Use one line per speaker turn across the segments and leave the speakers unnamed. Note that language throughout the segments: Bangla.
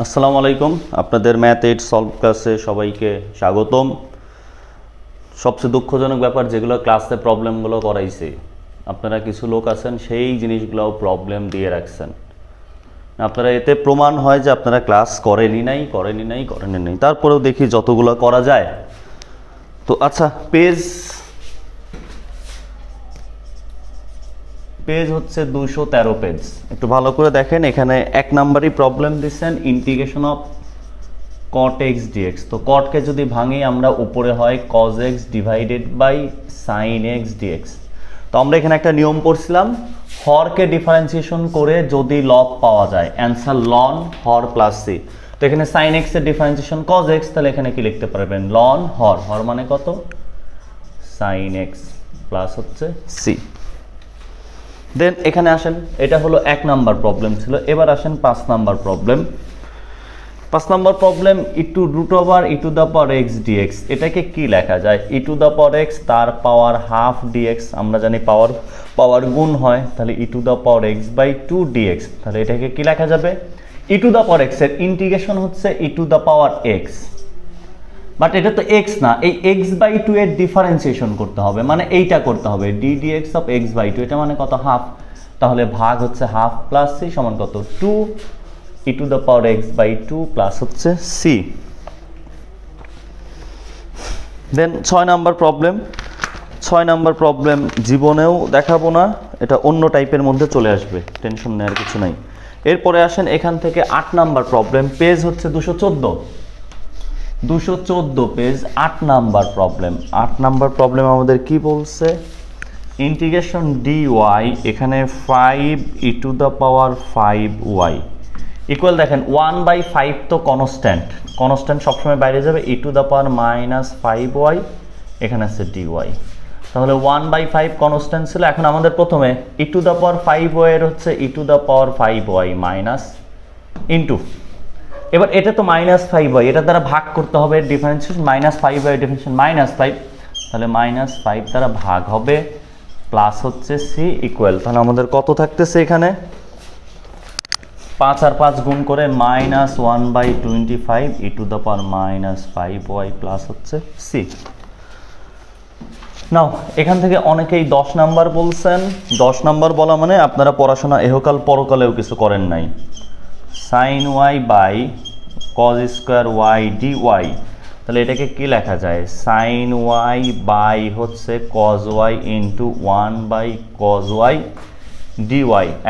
আসসালামু আলাইকুম, আপনাদের ম্যাথ 8 সলভ ক্লাসে সবাইকে স্বাগতম। সবচেয়ে দুঃখজনক ব্যাপার, যেগুলো ক্লাসে প্রবলেমগুলো করাইছে, আপনারা কিছু লোক আছেন সেই জিনিসগুলোও প্রবলেম দিয়ে রাখছেন। আপনারা এতে প্রমাণ হয় যে আপনারা ক্লাস করেনি নাই। তারপরেও দেখি যতগুলো করা যায়। তো আচ্ছা, পেজ হচ্ছে 213 পেজ। একটু ভালো করে দেখেন, এখানে 1 নাম্বারই প্রবলেম দিচ্ছেন, integration of cot x dx। তো cotকে যদি ভাঙি আমরা, উপরে হয় cos x divided by sin x dx। তো আমরা এখানে একটা নিয়ম পড়ছিলাম, হরকে ডিফারেন্সিয়েশন করে যদি লব পাওয়া যায়, অ্যান্সার লন হর প্লাস সি। তো এখানে sin x এর ডিফারেন্সিয়েশন cos x, তাহলে এখানে কি লিখতে পারবেন, লন হর। হর মানে কত, sin x প্লাস হচ্ছে সি। দেন এখানে আসেন, এটা হলো 1 নাম্বার প্রবলেম ছিল। এবার আসেন 5 number problem. 5 number problem, e to root over e to the power x dx। এটাকে কি লেখা যায়, e to the power x তার পাওয়ার হাফ dx। আমরা জানি পাওয়ার গুণ হয়, তাহলে e to the power x by 2 dx। তাহলে এটাকে কি লেখা যাবে, e to the power x এর ইন্টিগ্রেশন হচ্ছে e to the power x, but এটা তো x না, এই x বাই 2 এর ডিফারেন্সিয়েশন করতে হবে, মানে এইটা করতে হবে d dx of x by 2। এটা মানে কত, হাফ। তাহলে ভাগ হচ্ছে হাফ প্লাস সি সমান কত, 2 e to the power x by 2 plus হচ্ছে সি। দেন 6 নাম্বার প্রবলেম জীবনেও দেখাবো না, এটা অন্য টাইপের মধ্যে চলে আসবে, টেনশন নেওয়ার কিছু নাই। এরপরে আসেন এখান থেকে 8 নাম্বার প্রবলেম, পেজ হচ্ছে 214 page, 8 number problem. 8 number problem আমাদের কি বলছে, ইন্টিগ্রেশন dy, এখানে 5 e to the power 5y equal, দেখেন 1/5 তো কনস্ট্যান্ট সবসময় বাইরে যাবে, e to the power minus 5y, এখানে আছে dy। তাহলে 1/5 কনস্ট্যান্ট ছিল। এখন আমাদের প্রথমে e to the power 5y এর হচ্ছে e to the power 5y minus into, এবার এটা তো মাইনাস 5y, এটা দ্বারা ভাগ করতে হবে, differentiation minus 5y differentiation minus 5, তাহলে মাইনাস 5 দ্বারা ভাগ হবে, প্লাস হচ্ছে সি ইকুয়াল। তাহলে আমাদের কত থাকতেছে এখানে, 5 আর 5 গুণ করে minus 1/25 e to the power minus 5y plus হচ্ছে সি। নাও এখান থেকে অনেকেই 10 নাম্বার বলছেন। 10 নাম্বার বলা মানে আপনারা পড়াশোনা এহকাল পরকালেও কিছু করেন নাই। sin y by cos square y dy, তাহলে এটাকে কি লেখা যায়, sin y বাই হচ্ছে cos y into 1 cos y dy।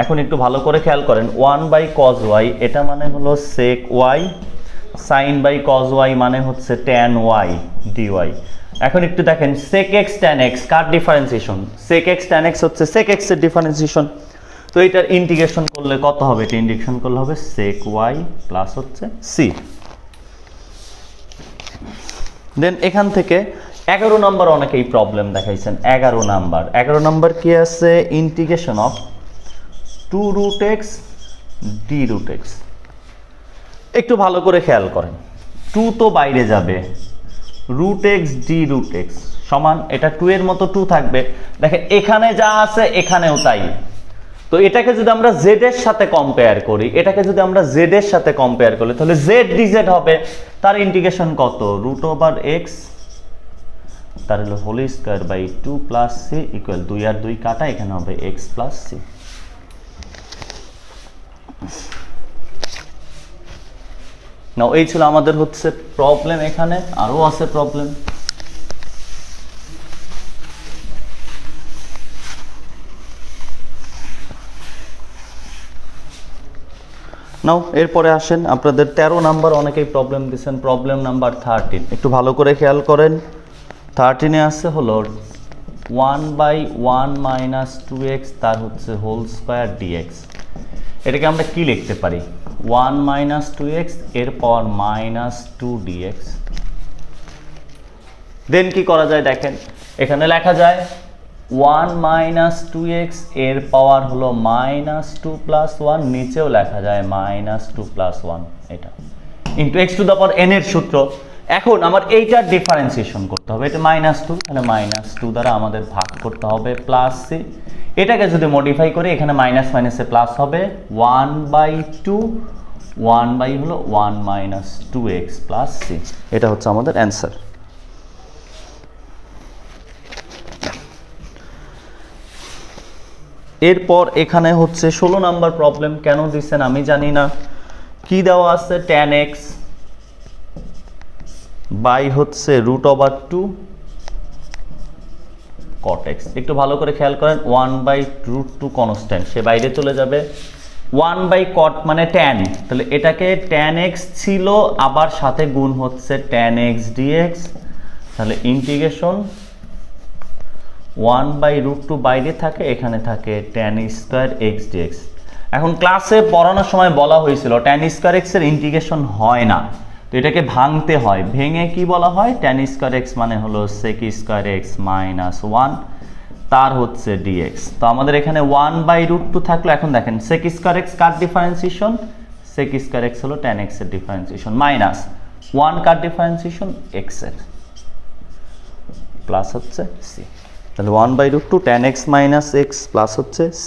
এখন একটু ভালো করে খেয়াল করেন, 1 cos y এটা মানে হলো sec y, sin cos y মানে হচ্ছে tan y dy। এখন একটু দেখেন, sec x tan x কার differentiation, sec x tan x হচ্ছে sec x এর ডিফারেন্সিয়েশন। তো এটার ইন্টিগ্রেশন করলে কত হবে, এটা ইন্টিগ্রেশন করলে হবে sec y প্লাস হচ্ছে c। দেন এখান থেকে 11 নাম্বার অনেকেই প্রবলেম দেখাইছেন। 11 নাম্বার কি আছে, integration of 2 root x d root x। একটু ভালো করে খেয়াল করেন, 2 তো বাইরে যাবে, root x d root x সমান, এটা 2 এর মতো 2 থাকবে। দেখেন এখানে যা আছে এখানেও তাই। তো এটাকে যদি আমরা z এর সাথে কম্পেয়ার করি, তাহলে z dz হবে, তার ইন্টিগ্রেশন কত, রুট ওভার x, তার হলো whole square by 2 plus c equal, 2 আর 2 কাটা, এখানে হবে x প্লাস c। নাও এই ছিল আমাদের হচ্ছে প্রবলেম। এখানে আরো আছে প্রবলেম। নাও এরপরে আসেন, আপনাদের 13 নাম্বার অনেকেই প্রবলেম দিচ্ছেন, প্রবলেম নাম্বার 13। একটু ভালো করে খেয়াল করেন, 13 এ আছে হলো 1/1 মাইনাস 2x তার হচ্ছে হোল স্কয়ার dx। এটাকে আমরা কি লিখতে পারি, 1 মাইনাস 2x এর পাওয়ার মাইনাস 2 dx। দেন কি করা যায়, দেখেন এখানে লেখা যায় 1 মাইনাস 2x এর পাওয়ার হলো মাইনাস 2 প্লাস 1, নিচেও লেখা যায় মাইনাস 2 প্লাস 1, এটা into x to the power n এর সূত্র। এখন আমার এইটার ডিফারেন্সিয়েশন করতে হবে, এটা মাইনাস 2, তাহলে মাইনাস 2 দ্বারা আমাদের ভাগ করতে হবে প্লাস সি। এটাকে যদি মডিফাই করি, এখানে মাইনাস মাইনাসে প্লাস হবে 1/2 1 বাই হলো 1 মাইনাস 2x প্লাস সি, এটা হচ্ছে আমাদের অ্যান্সার। এরপর এখানে হচ্ছে 16 নাম্বার প্রবলেম, কেন দিচ্ছেন আমি জানি না। কি দেওয়া আছে, tan x বাই হচ্ছে √2 cot x। একটু ভালো করে খেয়াল করেন, 1 বাই √2 কনস্ট্যান্ট, সে বাইরে চলে যাবে। 1 বাই cot মানে tan, তাহলে এটাকে tan x ছিল, আবার সাথে গুণ হচ্ছে tan x dx, তাহলে ইন্টিগ্রেশন 1 বাই √2 বাইরে থাকে, এখানে থাকে tan স্কয়ার x dx। এখন ক্লাসে পড়ানোর সময় বলা হয়েছিল tan স্কয়ার x এর ইন্টিগ্রেশন হয় না, তো এটাকে ভাঙতে হয়। ভেঙে কি বলা হয়, tan স্কয়ার x মানে হলো sec স্কয়ার x মাইনাস 1 তার হচ্ছে dx। তো আমাদের এখানে 1 বাই √2 থাকলো। এখন দেখেন sec স্কয়ার x কার ডিফারেন্সিয়েশন, sec স্কয়ার x হলো tan x এর ডিফারেন্সিয়েশন, মাইনাস 1 কার ডিফারেন্সিয়েশন x এর, প্লাস হচ্ছে c। তাহলে 1 by √2 tan x minus x plus হচ্ছে c।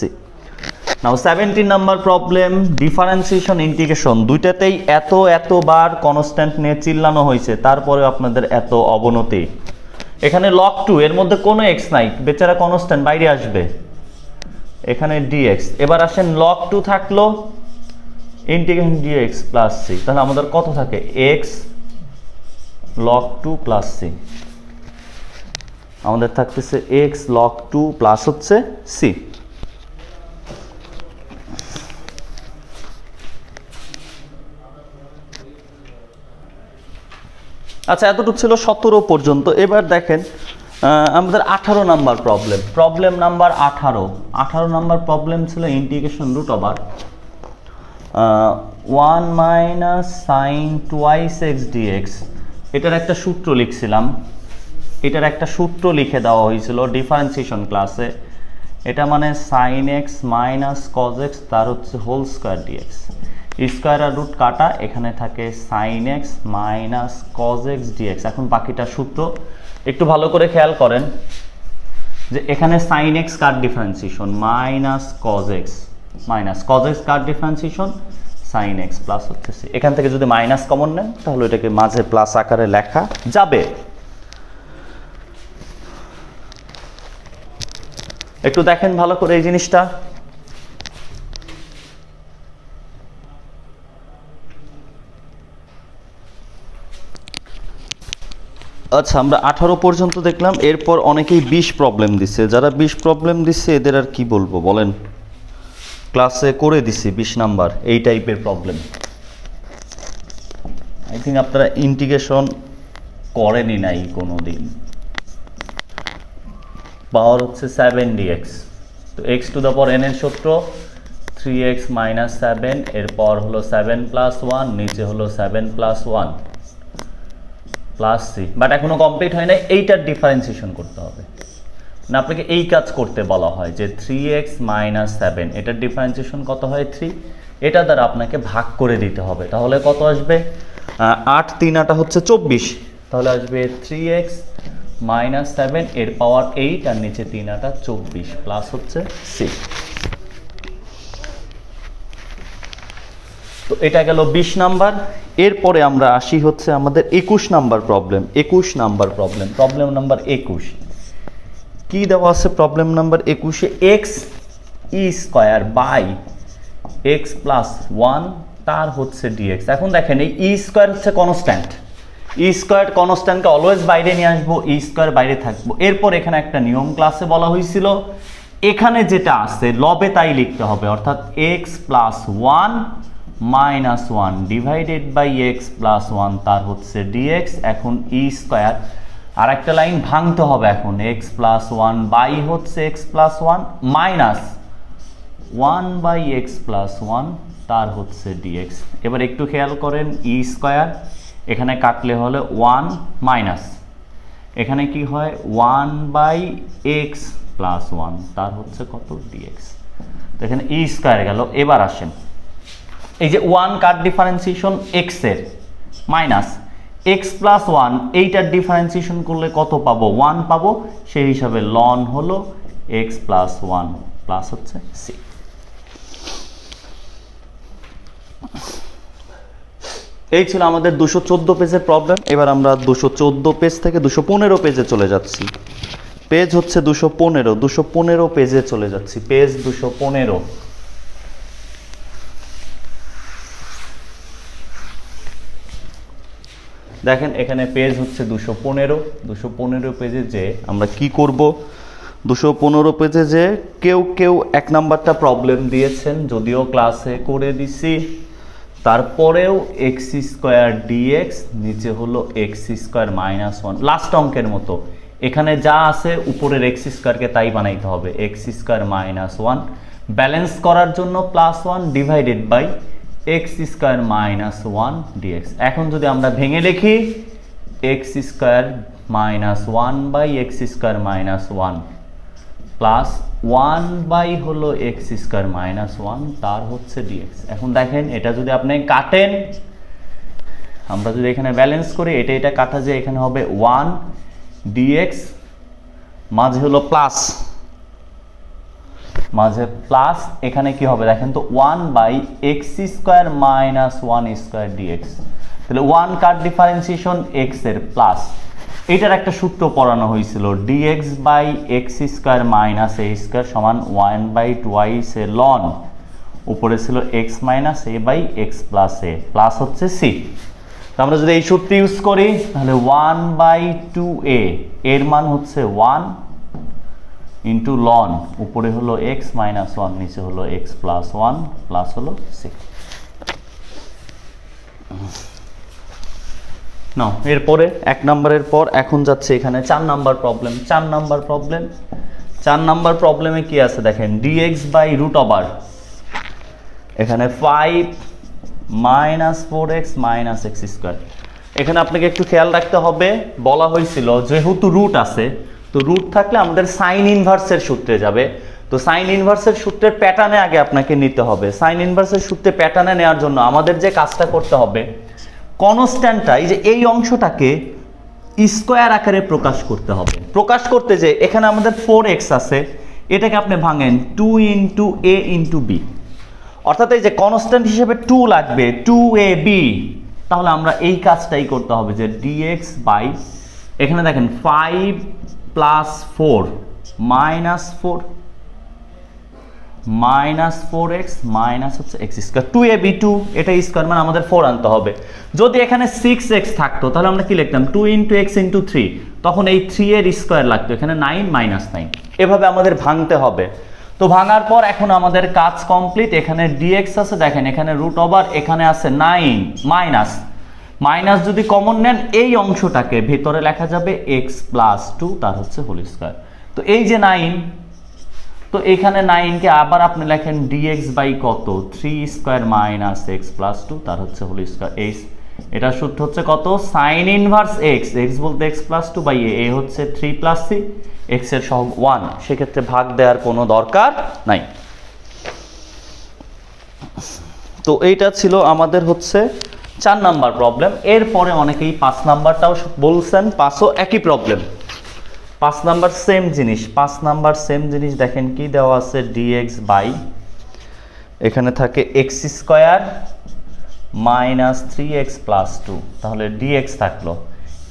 Now 17 number problem, differentiation integration দুইটাতেই এতবার কনস্ট্যান্ট নিয়ে চিল্লানো হয়েছে, তারপরে আপনাদের এত অবনতি। এখানে log 2 এর মধ্যে কোনো x নাই, বেচারা কনস্ট্যান্ট বাইরে আসবে, এখানে dx। এবার আসেন log 2 থাকলো, ইন্টিগ্রেশন dx প্লাস c, তাহলে আমাদের কত থাকে, x log 2 প্লাস c। আমাদের থাকতেছে x log 2 প্লাস হচ্ছে c। আচ্ছা, এতটুকু ছিল 17 পর্যন্ত। এবার দেখেন আমাদের 18 number problem, problem number 18 number problem ছিল integration root over 1 minus sine twice x d x. এটার একটা সূত্র লিখছিলাম, এটার একটা সূত্র লিখে দেওয়া হয়েছিল ডিফারেন্সিয়েশন ক্লাসে। এটা মানে sine x minus cos x তার হচ্ছে হোল স্কোয়ার ডিএক্স, স্কোয়ার আর রুট কাটা, এখানে থাকে sine x minus cos x dx. এখন বাকিটা সূত্র একটু ভালো করে খেয়াল করেন যে এখানে সাইন এক্স কার ডিফারেন্সিয়েশন মাইনাস কজ এক্স কার ডিফারেন্সিয়েশন সাইন এক্স প্লাস হচ্ছে সি। এখান থেকে যদি মাইনাস কমন নেন তাহলে এটাকে মাঝে প্লাস আকারে লেখা যাবে। একটু দেখেন ভালো করে এই জিনিসটা। আচ্ছা, আমরা 18 পর্যন্ত দেখলাম। এরপর অনেকেই 20 প্রবলেম দিচ্ছে। যারা 20 প্রবলেম দিচ্ছে এদের আর কি বলবো বলেন, ক্লাসে করে দিছি 20 নাম্বার এই টাইপের প্রবলেম। আই থিঙ্ক আপনারা ইন্টিগ্রেশন করেনি নাই কোনো দিন। পাওয়ার হচ্ছে 7dx, তো x to the power n এর সূত্র 3x মাইনাস 7, এরপর হলো 7 প্লাস 1, নিচে হলো 7 প্লাস 1 প্লাস সি। বাট এখনো কমপ্লিট হয় নাই, এইটার ডিফারেন্সিয়েশন করতে হবে না, আপনাকে এই কাজ করতে বলা হয় যে 3x মাইনাস 7 এটার ডিফারেন্সিয়েশন কত হয় 3, এটা দ্বারা আপনাকে ভাগ করে দিতে হবে। তাহলে কত আসবে, 8 3 8 হচ্ছে 24, তাহলে আসবে 3x মাইনাস 7 এর পাওয়ার 8 আর নিচে 3 8 24 প্লাস হচ্ছে সি। তো এটা গেল 20 নাম্বার। এরপরে আমরা আসি হচ্ছে আমাদের 21 number problem. 21 number problem, problem number 21 কি দেওয়া আছে, প্রবলেম নাম্বার 21 এ x e square by x plus 1 তার হচ্ছে dx। এখন দেখেন এই ই স্কয়ার হচ্ছে কনস্ট্যান্ট, ই স্কয়ার কনস্ট্যান্টকে অলওয়েজ বাইরে নিয়ে আসবো, ই স্কয়ার বাইরে থাকবো। এরপর এখানে একটা নিয়ম ক্লাসে বলা হয়েছিল, এখানে যেটা আছে লবে তাই লিখতে হবে, অর্থাৎ x plus 1 minus 1 divided by x plus 1 তার হচ্ছে dx। এখন ই স্কয়ার আর একটা লাইন ভাঙতে হবে, এখন x প্লাস 1 বাই হচ্ছে x plus 1 minus 1 by x plus 1 তার হচ্ছে dx। এবার একটু খেয়াল করেন, ই স্কয়ার এখানে কাটলে হলে 1 মাইনাস এখানে কি হয় 1 বাই x প্লাস 1 তার হচ্ছে কত dx। তো এখানে ই স্কয়ার গেল। এবার আসেন এই যে 1 কার ডিফারেন্সিয়েশন x এর মাইনাস x প্লাস 1 এইটার ডিফারেন্সিয়েশন করলে কত পাবো, 1 পাবো, সেই হিসাবে লন হলো x প্লাস 1 প্লাস হচ্ছে c। এই ছিল আমাদের 214 পেজের প্রবলেম। এবার আমরা 214 পেজ থেকে 215 পেজে চলে যাচ্ছি। পেজ হচ্ছে 215 পেজে চলে যাচ্ছি, পেজ 215। দেখেন এখানে পেজ হচ্ছে 215 পেজে যে আমরা কি করব, 215 পেজে যে কেউ 1 নাম্বারটা প্রবলেম দিয়েছেন, যদিও ক্লাসে করে দিছি, তারপরেও এক্স স্কোয়ার ডিএক্স, নিচে হলো এক্স স্কোয়ার মাইনাস 1, লাস্ট অঙ্কের মতো এখানে যা আছে উপরের এক্স স্কোয়ারকে তাই বানাইতে হবে, এক্স স্কোয়ার মাইনাস 1, ব্যালেন্স করার জন্য plus 1 divided by x square minus 1 dx. এখন যদি আমরা ভেঙে লিখি, x square minus 1 by x square minus 1 plus 1 by হলো এক্স স্কোয়ার মাইনাস 1 তার হচ্ছে ডিএক্স। এখন দেখেন এটা যদি আপনি কাটেন, আমরা যদি এখানে ব্যালেন্স করি, এটা কাটা যায়, এখানে হবে 1 ডিএক্স, মাঝে হলো প্লাস, মাঝে প্লাস, এখানে কি হবে দেখেন তো 1 by x square minus 1 square dx. তাহলে 1 কাট ডিফারেন্সিয়েশন এক্স এর প্লাস, এটার একটা সূত্র পড়ানো হয়েছিল, dx by x square minus a square সমান 1 বাই টুয়াইস এ লন, উপরে ছিল x minus a by x plus a, plus হচ্ছে সি। তো আমরা যদি এই সূত্র ইউজ করি তাহলে 1 বাই 2a এর মান হচ্ছে 1 ইন্টু লন, উপরে হলো এক্স মাইনাস 1, নিচে হলো এক্স প্লাস 1, প্লাস হলো সি। নাও এরপরে 1 নম্বরের পর এখন যাচ্ছে এখানে 4 নাম্বার প্রবলেম। 4 নাম্বার প্রবলেমে কি আছে দেখেন, dx বাই রুট ওভার এখানে 5 minus 4x minus x square. এখানে আপনাকে একটু খেয়াল রাখতে হবে, বলা হয়েছিল যেহেতু রুট আছে, তো রুট থাকলে আমাদের সাইন ইনভার্সের সূত্রে যাবে, তো সাইন ইনভার্সের সূত্রের প্যাটার্নে আগে আপনাকে নিতে হবে। সাইন ইনভার্সের সূত্রে প্যাটার্নে নেওয়ার জন্য আমাদের যে কাজটা করতে হবে, কনস্ট্যান্টটা এই যে এই অংশটাকে স্কোয়ার আকারে প্রকাশ করতে হবে। প্রকাশ করতে যে এখানে আমাদের 4x আছে, এটাকে আপনি ভাঙেন 2 ইন্টু এ ইন্টু বি, অর্থাৎ এই যে কনস্ট্যান্ট হিসেবে 2 লাগবে, 2ab, তাহলে আমরা এই কাজটাই করতে হবে যে dx বাই এখানে দেখেন 5 plus 4 minus 4 minus 4x minus হচ্ছে এক্স স্কোয়ার, 2ab 2, এটা স্কোয়ার মানে আমাদের 4 আনতে হবে। যদি এখানে 6x থাকতো তাহলে আমরা কি লিখতাম 2 ইন্টু এক্স ইন্টু 3, তখন এই 3 এর স্কোয়ার লাগতো, এখানে 9 মাইনাস 9, এভাবে আমাদের ভাঙতে হবে। তো ভাঙার পর এখন আমাদের কাজ কমপ্লিট। এখানে dx আছে, দেখেন এখানে রুট ওভার, এখানে আছে 9 মাইনাস, মাইনাস যদি কমন নেন এই অংশটাকে ভেতরে লেখা যাবে x প্লাস 2 তার হচ্ছে হোল স্কোয়ার। তো এই যে 9, তো এখানে 9 কে আবার আপনি লেখেন dx বাই কত 3 স্কোয়ার মাইনাস এক্স প্লাস 2 তার হচ্ছে হোল স্কোয়ার। এটা সূত্র হচ্ছে কত, সাইন ইনভার্স এক্স, এক্স বলতে এক্স প্লাস 2 বাই এ হচ্ছে 3 প্লাস সি, এক্স এর সহগ 1, সেক্ষেত্রে ভাগ দেওয়ার কোনো দরকার নাই। তো এইটা ছিল আমাদের হচ্ছে 4 নাম্বার প্রবলেম। এরপরে অনেকেই 5 নাম্বারটাও বলছেন, 5ও একই প্রবলেম। 5 নাম্বার সেম জিনিস, দেখেন কি দেওয়া আছে, dx বাই এখানে থাকে x square minus 3x plus 2, তাহলে dx থাকলো,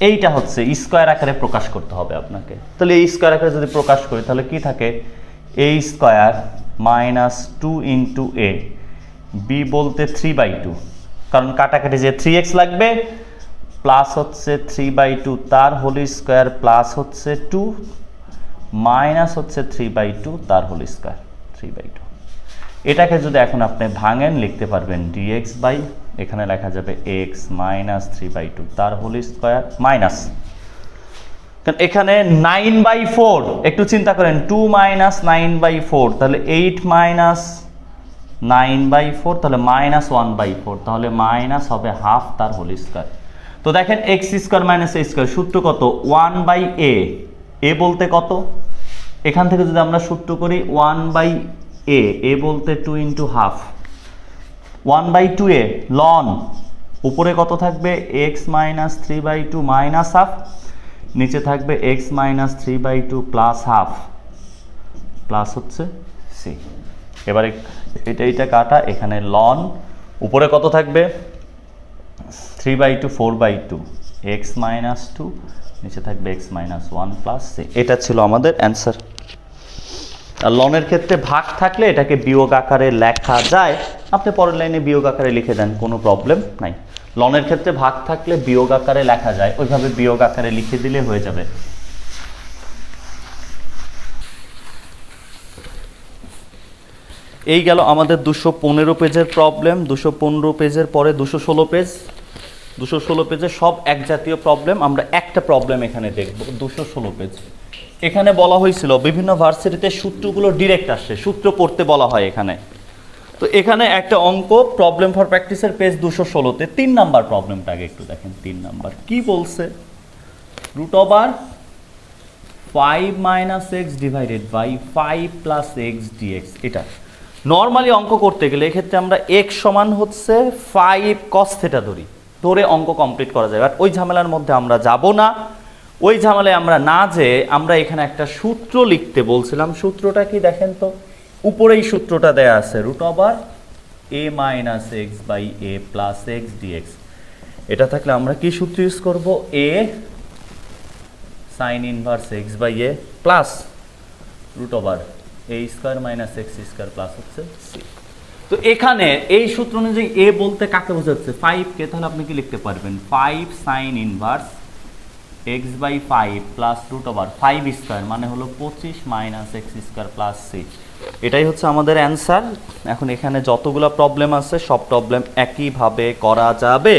এইটা হচ্ছে স্কোয়ার আকারে প্রকাশ করতে হবে আপনাকে। তাহলে এই স্কোয়ার আকারে যদি প্রকাশ করি তাহলে কি থাকে, a square minus 2 into a, b বলতে 3/2, কারণ কাটাকাটি যে 3x লাগবে, প্লাস হচ্ছে 3/2 তার হোল স্কোয়ার, প্লাস হচ্ছে 2 মাইনাস হচ্ছে 3/2 তার হোল স্কোয়ার, 3/2। এটাকে যদি এখন আপনি ভাঙেন লিখতে পারবেন dx বাই এখানে লেখা যাবে x মাইনাস 3/2 তার হোল স্কোয়ার মাইনাস, কারণ এখানে 9/4, একটু চিন্তা করেন 2 মাইনাস 9/4, তাহলে 8 মাইনাস 9/4, তাহলে মাইনাস 1/4, তাহলে মাইনাস হবে হাফ তার হোল স্কোয়ার। তো দেখেন x square minus a square সূত্র কত, 1/a, এ বলতে কত, এখান থেকে যদি আমরা সূত্র করি 1/a, এ বলতে 2 ইন্টু হাফ, 1/2a লন, উপরে কত থাকবে x মাইনাস 3/2 মাইনাস হাফ, নিচে থাকবে x minus 3/2 plus half, plus হচ্ছে সি। এবারে এটা কাটা, এখানে লন, উপরে কত থাকবে 3/2 4/2 x মাইনাস 2, নিচে থাকবে x মাইনাস 1 প্লাস c। এটা ছিল আমাদের অ্যান্সার। আর লনের ক্ষেত্রে ভাগ থাকলে এটাকে বিয়োগ আকারে লেখা যায়, আপনি পরের লাইনে বিয়োগ আকারে লিখে দেন, কোনো প্রবলেম নাই। লনের ক্ষেত্রে ভাগ থাকলে বিয়োগ আকারে লেখা যায়, ওইভাবে বিয়োগ আকারে লিখে দিলে হয়ে যাবে। এই গেল আমাদের 215 পেজের প্রবলেম। 215 পেজের পরে 216 পেজ। 216 পেজে সব এক জাতীয় প্রবলেম, আমরা একটা প্রবলেম এখানে দেখব। 216 পেজ, এখানে বলা হয়েছিল বিভিন্ন ভার্সিটিতে সূত্রগুলো ডিরেক্ট আসে, সূত্র পড়তে বলা হয় এখানে। তো এখানে একটা অঙ্ক প্রবলেম ফর প্র্যাকটিসের পেজ 216-তে 3 নাম্বার প্রবলেমটাকে একটু দেখেন। 3 নাম্বার কি বলছে, √5 - x divided by 5 + x dx। এটা নর্মালি অঙ্ক করতে গেলে এক্ষেত্রে আমরা x সমান হচ্ছে 5 cos θ ধরে অঙ্ক কমপ্লিট করা যায়। বাট ওই ঝামেলার মধ্যে আমরা যাব না। ওই ঝামেলায় আমরা না যে আমরা এখানে একটা সূত্র লিখতে বলছিলাম। সূত্রটা কি দেখেন তো, উপরেই সূত্রটা দেয়া আছে, √a - x by a plus x dx। এটা থাকলে আমরা কি সূত্র ইউজ করব, a sin inverse x by a plus √a square minus x square plus হচ্ছে c। তো এখানে এই সূত্র অনুযায়ী a বলতে কাকে বোঝাচ্ছে, 5 কে। তাহলে আপনি কি লিখতে পারবেন, 5 sin inverse x by 5 plus √5 square মানে হলো 25 minus x square plus c। এটাই হচ্ছে আমাদের অ্যান্সার। এখন এখানে যতগুলো প্রবলেম আছে সব প্রবলেম একইভাবে করা যাবে,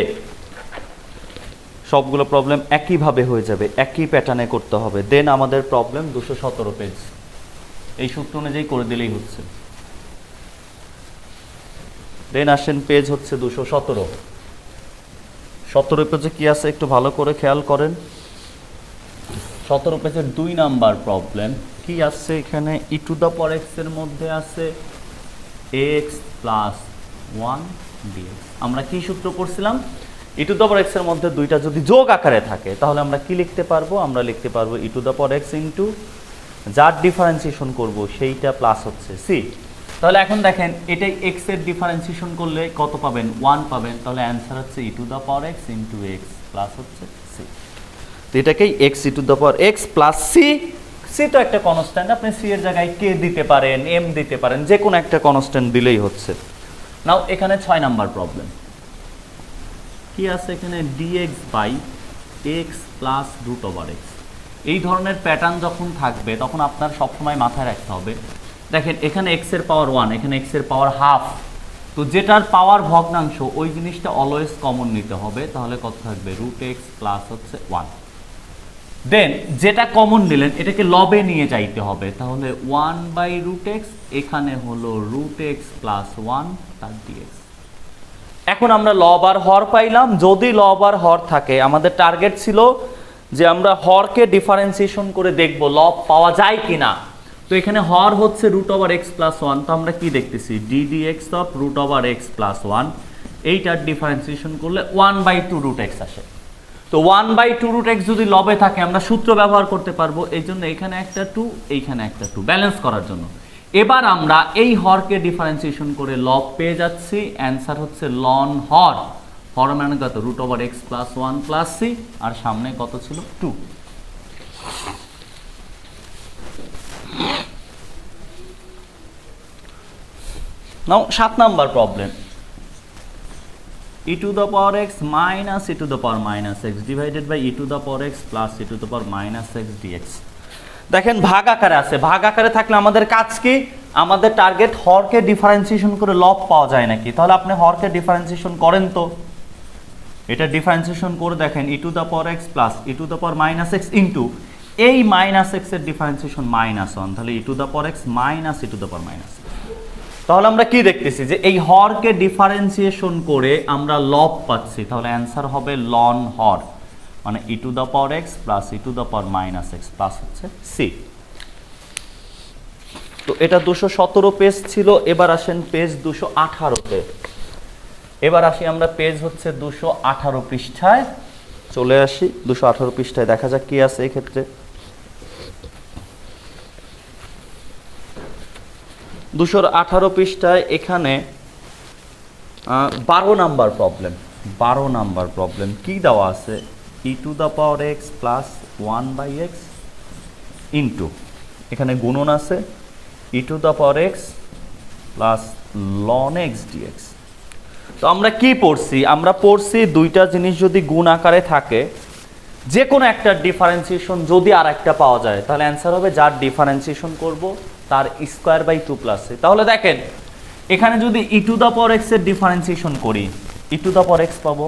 সবগুলো প্রবলেম একইভাবে হয়ে যাবে, একই প্যাটার্নে করতে হবে। দেন আমাদের প্রবলেম 217 পেজ, এই সূত্র অনুযায়ী করে দিলেই হচ্ছে। দেন আসেন পেজ হচ্ছে 217। 17 পেজে কি আছে একটু ভালো করে খেয়াল করেন। 17 পেজের 2 নাম্বার প্রবলেম কি আছে, এখানে e⁴x এর মধ্যে আছে x প্লাস 1 dx। আমরা কি সূত্র পড়ছিলাম, e⁴x এর মধ্যে দুইটা যদি যোগ আকারে থাকে তাহলে আমরা কি লিখতে পারবো, আমরা লিখতে পারবো e⁴x ইন্টু যার ডিফারেন্সিয়েশন করব সেইটা প্লাস হচ্ছে c। তাহলে এখন দেখেন এটাই x এর ডিফারেন্সিয়েশন করলে কত পাবেন, 1 পাবেন। তাহলে অ্যান্সার হচ্ছে e⁴x ইন্টু x প্লাস হচ্ছে c। তো এটাকেই x e⁴x plus c। c তো একটা কনস্ট্যান্ট, আপনি c এর জায়গায় k দিতে পারেন, m দিতে পারেন, যে কোনো একটা কনস্ট্যান্ট দিলেই হচ্ছে। নাও এখানে 6 নাম্বার প্রবলেম কি আছে, এখানে dx by x plus √x। এই ধরনের প্যাটার্ন যখন থাকবে তখন আপনার সবসময় মাথায় রাখতে হবে, দেখেন এখানে x এর পাওয়ার 1, এখানে x এর পাওয়ার হাফ। তো যেটার পাওয়ার ভগ্নাংশ ওই জিনিসটা অলওয়েজ কমন নিতে হবে। তাহলে কত থাকবে, √x প্লাস হচ্ছে 1। দেন যেটা কমন নিলেন এটাকে লবে নিয়ে যাইতে হবে। তাহলে 1/√x, এখানে হলো √x প্লাস 1 তার dx। এখন আমরা লব আর হর পাইলাম। যদি লব আর হর থাকে, আমাদের টার্গেট ছিল যে আমরা হরকে ডিফারেন্সিয়েশন করে দেখব লব পাওয়া যায় কিনা। তো এখানে হর হচ্ছে √x প্লাস 1, তো আমরা কি দেখতেছি, ddx অফ √x প্লাস 1, এইটার ডিফারেন্সিয়েশন করলে 1/2√x আসে। তো 1/2√x যদি লবে থাকে আমরা সূত্র ব্যবহার করতে পারবো, এই জন্য এখানে একটা 2, এইখানে একটা 2 ব্যালেন্স করার জন্য। এবার আমরা এই হরকে ডিফারেন্সিয়েশন করে লব পেয়ে যাচ্ছি। অ্যান্সার হচ্ছে লন হর। হর মানে কত, √x প্লাস 1 প্লাস c, আর সামনে কত ছিল, 2। Now 7 number problem, e⁴x minus e⁻−x divided by e⁴x plus e⁻−x dx। দেখেন ভাগ আকারে আছে, ভাগ আকারে থাকলে আমাদের কাজ কি, আমাদের টার্গেট হরকে ডিফারেন্সিয়েশন করে লব পাওয়া যায় নাকি। তাহলে আপনি হরকে ডিফারেন্সিয়েশন করেন, তো এটা ডিফারেন্সিয়েশন করে দেখেন e⁴x প্লাস e⁻−x ইন্টু এই -x এর ডিফারেন্সিয়েশন -1, তাহলে e⁴x মাইনাস e⁻−x। তাহলে আমরা কি দেখতেছি যে এই হরকে ডিফারেন্সিয়েশন করে আমরা লব পাচ্ছি। তাহলে অ্যান্সার হবে লন হর, মানে e⁴x প্লাস e⁻−x প্লাস হচ্ছে c। তো এটা 217 পেজ ছিল। এবার আসেন পেজ 218-তে। এবার আসি আমরা পেজ হচ্ছে 218 পৃষ্ঠায় চলে আসি। 218 পৃষ্ঠায় দেখা যাক কি আছে এই ক্ষেত্রে। 218 পৃষ্ঠায় এখানে 12 নাম্বার প্রবলেম। 12 নাম্বার প্রবলেম কি দেওয়া আছে e to the power x plus 1/x into এখানে গুণন আছে e to the power x plus ln x dx। তো আমরা কি পড়ছি, আমরা পড়ছি দুইটা জিনিস যদি গুণ আকারে থাকে যে কোনো একটা ডিফারেন্সিয়েশন যদি আর একটা পাওয়া যায় তাহলে অ্যান্সার হবে যার ডিফারেন্সিয়েশন করব তার স্কোয়ার বাই 2 প্লাস c। তাহলে দেখেন এখানে যদি e to the power x এর ডিফারেন্সিয়েশন করি e to the power x পাবো,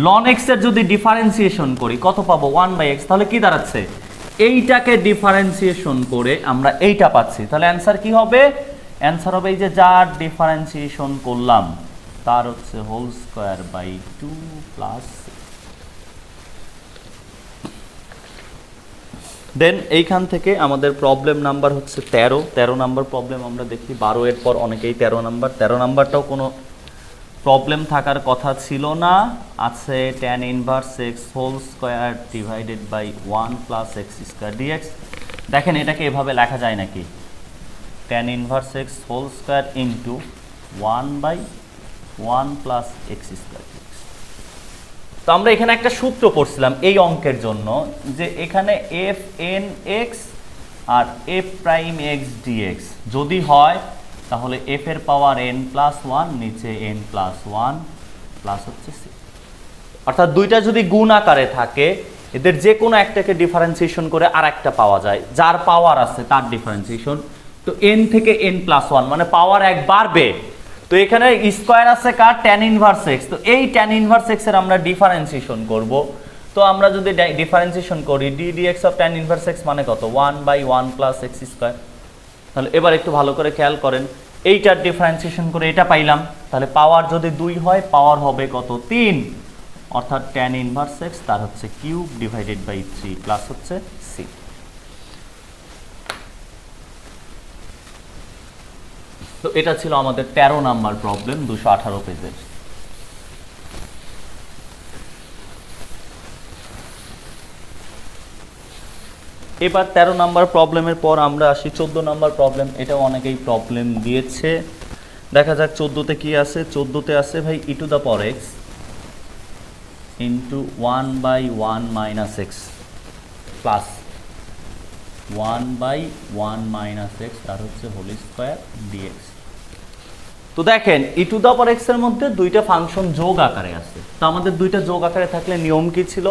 ln x এর যদি ডিফারেন্সিয়েশন করি কত পাবো 1/x। তাহলে কি দাঁড়াচ্ছে এইটাকে ডিফারেন্সিয়েশন করে আমরা এইটা পাচ্ছি, তাহলে অ্যান্সার কি হবে, অ্যান্সার হবে এই যে যার ডিফারেন্সিয়েশন করলাম তার হচ্ছে whole square by 2 plus c। Then এইখান থেকে আমাদের প্রবলেম নাম্বার হচ্ছে 13 নাম্বার প্রবলেম আমরা দেখি। 12 এর পর অনেকেই 13 নাম্বারটাও কোনো প্রবলেম থাকার কথা ছিল না, আছে tan inverse x whole square divided by 1 plus x square dx। দেখেন এটাকে এভাবে লেখা যায় নাকি, tan inverse x whole square into 1/1 plus x square. তো আমরা এখানে একটা সূত্র পড়ছিলাম এই অঙ্কের জন্য যে এখানে f n x আর f প্রাইম x dx যদি হয় তাহলে f এর পাওয়ার n প্লাস 1 নিচে n প্লাস 1 প্লাস হচ্ছে c। অর্থাৎ দুইটা যদি গুণ আকারে থাকে এদের যে কোনো একটাকে ডিফারেন্সিয়েশন করে আর একটা পাওয়া যায়, যার পাওয়ার আছে তার ডিফারেন্সিয়েশন। তো n থেকে n প্লাস 1 মানে পাওয়ার এক বাড়বে। তো এখানে স্কোয়ার আছে কার tan ইনভার্স x, তো এই tan ইনভার্স x এর আমরা ডিফারেন্সিয়েশন করব। তো আমরা যদি ডিফারেন্সিয়েশন করি d dx of tan inverse x মানে কত 1/1 প্লাস x স্কোয়ার। তাহলে এবার একটু ভালো করে খেয়াল করেন, এইটার ডিফারেন্সিয়েশন করে এটা পাইলাম, তাহলে পাওয়ার যদি 2 হয় পাওয়ার হবে কত 3, অর্থাৎ tan ইনভার্স x তার হচ্ছে কিউব ডিভাইডেড বাই 3 প্লাস হচ্ছে c। তো এটা ছিল আমাদের 13 নাম্বার প্রবলেম 218 পেজের। এবার 13 নাম্বার প্রবলেমের পর আমরা আসি 14 নাম্বার প্রবলেম। এটাও অনেকেই প্রবলেম দিয়েছে, দেখা যাক 14তে কি আছে। 14তে আছে ভাই e to the power x into 1/1 minus x plus 1/1 minus x তার হচ্ছে হোল স্কোয়ার dx। তো দেখেন e to the power x এর মধ্যে দুইটা ফাংশন যোগ আকারে আছে। তো আমাদের দুইটা যোগ আকারে থাকলে নিয়ম কি ছিল,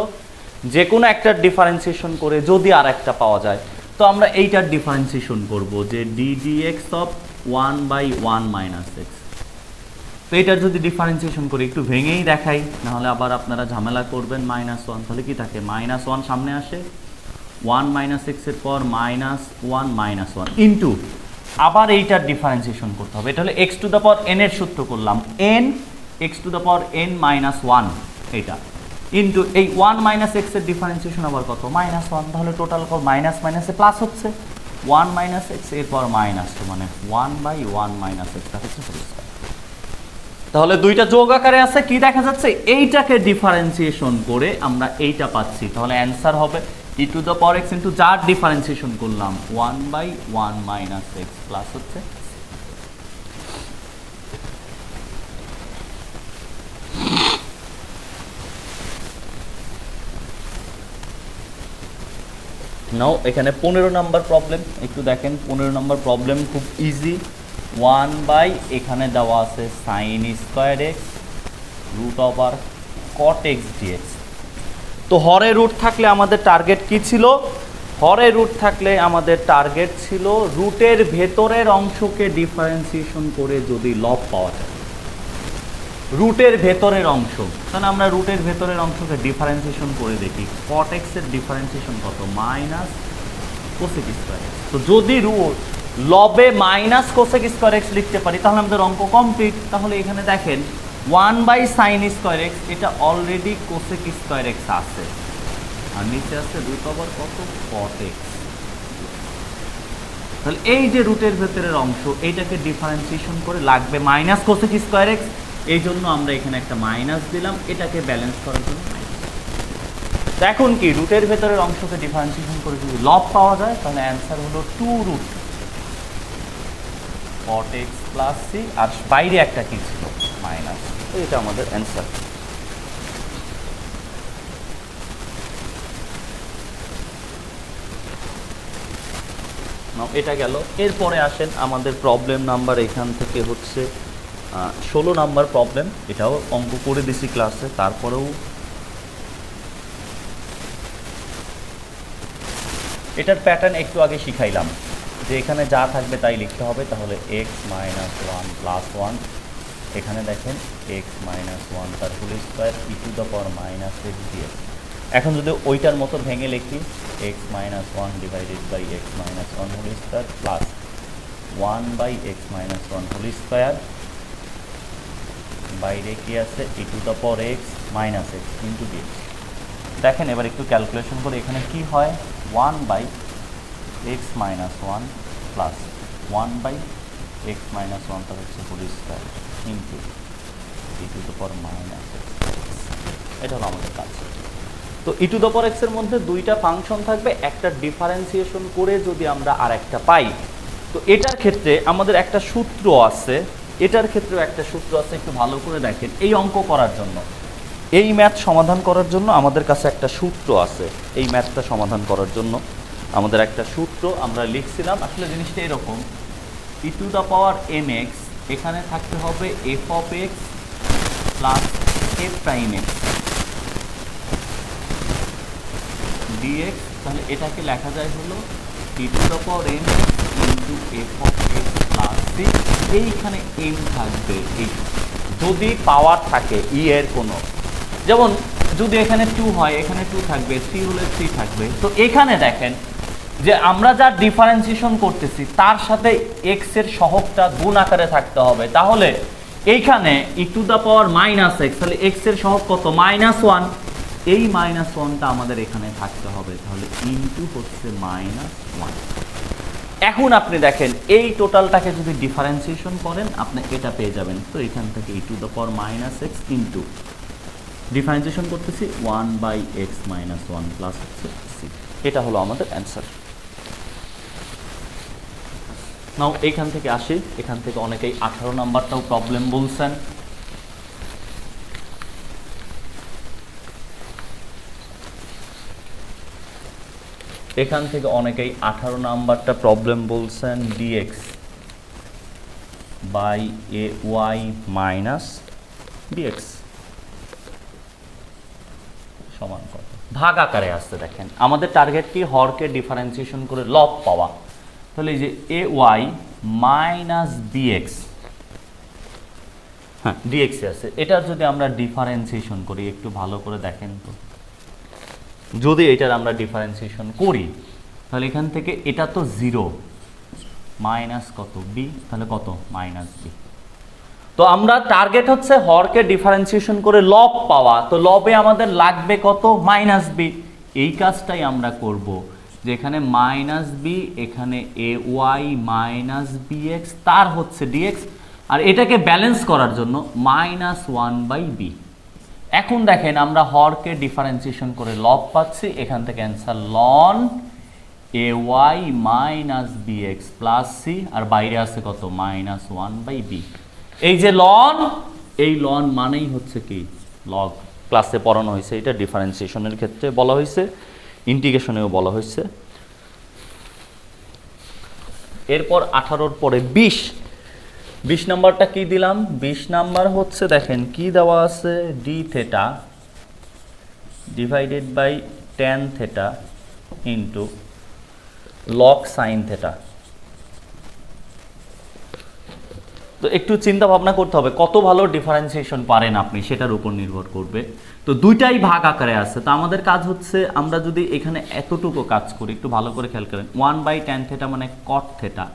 যে কোনো একটা ডিফারেন্সিয়েশন করে যদি আর একটা পাওয়া যায় তো আমরা এইটার ডিফারেন্সিয়েশন করব যে d dx of 1/1 minus x। তো এটার যদি ডিফারেন্সিয়েশন করি একটু ভেঙেই দেখাই, নাহলে আবার আপনারা ঝামেলা করবেন। -1 তাহলে কি থাকে -1 সামনে আসে, 1 মাইনাস x এর পর -1 ইন্টু আবার এইটার ডিফারেন্সিয়েশন করতে হবে। এটা হলো x to the power n এর সূত্র করলাম, n x to the power n minus 1 এটা ইন্টু এই 1 মাইনাস x এর ডিফারেন্সিয়েশন আবার কত -1। তাহলে টোটাল কত মাইনাস মাইনাসে প্লাস হচ্ছে 1 মাইনাস x এর পর -2 মানে 1/1 মাইনাস x তা হচ্ছে হোল স্কয়ার। তাহলে দুইটা যোগ আকারে আছে, কি দেখা যাচ্ছে এইটাকে ডিফারেন্সিয়েশন করে আমরা এইটা পাচ্ছি। তাহলে অ্যান্সার হবে e to the power x into যার ডিফারেন্সিয়েশন করলাম 1/1 মাইনাস x প্লাস হচ্ছে নাও এখানে 15 নাম্বার প্রবলেম একটু দেখেন। 15 নাম্বার প্রবলেম খুব ইজি, 1 এখানে দেওয়া আছে sin square x root over cot x dx। তো হরে রুট থাকলে আমাদের টার্গেট কি ছিল, হরে রুট থাকলে আমাদের টার্গেট ছিল রুটের ভেতরের অংশকে ডিফারেন্সিয়েশন করে যদি লব পাওয়া যায়, রুটের ভেতরের অংশ। তাহলে আমরা রুটের ভেতরের অংশকে ডিফারেন্সিয়েশন করে দেখি, cot x এর ডিফারেন্সিয়েশন কত মাইনাস কোসেক স্কয়ার x। তো যদি রুট লবে মাইনাস কোসেক স্কয়ার x লিখতে পারি তাহলে আমাদের অঙ্ক কমপ্লিট। তাহলে এখানে দেখেন 1/sin স্কয়ার x এটা অলরেডি কোসেক স্কয়ার x আছে, আর নিচে আছে রুট ওভার কত cot x। তাহলে এই যে রুটের ভেতরের অংশ এইটাকে ডিফারেন্সিয়েশন করে লাগবে মাইনাস কোসেক স্কয়ার x, এই জন্য আমরা এখানে একটা মাইনাস দিলাম এটাকে ব্যালেন্স করার জন্য। এখন কি রুটের ভেতরের অংশকে ডিফারেন্সিয়েশন করে যদি লব পাওয়া যায় তাহলে অ্যান্সার হলো 2 root cot x plus c, আর বাইরে একটা কি ছিল মাইনাস। তো এটা আমাদের অ্যান্সার। নাও এটা গেল। এরপরে আসেন আমাদের প্রবলেম নাম্বার এখান থেকে হচ্ছে 16 নাম্বার প্রবলেম। এটাও অঙ্ক করে দিছি ক্লাসে, তারপরেও এটার প্যাটার্ন একটু আগে শিখাইলাম যে এখানে যা থাকবে তাই লিখতে হবে। তাহলে x minus one plus one, এখানে দেখেন এক্স মাইনাস ওয়ান তার whole square e to the power minus x dx. এখন যদি ওইটার মতো ভেঙে লিখি x minus one divided by x minus one whole square plus one by x minus one whole square, বাইরে কি আছে e to the power x minus x into dx. দেখেন এবার একটু ক্যালকুলেশন করে এখানে কি হয়, one by x minus one plus one by x minus one তার হচ্ছে whole square into e to the power minus x. এটা হলো আমাদের কাজ। তো ই টু দ্য পাওয়ার এক্সের মধ্যে দুইটা ফাংশন থাকবে, একটা ডিফারেন্সিয়েশন করে যদি আমরা আর একটা পাই, তো এটার ক্ষেত্রে আমাদের একটা সূত্র আছে, এটার ক্ষেত্রেও একটা সূত্র আছে। একটু ভালো করে দেখেন, এই অঙ্ক করার জন্য, এই ম্যাথ সমাধান করার জন্য আমাদের কাছে একটা সূত্র আছে। এই ম্যাথটা সমাধান করার জন্য আমাদের একটা সূত্র আমরা লিখছিলাম। আসলে জিনিসটা এরকম, e to the power m x, এখানে থাকতে হবে f of x plus f prime x dx. তাহলে এটাকে লেখা যায় হলো e to the power m x into f of x plus c. এইখানে এম থাকবে, এই যদি পাওয়ার থাকে ই এর কোনো, যেমন যদি এখানে 2 হয় এখানে 2 থাকবে, 3 হলে 3 থাকবে। তো এখানে দেখেন যে আমরা যা ডিফারেন্সিয়েশন করতেছি তার সাথে এক্স এর সহগটা গুণ আকারে থাকতে হবে। তাহলে এইখানে e to the power minus x, তাহলে এক্স এর সহগ কত, মাইনাস ওয়ান। এই মাইনাস ওয়ানটা আমাদের এখানে থাকতে হবে, তাহলে ইনটু হচ্ছে মাইনাস ওয়ান। এখন আপনি দেখেন এই টোটালটাকে যদি ডিফারেন্সিয়েশন করেন আপনি এটা পেয়ে যাবেন। তো এখান থেকে e to the power minus x into differentiation করতেছি 1 by x minus one plus হচ্ছে সি। এটা হলো আমাদের অ্যান্সার। নাও এখান থেকে আসি, এখান থেকে অনেকেই 18 নাম্বারটাও প্রবলেম বলছেন। এখান থেকে অনেকেই 18 নাম্বারটা প্রবলেম বলছেন, dx by a y minus dx সমান কত, ভাগ আকারে আসতে। দেখেন আমাদের টার্গেট কি, হরকে ডিফারেন্সিয়েশন করে লব পাওয়া। তাহলে এই যে এ ওয়াই মাইনাস ডিএক্স, হ্যাঁ ডিএক্স আছে, এটার যদি আমরা ডিফারেন্সিয়েশন করি, একটু ভালো করে দেখেন তো, যদি এটার আমরা ডিফারেন্সিয়েশন করি তাহলে এখান থেকে এটা তো 0 মাইনাস কত বি, তাহলে কত মাইনাস বি। তো আমরা টার্গেট হচ্ছে হরকে ডিফারেন্সিয়েশন করে লব পাওয়া, তো লবে আমাদের লাগবে কত, মাইনাস বি। এই কাজটাই আমরা করব, যে এখানে মাইনাস বি, এখানে এ ওয়াই মাইনাস বি এক্স, তার হচ্ছে ডিএক্স, আর এটাকে ব্যালেন্স করার জন্য মাইনাস ওয়ান বাই বি। এখন দেখেন আমরা হরকে ডিফারেন্সিয়েশন করে লব পাচ্ছি, এখান থেকে answer ln a y minus b x plus c, আর বাইরে আছে কত, মাইনাস ওয়ান বাই বি। এই যে লন, এই লন মানেই হচ্ছে কি লগ, ক্লাসে পড়ানো হয়েছে, এটা ডিফারেন্সিয়েশনের ক্ষেত্রে বলা হয়েছে, ইন্টিগ্রেশনেও বলা হয়েছে। এরপর 18-র পরে 20 নাম্বারটা কি দিলাম, 20 নাম্বার হচ্ছে দেখেন কি দেওয়া আছে, d theta divided by tan theta into log sine theta. তো একটু চিন্তা ভাবনা করতে হবে কত ভালো ডিফারেন্সিয়েশন পারেন আপনি, সেটার উপর নির্ভর করবে। তো দুইটাই ভাগ আকারে আছে, তো আমাদের কাজ হচ্ছে আমরা যদি এখানে এতটুকু কাজ করি, একটু ভালো করে খেয়াল করেন, 1 বাই ট্যান থেটা মানে cot theta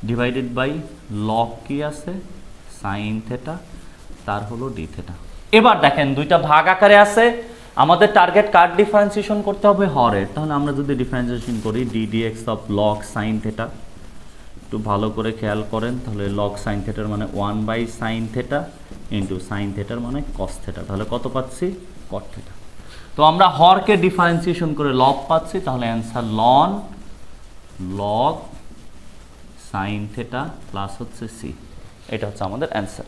divided by log কি আছে সাইন থেটা, তার হলো ডি থেটা। এবার দেখেন দুইটা ভাগ আকারে আছে, আমাদের টার্গেট কার ডিফারেন্সিয়েশন করতে হবে, হরের। তাহলে আমরা যদি ডিফারেন্সিয়েশন করি d dx of log sine theta, একটু ভালো করে খেয়াল করেন, তাহলে লগ সাইন থেটার মানে 1 by sine theta into sine থেটার মানে কস থেটা, তাহলে কত পাচ্ছি, কট থেটা। তো আমরা হরকে ডিফারেন্সিয়েশন করে লব পাচ্ছি, তাহলে answer ln log sine theta plus হচ্ছে সি, এটা হচ্ছে আমাদের অ্যান্সার।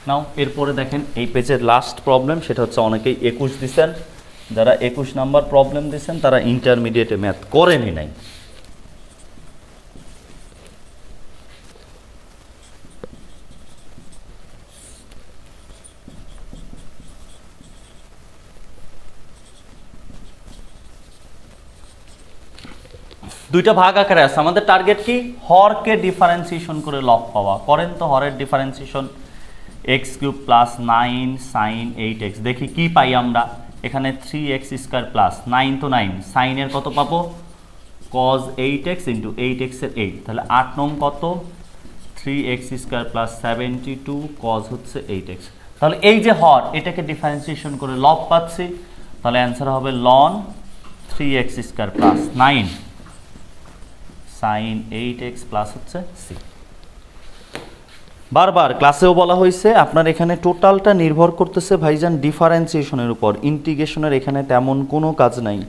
নাও এরপরে দেখেন এই পেজের লাস্ট প্রবলেম, সেটা হচ্ছে অনেকেই 21 দিচ্ছেন, যারা 21 নাম্বার প্রবলেম দিয়েছেন তারা ইন্টারমিডিয়েটে ম্যাথ করেনই নাই। দুইটা ভাগ আকারে আছে। আমাদের টার্গেট কি? হরকে ডিফারেন্সিয়েশন করে লব পাওয়া। করেন তো হরের differentiation, x cube plus 9 sine 8x। দেখি কি পাই আমরা। এখানে 3x² প্লাস 9 তো 9, সাইনের কত পাবো? cos 8x ইন্টু 8x এর 8, তাহলে 8 নং কত? 3x² প্লাস 72 cos হচ্ছে 8x। তাহলে এই যে হর, এটাকে ডিফারেন্সিয়েশন করে লব পাচ্ছি, তাহলে অ্যান্সার হবে ln 3x² plus 9 sine 8x plus হচ্ছে c। বারবার ক্লাসেও বলা হয়েছে আপনার এখানে টোটালটা নির্ভর করতেছে ভাইজান ডিফারেন্সিয়েশনের উপর। ইন্টিগ্রেশনের এখানে তেমন কোনো কাজ নাই,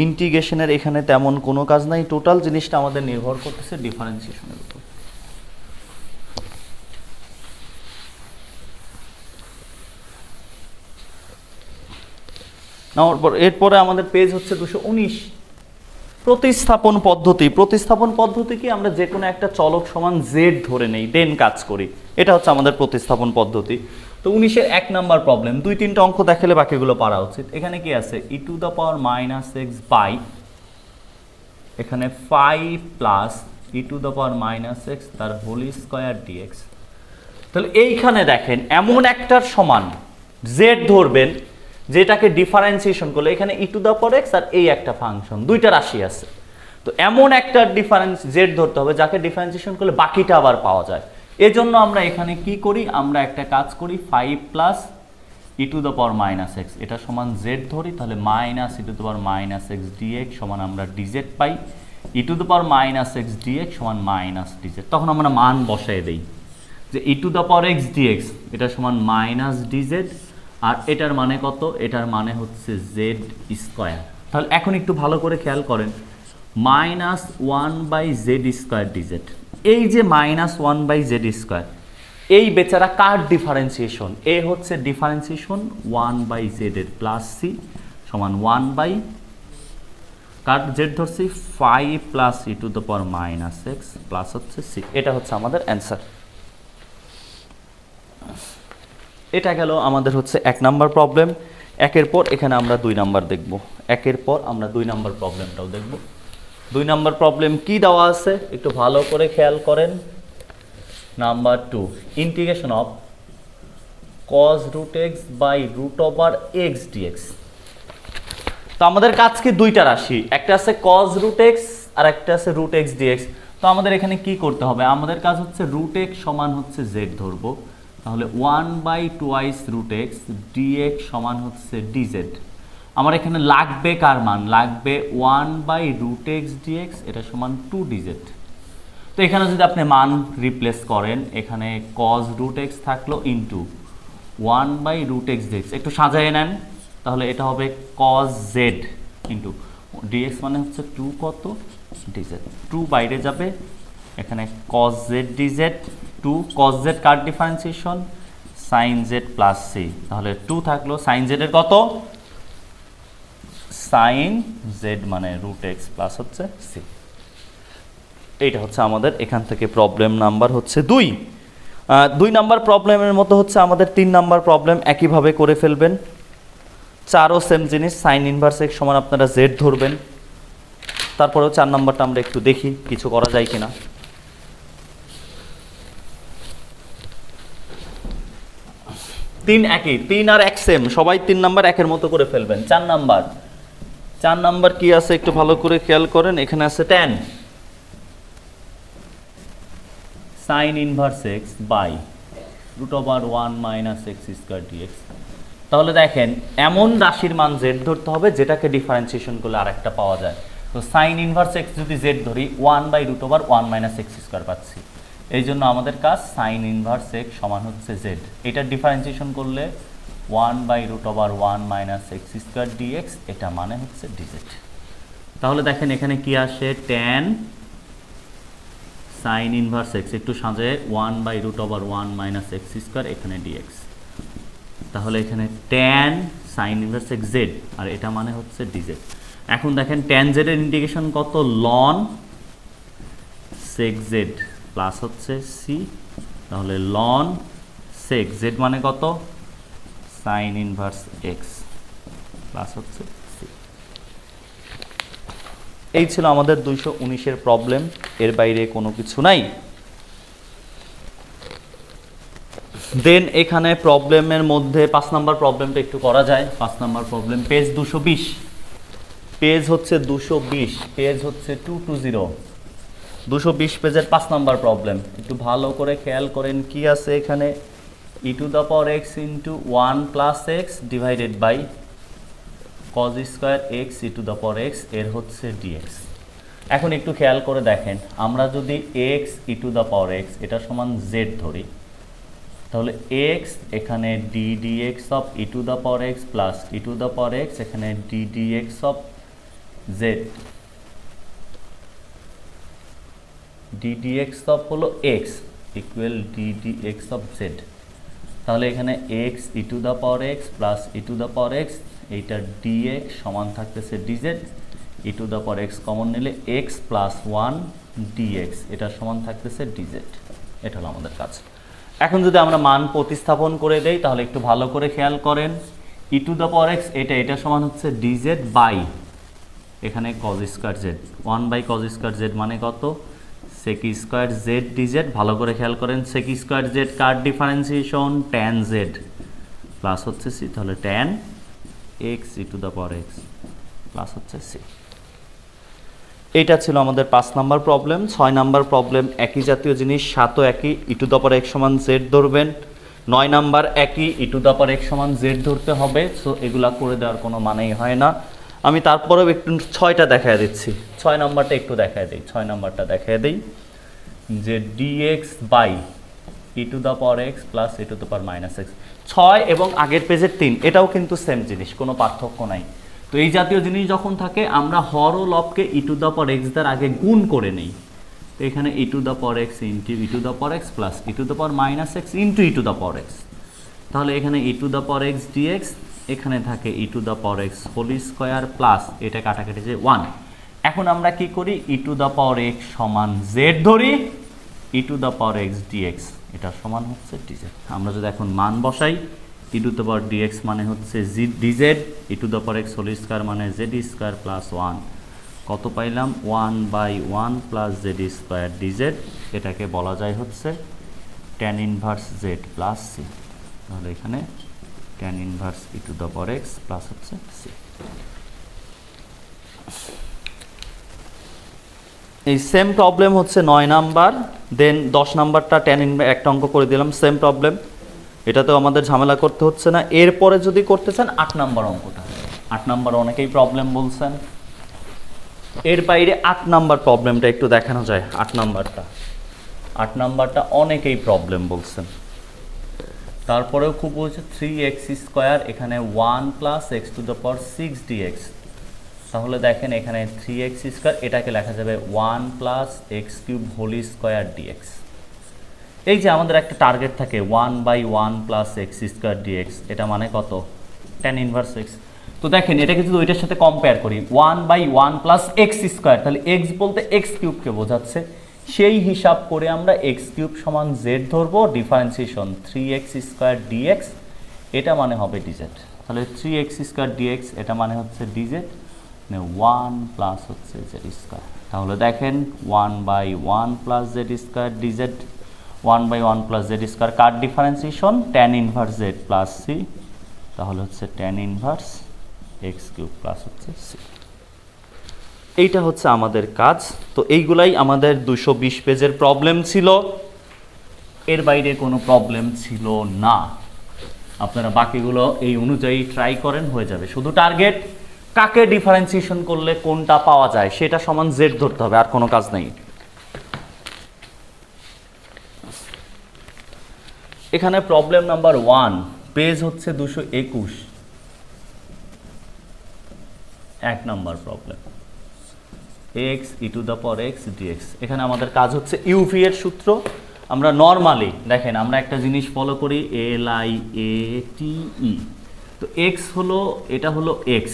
ইন্টিগ্রেশনের এখানে তেমন কোনো কাজ নাই, টোটাল জিনিসটা আমাদের নির্ভর করতেছে ডিফারেন্সিয়েশনের উপর। এরপরে আমাদের পেজ হচ্ছে 219, প্রতিস্থাপন পদ্ধতি। প্রতিস্থাপন পদ্ধতি কি? আমরা যে কোনো একটা চলক সমান জেড ধরে নেই, দেন কাজ করি, এটা হচ্ছে আমাদের প্রতিস্থাপন পদ্ধতি। তো 19-এর 1 নাম্বার প্রবলেম, 2-3টা অঙ্ক দেখালে বাকিগুলো পারা উচিত। এখানে কি আছে? e⁻⁻x বাই এখানে 5 প্লাস e⁻⁻x তার হোল স্কয়ার dx। তাহলে এইখানে দেখেন এমন একটার সমান জেড ধরবেন যেটাকে ডিফারেন্সিয়েশন করলে এখানে e⁻x আর এই একটা ফাংশন, দুইটা রাশি আছে। তো এমন একটা ডিফারেন্স জেড ধরতে হবে যাকে ডিফারেন্সিয়েশন করলে বাকিটা আবার পাওয়া যায়। এজন্য আমরা এখানে কি করি? আমরা একটা কাজ করি, 5 প্লাস e⁻⁻x এটা সমান জেড ধরি, তাহলে মাইনাস e⁻⁻x dx সমান আমরা dz পাই, e⁻⁻x dx সমান মাইনাস dz। তখন আমরা মান বসায় দেই যে e⁻x dx এটা সমান মাইনাস dz, আর এটার মানে কত? এটার মানে হচ্ছে জেড স্কয়ার। তাহলে এখন একটু ভালো করে খেয়াল করেন, মাইনাস 1/z² dz, এই যে মাইনাস 1/z², এই বেচারা কার ডিফারেন্সিয়েশন? এ হচ্ছে ডিফারেন্সিয়েশন 1/z এর প্লাস সি সমান 1 কার জেড ধরছি 5 প্লাস e⁻⁻x প্লাস হচ্ছে সি। এটা হচ্ছে আমাদের অ্যান্সার। এটা গেল আমাদের হচ্ছে 1 নাম্বার প্রবলেম। একের পর এখানে আমরা 2 নাম্বার দেখব, একের পর আমরা 2 নাম্বার প্রবলেমটাও দেখব। 2 নাম্বার প্রবলেম কি দেওয়া আছে একটু ভালো করে খেয়াল করেন। Number 2, integration of cos √x by √x dx। তো আমাদের কাজ কি? দুইটা রাশি, একটা আছে cos √x আর একটা আছে √x dx। তো আমাদের এখানে কি করতে হবে? আমাদের কাজ হচ্ছে √x সমান হচ্ছে z ধরবো, তাহলে 1/2 √x dx সমান হচ্ছে dz। আমার এখানে লাগবে কার মান? লাগবে 1/√x dx এটা সমান 2 dz। তো এখানে যদি আপনি মান রিপ্লেস করেন, এখানে cos √x থাকলো ইন্টু 1/√x dx, একটু সাজায় নেন, তাহলে এটা হবে cos z ইন্টু dx মানে হচ্ছে 2 কত? dz। 2 বাইরে যাবে, এখানে cos z dz, 2 cos z কার differentiation? sin z plus c, তাহলে 2 থাকলো, sin z এর কত? sin z মানে √x প্লাস হচ্ছে c। এইটা হচ্ছে আমাদের এখান থেকে প্রবলেম নাম্বার হচ্ছে 2। 2 নাম্বার প্রবলেমের মতো হচ্ছে আমাদের 3 নাম্বার প্রবলেম একইভাবে করে ফেলবেন। 4ও সেম জিনিস, sin ইনভার্স x সমান আপনারা z ধরবেন। তারপরেও 4 নাম্বারটা আমরা একটু দেখি কিছু করা যায় কিনা। 3 একই, 3 আর 1 সেম, সবাই 3 নাম্বার একের মতো করে ফেলবেন। 4 নাম্বার কি আছে একটু ভালো করে খেয়াল করেন। এখানে আছে tan sin inverse x by √1 - x² dx। তাহলে দেখেন এমন রাশির মান z ধরতে হবে যেটাকে ডিফারেন্সিয়েশন করলে আরেকটা পাওয়া যায়। তো sin ইনভার্স x যদি z ধরি 1/√1 - x² পাচ্ছি। এই জন্য আমাদের কাজ sin ইনভার্স x সমান হচ্ছে z, এটা ডিফারেন্সিয়েশন করলে 1/√1 - x² dx, এটা মানে হচ্ছে dz। তাহলে দেখেন এখানে কি আসে? tan sin ইনভার্স x একটু সাজায় 1/√1 - x², এখানে dx। তাহলে এখানে tan sine inverse x z, আর এটা মানে হচ্ছে ডিজেড। এখন দেখেন ট্যান জেডের ইন্টিগ্রেশন কত, লন সেক জেড প্লাস হচ্ছে সি, তাহলে লন সেক জেড মানে কত, সাইন ইনভার্স এক্স প্লাস হচ্ছে সি। এই ছিল আমাদের 219-এর প্রবলেম, এর বাইরে কোনো কিছু নাই। দেন এখানে প্রবলেমের মধ্যে 5 নাম্বার প্রবলেমটা একটু করা যায়। 5 নাম্বার প্রবলেম পেজ 220, পেজ হচ্ছে 220, পেজ হচ্ছে 220, 220 পেজের 5 নাম্বার প্রবলেম। একটু ভালো করে খেয়াল করেন কি আছে এখানে, e to the power x into 1 plus x divided by cos square x e to the power x, এর হচ্ছে dx। এখন একটু খেয়াল করে দেখেন, আমরা যদি x E to the power x এটা সমান z ধরি, তাহলে x এখানে d dx of E to the power x plus e to the power x এখানে d dx of z, d dx of হলো x equal d dx of z। তাহলে এখানে x E to the power x plus e to the power x, এইটা dx সমান থাকতেছে dz, e to the power x common নিলে x প্লাস 1 dx, এটা সমান থাকতেছে dz। এটা হলো আমাদের কাজ। এখন যদি আমরা মান প্রতিস্থাপন করে দেই, তাহলে একটু ভালো করে খেয়াল করেন, e to the power x এটা সমান হচ্ছে dz বাই এখানে cos square z, 1 by cos square z মানে কত, sec স্কয়ার z dz। ভালো করে খেয়াল করেন, sec স্কয়ার z কার ডিফারেন্সিয়েশন, tan z প্লাস হচ্ছে c, তাহলে tan x E to the power x plus হচ্ছে c। এটা ছিল আমাদের 5 নাম্বার প্রবলেম। 6 নাম্বার প্রবলেম একই জাতীয় জিনিস, 7ও একই, ই টু দ্য পাওয়ার x সমান z ধরবেন। 9 নাম্বার একই, ই টু দ্য পাওয়ার x সমান z ধরতে হবে। সো এগুলা করে দেওয়ার কোনো মানেই হয় না। আমি তারপরেও একটু 6টা দেখায় দিচ্ছি, 6 নাম্বারটা একটু দেখায় দিই। 6 নাম্বারটা দেখায় দিই যে dx by e to the power x plus e to the power minus x। 6 এবং আগের পেজের 3 এটাও কিন্তু সেম জিনিস, কোনো পার্থক্য নাই। তো এই জাতীয় জিনিস যখন থাকে আমরা হর ও লবকে e to the power x দ্বারা আগে গুণ করে নেই। তো এখানে e to the power x into e to the power x plus e to the power minus x into e to the power x, তাহলে এখানে e to the power x dx, এখানে থাকে e to the power x whole square plus এটা কাটাকাটি যে 1। এখন আমরা কি করি, ই টু দ্য পাওয়ার x সমান z ধরি, e to the power x dx এটা সমান হচ্ছে dz। আমরা যদি এখন মান বসাই, e to the power dx মানে হচ্ছে dz, e to the power x whole square মানে z স্কয়ার প্লাস 1, কত পাইলাম 1 by 1 plus z square dz, এটাকে বলা যায় হচ্ছে tan inverse z plus c। তাহলে এখানে tan inverse e to the power x plus হচ্ছে c। এই সেম প্রবলেম হচ্ছে 9 নাম্বার। দেন 10 নাম্বারটা tan ইনভার্স একটা অঙ্ক করে দিলাম, সেম প্রবলেম, এটাতেও আমাদের ঝামেলা করতে হচ্ছে না। এরপরে যদি করতে চান 8 নাম্বার অঙ্কটা, 8 নাম্বার অনেকেই প্রবলেম বলছেন, এর বাইরে 8 নাম্বার প্রবলেমটা একটু দেখানো যায়। 8 নাম্বারটা অনেকেই প্রবলেম বলছেন, তারপরেও খুব বলছে 3x স্কয়ার এখানে 1 plus x to the power 6 dx। তাহলে দেখেন এখানে 3x স্কয়ার এটাকে লেখা যাবে 1 plus x cube whole square dx। এই যে আমাদের একটা টার্গেট থাকে 1 by 1 plus x square dx, এটা মানে কত, tan ইনভার্স x। তো দেখেন এটাকে যদি ওইটার সাথে কম্পেয়ার করি, 1 বাই 1 প্লাস এক্স স্কয়ার, তাহলে x বলতে এক্স কিউবকে বোঝাচ্ছে, সেই হিসাব করে আমরা এক্স কিউব সমান z ধরবো, ডিফারেন্সিয়েশন 3x স্কয়ার dx, এটা মানে হবে dz। তাহলে 3x স্কয়ার dx এটা মানে হচ্ছে dz, 1 প্লাস হচ্ছে z স্কয়ার। তাহলে দেখেন 1 by 1 plus z square dz, 1 by 1 plus z square কার differentiation, tan inverse z plus c, তাহলে হচ্ছে tan inverse x cube plus হচ্ছে c। এইটা হচ্ছে আমাদের কাজ। তো এইগুলাই আমাদের 220 পেজের প্রবলেম ছিল, এর বাইরে কোনো প্রবলেম ছিল না। আপনারা বাকিগুলো এই অনুযায়ী ট্রাই করেন, হয়ে যাবে। শুধু টার্গেট কাকে ডিফারেন্সিয়েশন করলে কোনটা পাওয়া যায় সেটা সমান z ধরতে হবে, আর কোনো কাজ নেই। এখানে প্রবলেম নাম্বার 1, পেজ হচ্ছে 221, 1 number problem, x E to the power x dx। এখানে আমাদের কাজ হচ্ছে ইউভি এর সূত্র। আমরা নর্মালি দেখেন আমরা একটা জিনিস ফলো করি, LIATE, তো এক্স হলো, এটা হলো এক্স,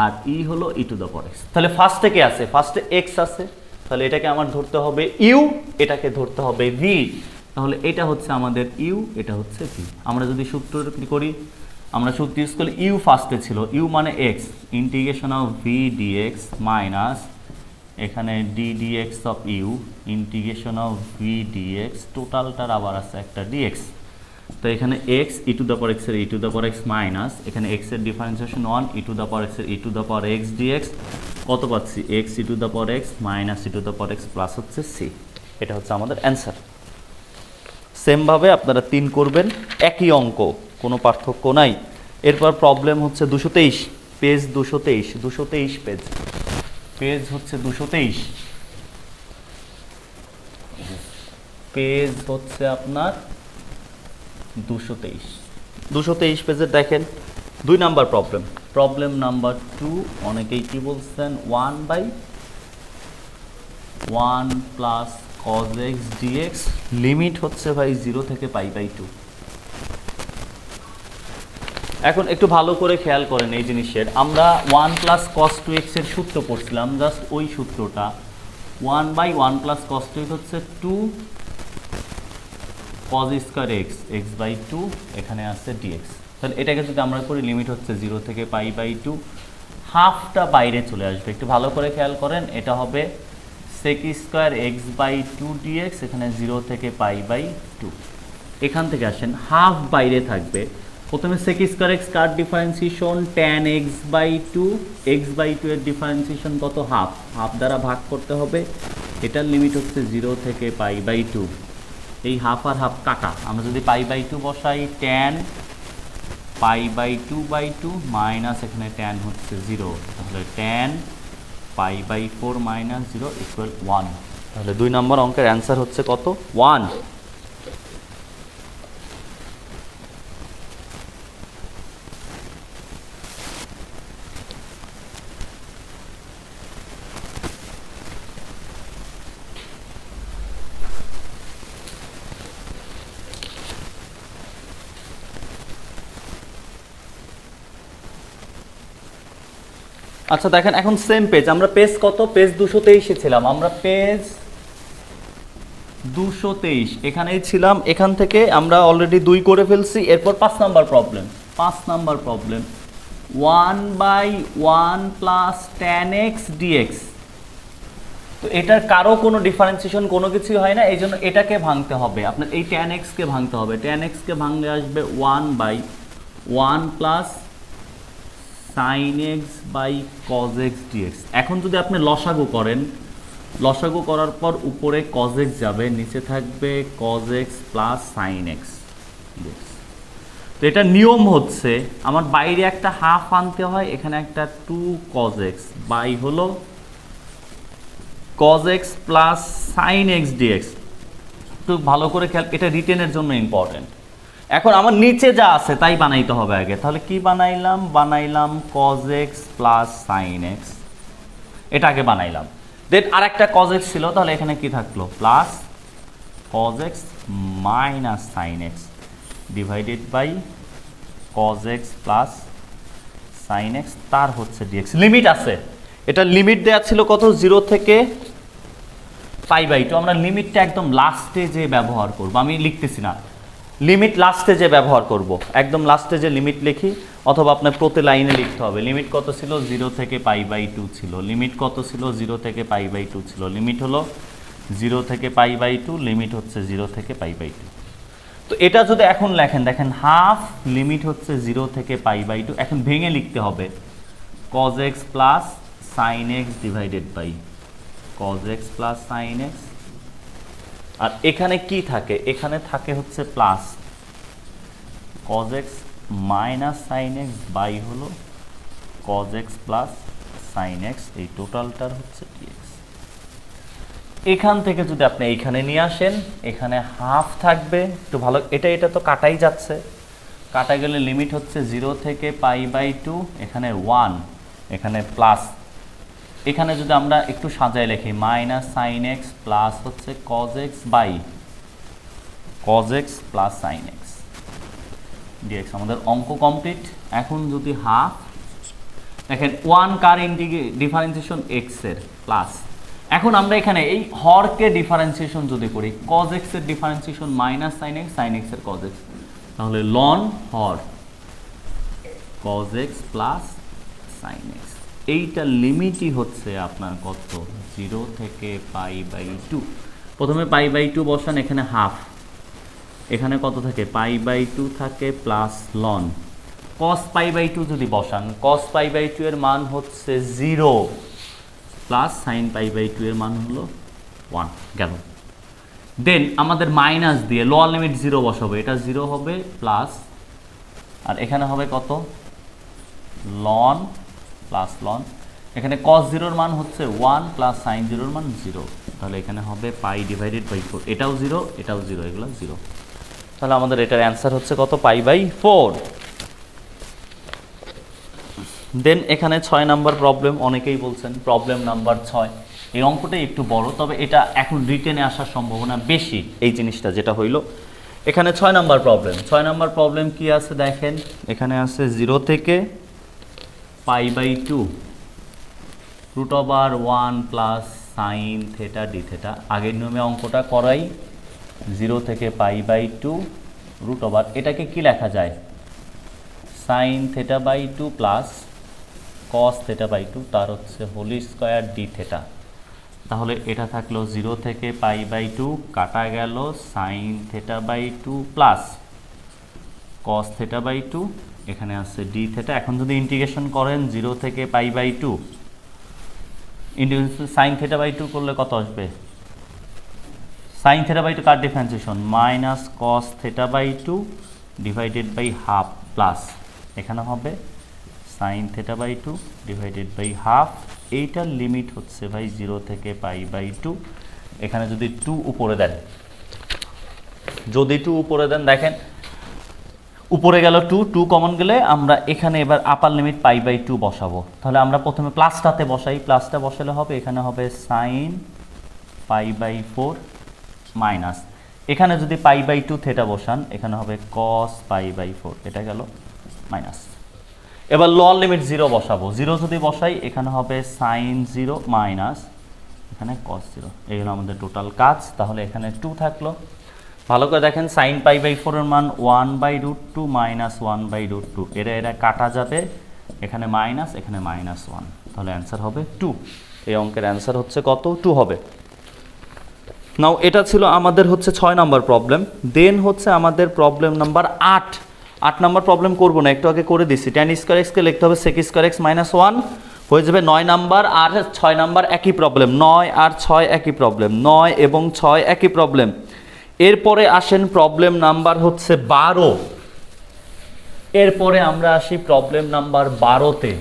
আর ই হলো e to the power x. তাহলে ফার্স্টে কে আছে? ফার্স্টে এক্স আছে, তাহলে এটাকে আমার ধরতে হবে ইউ, এটাকে ধরতে হবে ভি। তাহলে এটা হচ্ছে আমাদের ইউ, এটা হচ্ছে ভি। আমরা যদি সূত্র করি, আমরা সূত্র ইউজ করলে ইউ ফার্স্টে ছিল, ইউ মানে এক্স, integration of v d x minus এখানে d dx of u, integration of v d x, টোটালটার আবার আছে একটা ডিএক্স। তো এখানে x e to the power x এর e to the power x minus এখানে এক্স এর differentiation 1 e to the power x এর e to the power x d x, কত পাচ্ছি? X e to the power x minus e to the power x plus হচ্ছে সি। এটা হচ্ছে আমাদের অ্যান্সার। সেমভাবে আপনারা 3 করবেন, একই অঙ্ক, কোনো পার্থক্য নাই। এরপর প্রবলেম হচ্ছে 223, পেজ 223, 223 পেজ, পেজ হচ্ছে 223, পেজ হচ্ছে আপনার 223, 223 পেজে দেখেন 2 নাম্বার প্রবলেম, প্রবলেম নাম্বার 2। অনেকেই কি বলছেন 1/1 plus cos x dx, limit হচ্ছে ভাই 0 থেকে π/2। এখন একটু ভালো করে খেয়াল করেন এই জিনিসের, আমরা 1 প্লাস cos 2x এর সূত্র পড়ছিলাম, জাস্ট ওই সূত্রটা। 1/1 প্লাস cos 2x হচ্ছে 2 cos স্কয়ার x, x/2, এখানে আছে dx। তাহলে এটাকে যদি আমরা করি, লিমিট হচ্ছে 0 থেকে π/2, হাফটা বাইরে চলে আসবে। একটু ভালো করে খেয়াল করেন, এটা হবে sec স্কয়ার x/2 dx, এখানে 0 থেকে π/2। এখান থেকে আসেন, হাফ বাইরে থাকবে। প্রথমে sec স্কয়ার x কার ডিফারেন্সিয়েশন? tan x/2, x/2 এর ডিফারেন্সিয়েশন কত? হাফ, হাফ দ্বারা ভাগ করতে হবে। এটার লিমিট হচ্ছে 0 থেকে π/2। এই হাফ আর হাফ কাটা, আমরা যদি π/2 বসাই, tan π/2/2 মাইনাস এখানে tan হচ্ছে 0, তাহলে tan π/4 মাইনাস 0 ইকুয়াল 1। তাহলে 2 নম্বর অঙ্কের অ্যান্সার হচ্ছে কত? 1। আচ্ছা দেখেন, এখন সেম পেজ, আমরা পেজ কত? পেজ 223 ছিলাম, আমরা পেজ 223 এখানেই ছিলাম। এখান থেকে আমরা অলরেডি 2 করে ফেলছি। এরপর 5 number problem, 5 number problem 1/1 plus tan x dx। তো এটার কারো কোনো ডিফারেন্সিয়েশন কোনো কিছুই হয় না, এই জন্য এটাকে ভাঙতে হবে আপনার, এই tan x কে ভাঙতে হবে। tan x কে ভাঙলে আসবে 1/1 plus sin x by cos x dx। এখন যদি আপনি লসাগু করেন, লসাগু করার পর উপরে cos x যাবে, নিচে থাকবে cos x plus sin x dx। তো এটা নিয়ম হচ্ছে আমার বাইরে একটা হাফ আনতে হয়, এখানে একটা 2 cos x বাই হলো cos x plus sin x dx। একটু ভালো করে খেয়াল, এটা রিটেনের জন্য ইম্পর্টেন্ট। এখন আমার নিচে যা আছে তাই বানাইতে হবে আগে। তাহলে কি বানাইলাম? বানাইলাম cos x plus sin x, এটাকে বানাইলাম। দেন আরেকটা cos x ছিল, তাহলে এখানে কি থাকলো? Plus cos x minus sin x divided by cos x plus sin x, তার হচ্ছে dx। লিমিট আছে, এটা লিমিট দেওয়া ছিল কত? 0 থেকে π/2। আমরা লিমিটটা একদম লাস্টে যে ব্যবহার করব, আমি লিখতেছি না, লিমিট লাস্টে যে ব্যবহার করব, একদম লাস্টে যে লিমিট লিখি, অথবা আপনার প্রতি লাইনে লিখতে হবে। লিমিট কত ছিল? 0 থেকে π/2 ছিল। লিমিট কত ছিল? 0 থেকে π/2 ছিল। লিমিট হলো 0 থেকে π/2, লিমিট হচ্ছে 0 থেকে π/2। তো এটা যদি এখন লেখেন, দেখেন হাফ, লিমিট হচ্ছে 0 থেকে π/2। এখন ভেঙে লিখতে হবে cos x plus sin x divided by cos x plus sin x। আর এখানে কি থাকে? এখানে থাকে হচ্ছে plus cos x minus sin x by হলো cos x plus sin x, এই টোটালটার হচ্ছে dx। এখান থেকে যদি আপনি এইখানে নিয়ে আসেন, এখানে হাফ থাকবে, একটু ভালো, এটা তো কাটাই যাচ্ছে, কাটা গেলে লিমিট হচ্ছে 0 থেকে π/2, এখানে 1, এখানে প্লাস, এখানে যদি আমরা একটু সাজায় লিখি মাইনাস sin x প্লাস হচ্ছে cos x by cos x plus sin x। Dx আমাদের অঙ্ক কমপ্লিট। এখন যদি হাফ দেখেন 1 কার ডিফারেন্সিয়েশন এক্স এর প্লাস, এখন আমরা এখানে এই হরকে ডিফারেন্সিয়েশন যদি করি cos x এর differentiation minus sin x, sin x এর cos x, তাহলে ln হর cos x plus sin x, এইটা লিমিটই হচ্ছে আপনার কত 0 থেকে π/2। প্রথমে π/2 বসান, এখানে হাফ, এখানে কত থাকে π/2 থাকে প্লাস ln cos π/2 যদি বসান cos π/2 এর মান হচ্ছে 0 প্লাস sin π/2 এর মান হলো 1 গেল। দেন আমাদের মাইনাস দিয়ে লোয়ার লিমিট 0 বসাবো, এটা 0 হবে প্লাস, আর এখানে হবে কত ln প্লাস ln, এখানে cos 0 এর মান হচ্ছে 1 প্লাস sin 0 এর মান 0, তাহলে এখানে হবে π/4, এটাও 0 এটাও 0, এগুলো 0, তাহলে আমাদের এটার অ্যান্সার হচ্ছে কত π/4। দেন এখানে 6 নাম্বার প্রবলেম, অনেকেই বলছেন প্রবলেম নাম্বার 6, এই অঙ্কটাই একটু বড়, তবে এটা এখন রিটেনে আসার সম্ভাবনা বেশি, এই জিনিসটা যেটা হইলো এখানে 6 নাম্বার প্রবলেম। 6 নাম্বার প্রবলেম কি আছে দেখেন, এখানে আছে 0 থেকে π/2 √1 plus sine theta D theta, আগের নিয়মে অঙ্কটা করাই 0 থেকে π/2 √, এটাকে কি লেখা যায় সাইন θ/2 প্লাস cos θ/2 তার হচ্ছে হোল স্কয়ার ডি থেটা, তাহলে এটা থাকলো 0 থেকে π/2 কাটা গেল সাইন θ/2 প্লাস cos θ/2, এখানে আছে ডি থেটা। এখন যদি ইন্টিগ্রেশন করেন 0 থেকে π/2 ইন্টিগ্রেশন সাইন θ/2 করলে কত আসবে, সাইন θ/2 কার differentiation minus cos θ/2 divided by half plus, এখানে হবে সাইন θ/2 ডিভাইডেড বাই হাফ, এইটার লিমিট হচ্ছে ভাই 0 থেকে π/2, এখানে যদি 2 উপরে দেন, যদি 2 উপরে দেন দেখেন উপরে গেল 2 কমন গেলে আমরা এখানে এবার আপার লিমিট π/2 বসাবো, তাহলে আমরা প্রথমে প্লাসটাতে বসাই, প্লাসটা বসালে হবে এখানে হবে সাইন π/4 মাইনাস, এখানে যদি π/2 থেটা বসান এখানে হবে cos π/4, এটা গেল মাইনাস। এবার লোয়ার লিমিট 0 বসাবো, 0 যদি বসাই এখানে হবে সাইন 0 মাইনাস এখানে cos 0, এই হলো আমাদের টোটাল কাজ। তাহলে এখানে 2 থাকলো, ভালো করে দেখেন সাইন π/4 এর মান 1/√2 মাইনাস 1/√2, এরা কাটা যাবে, এখানে মাইনাস এখানে মাইনাস 1, তাহলে অ্যান্সার হবে 2। এই অঙ্কের অ্যান্সার হচ্ছে কত 2 হবে। নাও এটা ছিল আমাদের হচ্ছে 6 নাম্বার প্রবলেম। দেন হচ্ছে আমাদের প্রবলেম নাম্বার 8 নাম্বার প্রবলেম করব না, একটু আগে করে দিছি, tan স্কয়ার x কে লিখতে হবে sec স্কয়ার x মাইনাস 1 হয়ে যাবে 9 নাম্বার, আর 6 নাম্বার একই প্রবলেম, 9 আর 6 একই প্রবলেম, 9 এবং 6 একই প্রবলেম। এরপরে আসেন প্রবলেম নাম্বার হচ্ছে 12, এরপরে আমরা আসি প্রবলেম নাম্বার 12তে।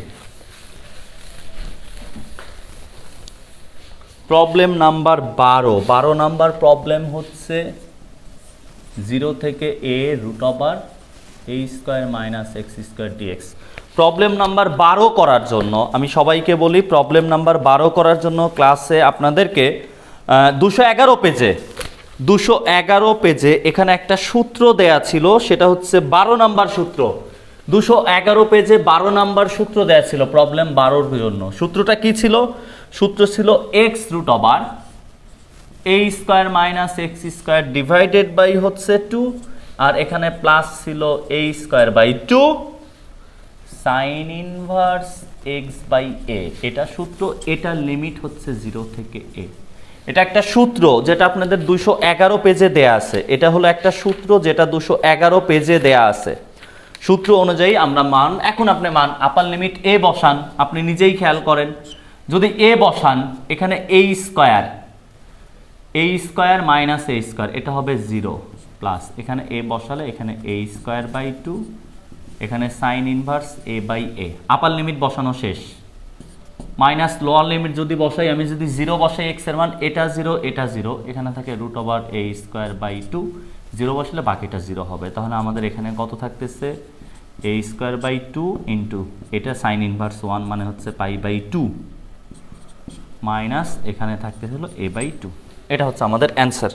প্রবলেম নাম্বার 12 নাম্বার প্রবলেম হচ্ছে 0 থেকে a √a² minus x² dx। Problem number 12 করার জন্য আমি সবাইকে বলি, প্রবলেম নাম্বার 12 করার জন্য ক্লাসে আপনাদেরকে 211 পেজে এখানে একটা সূত্র দেয়া ছিল, সেটা হচ্ছে 12 নাম্বার সূত্র। 211 পেজে 12 নাম্বার সূত্র দেয়া ছিল প্রবলেম 12 এর জন্য। সূত্রটা কি ছিল? সূত্র ছিল x√a² minus x² divided by হচ্ছে 2, আর এখানে প্লাস ছিল a²/2 সাইন ইনভার্স x/a। এটা সূত্র, এটার লিমিট হচ্ছে 0 থেকে a। এটা একটা সূত্র যেটা আপনাদের 211 পেজে দেয়া আছে। এটা হলো একটা সূত্র যেটা 211 পেজে দেয়া আছে। সূত্র অনুযায়ী আমরা মান, এখন আপনি মান আপার লিমিট a বসান, আপনি নিজেই খেয়াল করেন, যদি a বসান এখানে a² মাইনাস a², এটা হবে 0 প্লাস এখানে a বসালে এখানে a²/2, এখানে সাইন ইনভার্স a/a। আপার লিমিট বসানো শেষ। মাইনাস লোয়ার লিমিট যদি বসাই, আমি যদি 0 বসাই x এর মান, এটা 0 এটা 0, এখানে থাকে √a²/2, 0 বসালে বাকিটা 0 হবে। তাহলে আমাদের এখানে কত থাকতেছে a²/2 ইন্টু এটা সাইন ইনভার্স 1 মানে হচ্ছে π/2 মাইনাস এখানে থাকতে হলো a/2। এটা হচ্ছে আমাদের অ্যান্সার।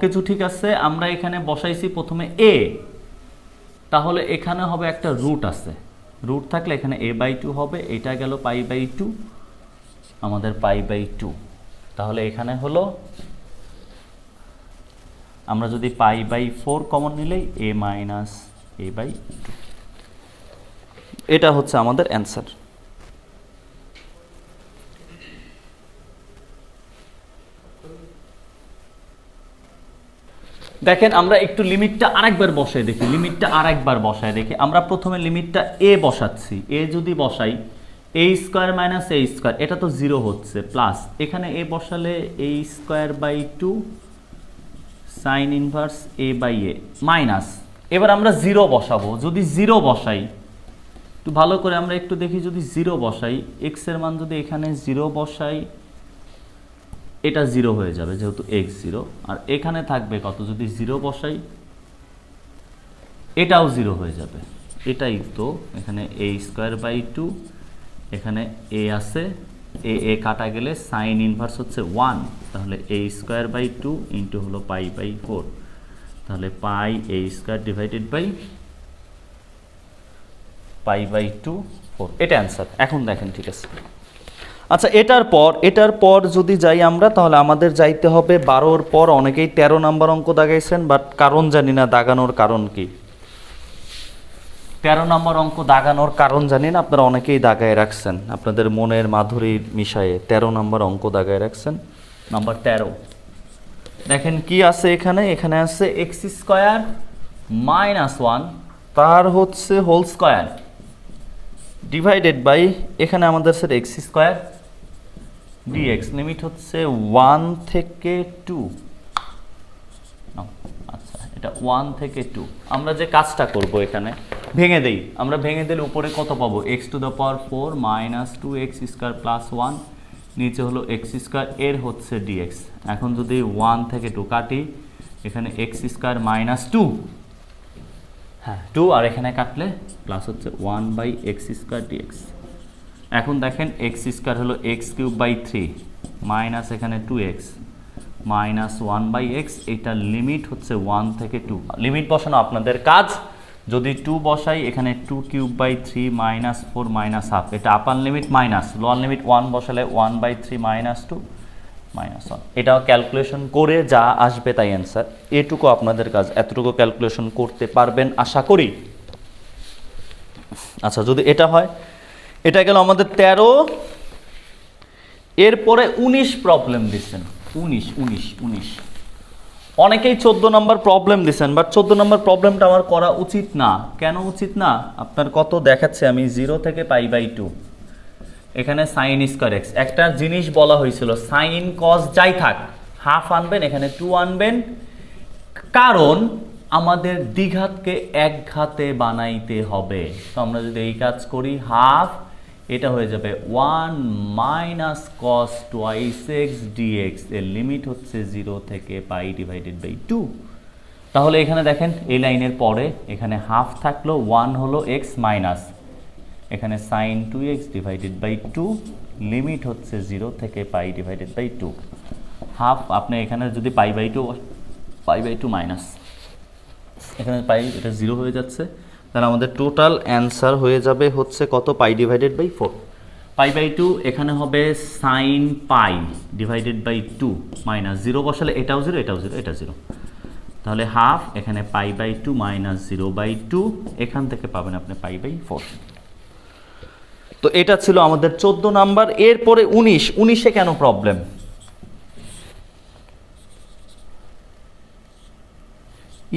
সবকিছু ঠিক আছে, আমরা এখানে বসাইছি প্রথমে a, তাহলে এখানে হবে একটা রুট আছে, রুট থাকলে এখানে a/2 হবে, এটা গেল π/2, আমাদের π/2, তাহলে এখানে হলো আমরা যদি π/4 কমন নিলেই a - a/2, এটা হচ্ছে আমাদের অ্যান্সার। দেখেন আমরা একটু লিমিটটা আরেকবার বসাই দেখি, আমরা প্রথমে লিমিটটা a বসাচ্ছি, a যদি বসাই a² - a², এটা তো 0 হচ্ছে, প্লাস এখানে a বসালে a²/2 sin inverse a/a minus, এবার আমরা 0 বসাবো, যদি 0 বসাই একটু ভালো করে আমরা একটু দেখি, যদি 0 বসাই x এর মান যদি এখানে 0 বসাই, এটা 0 হয়ে যাবে যেহেতু x 0, আর এখানে থাকবে কত, যদি 0 বসাই এটাও 0 হয়ে যাবে, এটাই তো এখানে a²/2, এখানে a আছে, a কাটা গেলে সাইন ইনভার্স হচ্ছে 1, তাহলে a²/2 ইন্টু হলো π/4, তাহলে π² ডিভাইডেড বাই π/2 4, এটা অ্যান্সার। এখন দেখেন ঠিক আছে, আচ্ছা এটার পর যদি যাই আমরা, তাহলে আমাদের যাইতে হবে 12-র পর, অনেকেই 13 নাম্বার অঙ্ক দাগাইছেন, বাট কারণ জানি না দাগানোর কারণ কি, 13 নম্বর অঙ্ক দাগানোর কারণ জানি না, আপনারা অনেকেই দাগায় রাখছেন আপনাদের মনের মাধুরী মিশায়ে, 13 নম্বর অঙ্ক দাগায় রাখছেন, নাম্বার 13। দেখেন কি আছে এখানে, এখানে আছে x² - 1 তার হচ্ছে হোল স্কয়ার ডিভাইডেড বাই, এখানে আমাদের স্যার x² dx, লিমিট হচ্ছে 1 থেকে 2, আচ্ছা এটা 1 থেকে 2। আমরা যে কাজটা করব এখানে ভেঙে দেই, আমরা ভেঙে দিলে উপরে কত পাবো, x⁴ - 2x² + 1, নিচে হলো x², এর হচ্ছে dx। এখন যদি 1 থেকে 2 কাটি, এখানে x² - 2, হ্যাঁ 2, আর এখানে কাটলে প্লাস হচ্ছে 1/x² dx। এখন দেখেন x² হলো x³/3 মাইনাস এখানে 2x মাইনাস 1/x, এটার লিমিট হচ্ছে 1 থেকে 2, লিমিট বসানো আপনাদের কাজ, যদি 2 বসাই এখানে 2³/3 -4 -1/2, এটা আপার লিমিট মাইনাস, লোয়ার লিমিট 1 বসালে 1/3 - 2 -1, এটাও ক্যালকুলেশন করে যা আসবে তাই অ্যান্সার, এটুকু আপনাদের কাজ, এতটুকু ক্যালকুলেশন করতে পারবেন আশা করি। আচ্ছা যদি এটা হয়, এটা গেল আমাদের 13, এরপরে 19 প্রবলেম দিচ্ছেন, 19 অনেকেই 14 নম্বর প্রবলেম দিচ্ছেন, বাট 14 নম্বর প্রবলেমটা আমার করা উচিত না। কেন উচিত না, আপনার কত দেখাচ্ছে আমি 0 থেকে π/2, এখানে সাইন স্কয়ার x, একটা জিনিস বলা হয়েছিল সাইন কস যাই থাক হাফ আনবেন, এখানে 2 আনবেন, কারণ আমাদের দ্বিঘাতকে এক ঘাতে বানাইতে হবে। তো আমরা যদি এই কাজ করি, হাফ এটা হয়ে যাবে 1 মাইনাস cos 2x dx, এর লিমিট হচ্ছে 0 থেকে π/2। তাহলে এখানে দেখেন এই লাইনের পরে এখানে হাফ থাকলো, 1 হলো x মাইনাস এখানে sin 2x divided by 2, limit হচ্ছে 0 থেকে π/2, হাফ আপনি এখানে যদি π/2 মাইনাস এখানে এটা 0 হয়ে যাচ্ছে, তাহলে আমাদের টোটাল অ্যান্সার হয়ে যাবে হচ্ছে কত, π/4, π/2 এখানে হবে sin π/2 মাইনাস 0 বসালে এটাও 0 এটাও 0 এটা 0, তাহলে হাফ এখানে π/2 মাইনাস 0/2, এখান থেকে পাবেন আপনি π/4। তো এটা ছিল আমাদের 14 নাম্বার। এরপরে 19 কেন প্রবলেম,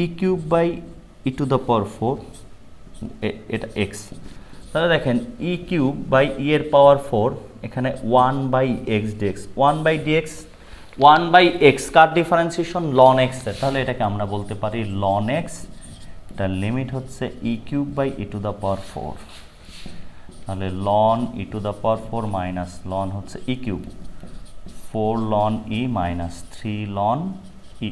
e³/e⁴, এটা x, তাহলে দেখেন e³/e⁴, এখানে 1/x dx, 1/x কার ডিফারেন্সিয়েশন ln x এর, তাহলে এটাকে আমরা বলতে পারি ln x, এটার লিমিট হচ্ছে e³/e⁴, তাহলে ln e⁴ মাইনাস ln হচ্ছে e³, 4 ln e minus 3 ln e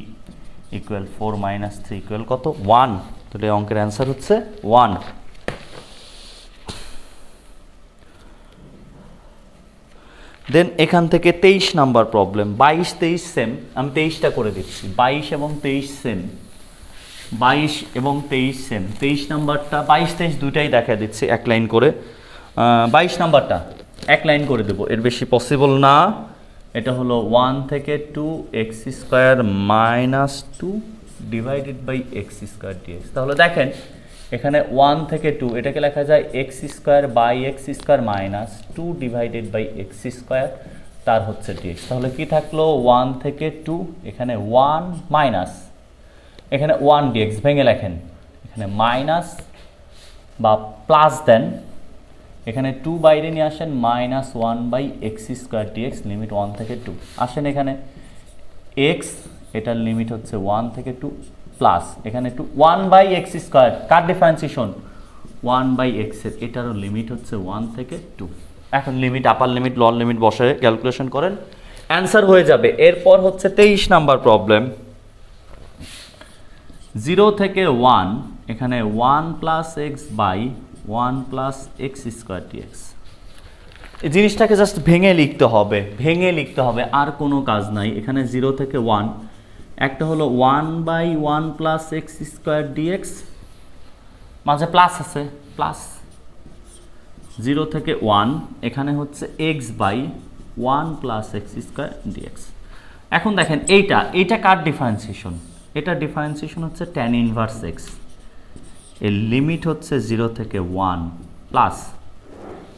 equal 4 minus 3 equal কত, 1, তাহলে অঙ্কের অ্যান্সার হচ্ছে 1। দেন এখান থেকে 23 নাম্বার প্রবলেম, 22 23 সেম, আমি 23টা করে দিচ্ছি। 22 এবং 23 সেম, 22 এবং 23 সেম। 23 নাম্বারটা 22 23 দুইটাই দেখা দিচ্ছি এক লাইন করে। 22 নাম্বারটা এক লাইন করে দেবো, এর বেশি পসিবল না। এটা হলো 1 থেকে 2 x square minus 2 divided by x square dx. তাহলে দেখেন এখানে 1 থেকে 2 এটাকে লেখা যায় x square by x square minus 2 divided by x square, তার হচ্ছে ডিএক্স। তাহলে কি থাকলো 1 থেকে 2, এখানে 1 মাইনাস, এখানে 1 ডিএক্স ভেঙে লেখেন, এখানে মাইনাস বা প্লাস দেন, এখানে 2 বাইরে নিয়ে আসেন, minus 1 by x square dx, limit 1 থেকে 2 আসেন। এখানে এক্স, এটার লিমিট হচ্ছে 1 থেকে 2 প্লাস এখানে 2 1 বাই এক্স স্কোয়ার, কার ডিফারেন্সিয়েশন 1 বাই এক্সের, এটারও লিমিট হচ্ছে 1 থেকে 2। এখন limit upper limit lower limit বসে ক্যালকুলেশন করেন, অ্যান্সার হয়ে যাবে। এরপর হচ্ছে 23 নাম্বার প্রবলেম, 0 থেকে 1, এখানে 1 plus x by 1 plus x square dx. এই জিনিসটাকে জাস্ট ভেঙে লিখতে হবে, ভেঙে লিখতে হবে, আর কোনো কাজ নাই। এখানে 0 থেকে 1, একটা হলো 1 by 1 plus x square dx, মাঝে প্লাস আছে, প্লাস 0 থেকে 1, এখানে হচ্ছে x by 1 plus x square dx. এখন দেখেন এইটা কার ডিফারেন্সিয়েশন, এটা ডিফারেন্সিয়েশন হচ্ছে tan ইনভার্স এক্স, এর লিমিট হচ্ছে 0 থেকে 1 প্লাস,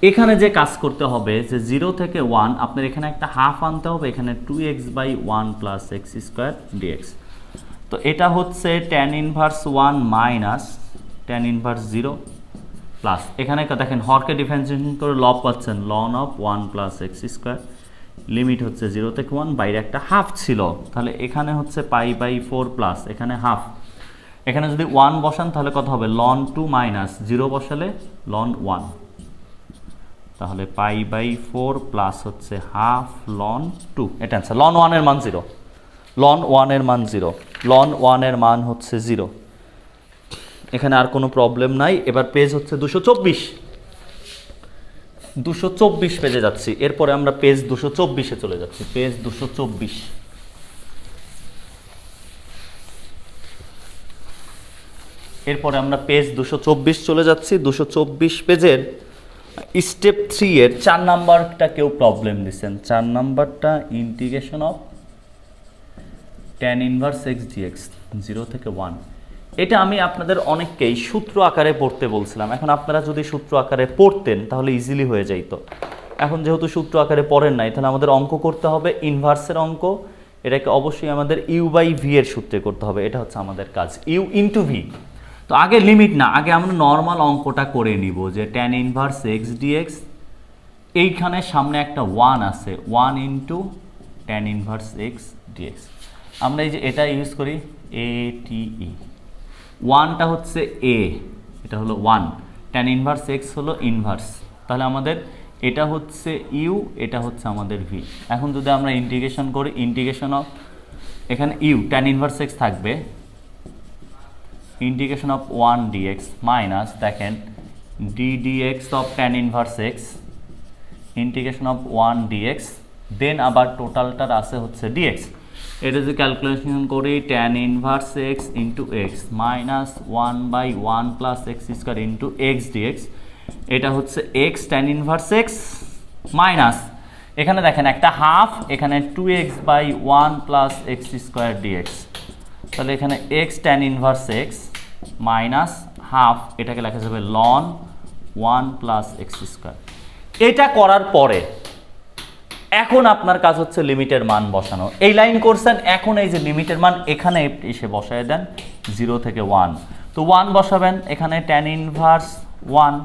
এখানে যে কাজ করতে হবে যে 0 থেকে 1 আপনার এখানে একটা হাফ আনতে হবে, এখানে 2x by 1 plus x square dx. তো এটা হচ্ছে tan inverse 1 minus tan inverse 0 plus, এখানে দেখেন হরকে ডিফারেন্সিয়েশন করে লব পাচ্ছেন, ln of 1 plus x square, limit হচ্ছে 0 থেকে 1, বাইরে একটা হাফ ছিল, তাহলে এখানে হচ্ছে পাই বাই 4 প্লাস এখানে হাফ, এখানে যদি 1 বসান তাহলে কত হবে লন 2 মাইনাস 0 বসালে লন 1, তাহলে পাই বাই 4 প্লাস হচ্ছে হাফ লন 2, এটা অ্যান্সার। লন 1 এর মান 0, লন 1 এর মান 0, লন 1 এর মান হচ্ছে 0। এখানে আর কোনো প্রবলেম নাই। এবার পেজ হচ্ছে 224 পেজে যাচ্ছি, এরপরে আমরা পেজ 224-এ চলে যাচ্ছি, পেজ 224। এরপরে আমরা পেজ 224 চলে যাচ্ছি। 224 পেজের স্টেপ 3 এর 4 নাম্বারটা কেউ প্রবলেম দিচ্ছেন, 4 নাম্বারটা integration of tan inverse x dx 0 থেকে 1। এটা আমি আপনাদের অনেককেই সূত্র আকারে পড়তে বলছিলাম, এখন আপনারা যদি সূত্র আকারে পড়তেন তাহলে ইজিলি হয়ে যাইত। এখন যেহেতু সূত্র আকারে পড়েন নাই, তাহলে আমাদের অঙ্ক করতে হবে ইনভার্সের অঙ্ক, এটাকে অবশ্যই আমাদের ইউ বাই ভি এর সূত্রে করতে হবে, এটা হচ্ছে আমাদের কাজ, ইউ ইন্টু ভি। তো আগে লিমিট না, আগে আমরা নর্মাল অঙ্কটা করে নিব যে tan ইনভার্স এক্স ডিএক্স, এইখানে সামনে একটা 1 আছে, 1 into tan inverse x dx. আমরা এই যে এটা ইউজ করি এ টি ই, 1টা হচ্ছে এ, এটা হলো 1, tan ইনভার্স এক্স হলো ইনভার্স, তাহলে আমাদের এটা হচ্ছে ইউ, এটা হচ্ছে আমাদের ভি। এখন যদি আমরা ইন্টিগ্রেশন করি, ইন্টিগ্রেশন অফ এখানে ইউ tan ইনভার্স এক্স থাকবে, ইন্টিগ্রেশন অফ 1 dx মাইনাস দেখেন d dx of tan inverse x, integration of 1 dx, then আবার টোটালটার আছে হচ্ছে dx। এটা যদি ক্যালকুলেশন করি tan inverse x into x minus 1 by 1 plus x square into x dx, এটা হচ্ছে x tan inverse x minus, এখানে দেখেন একটা হাফ, এখানে 2x by 1 plus x square dx, তাহলে এখানে x tan inverse x minus half, এটাকে লেখা যাবে লন 1 প্লাস এক্স স্কোয়ার। এটা করার পরে এখন আপনার কাজ হচ্ছে লিমিটের মান বসানো। এই লাইন করছেন, এখন এই যে লিমিটের মান এখানে এসে বসায় দেন 0 থেকে 1, তো 1 বসাবেন, এখানে tan ইনভার্স 1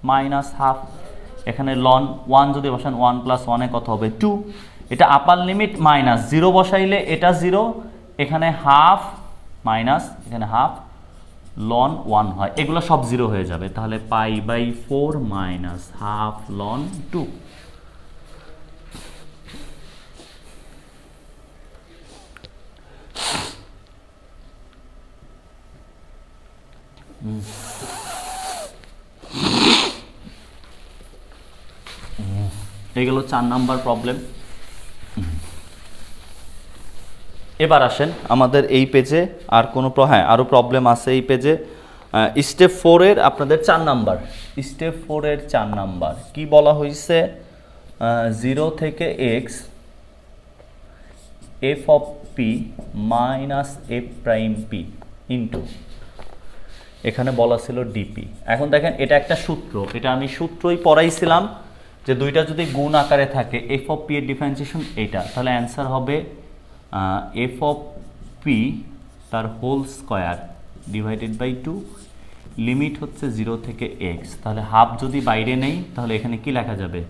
মাইনাস হাফ, এখানে লন 1 যদি বসান 1 প্লাস 1-এ কত হবে 2, এটা আপার লিমিট মাইনাস 0 বসাইলে এটা 0, এখানে হাফ মাইনাস এখানে হাফ লন 1 হয়, এগুলো সব 0 হয়ে যাবে, তাহলে pi by 4 minus half ln 2। এগুলো 4 নাম্বার প্রবলেম। এবার আসেন আমাদের এই পেজে আর কোনো হ্যাঁ আরও প্রবলেম আছে এই পেজে। স্টেপ 4 এর আপনাদের 4 নাম্বার, স্টেপ 4 এর 4 নাম্বার কি বলা হয়েছে, 0 থেকে x f of p minus F prime P into, এখানে বলা ছিল ডিপি। এখন দেখেন এটা একটা সূত্র, এটা আমি সূত্রই পড়াইছিলাম যে দুইটা যদি গুণ আকারে থাকে এফ অফ পি এর ডিফারেন্সিয়েশন এইটা, তাহলে অ্যান্সার হবে এফ অফ পি তার whole square divided by 2, limit হচ্ছে 0 থেকে এক্স। তাহলে হাফ যদি বাইরে নেই তাহলে এখানে কি লেখা যাবে,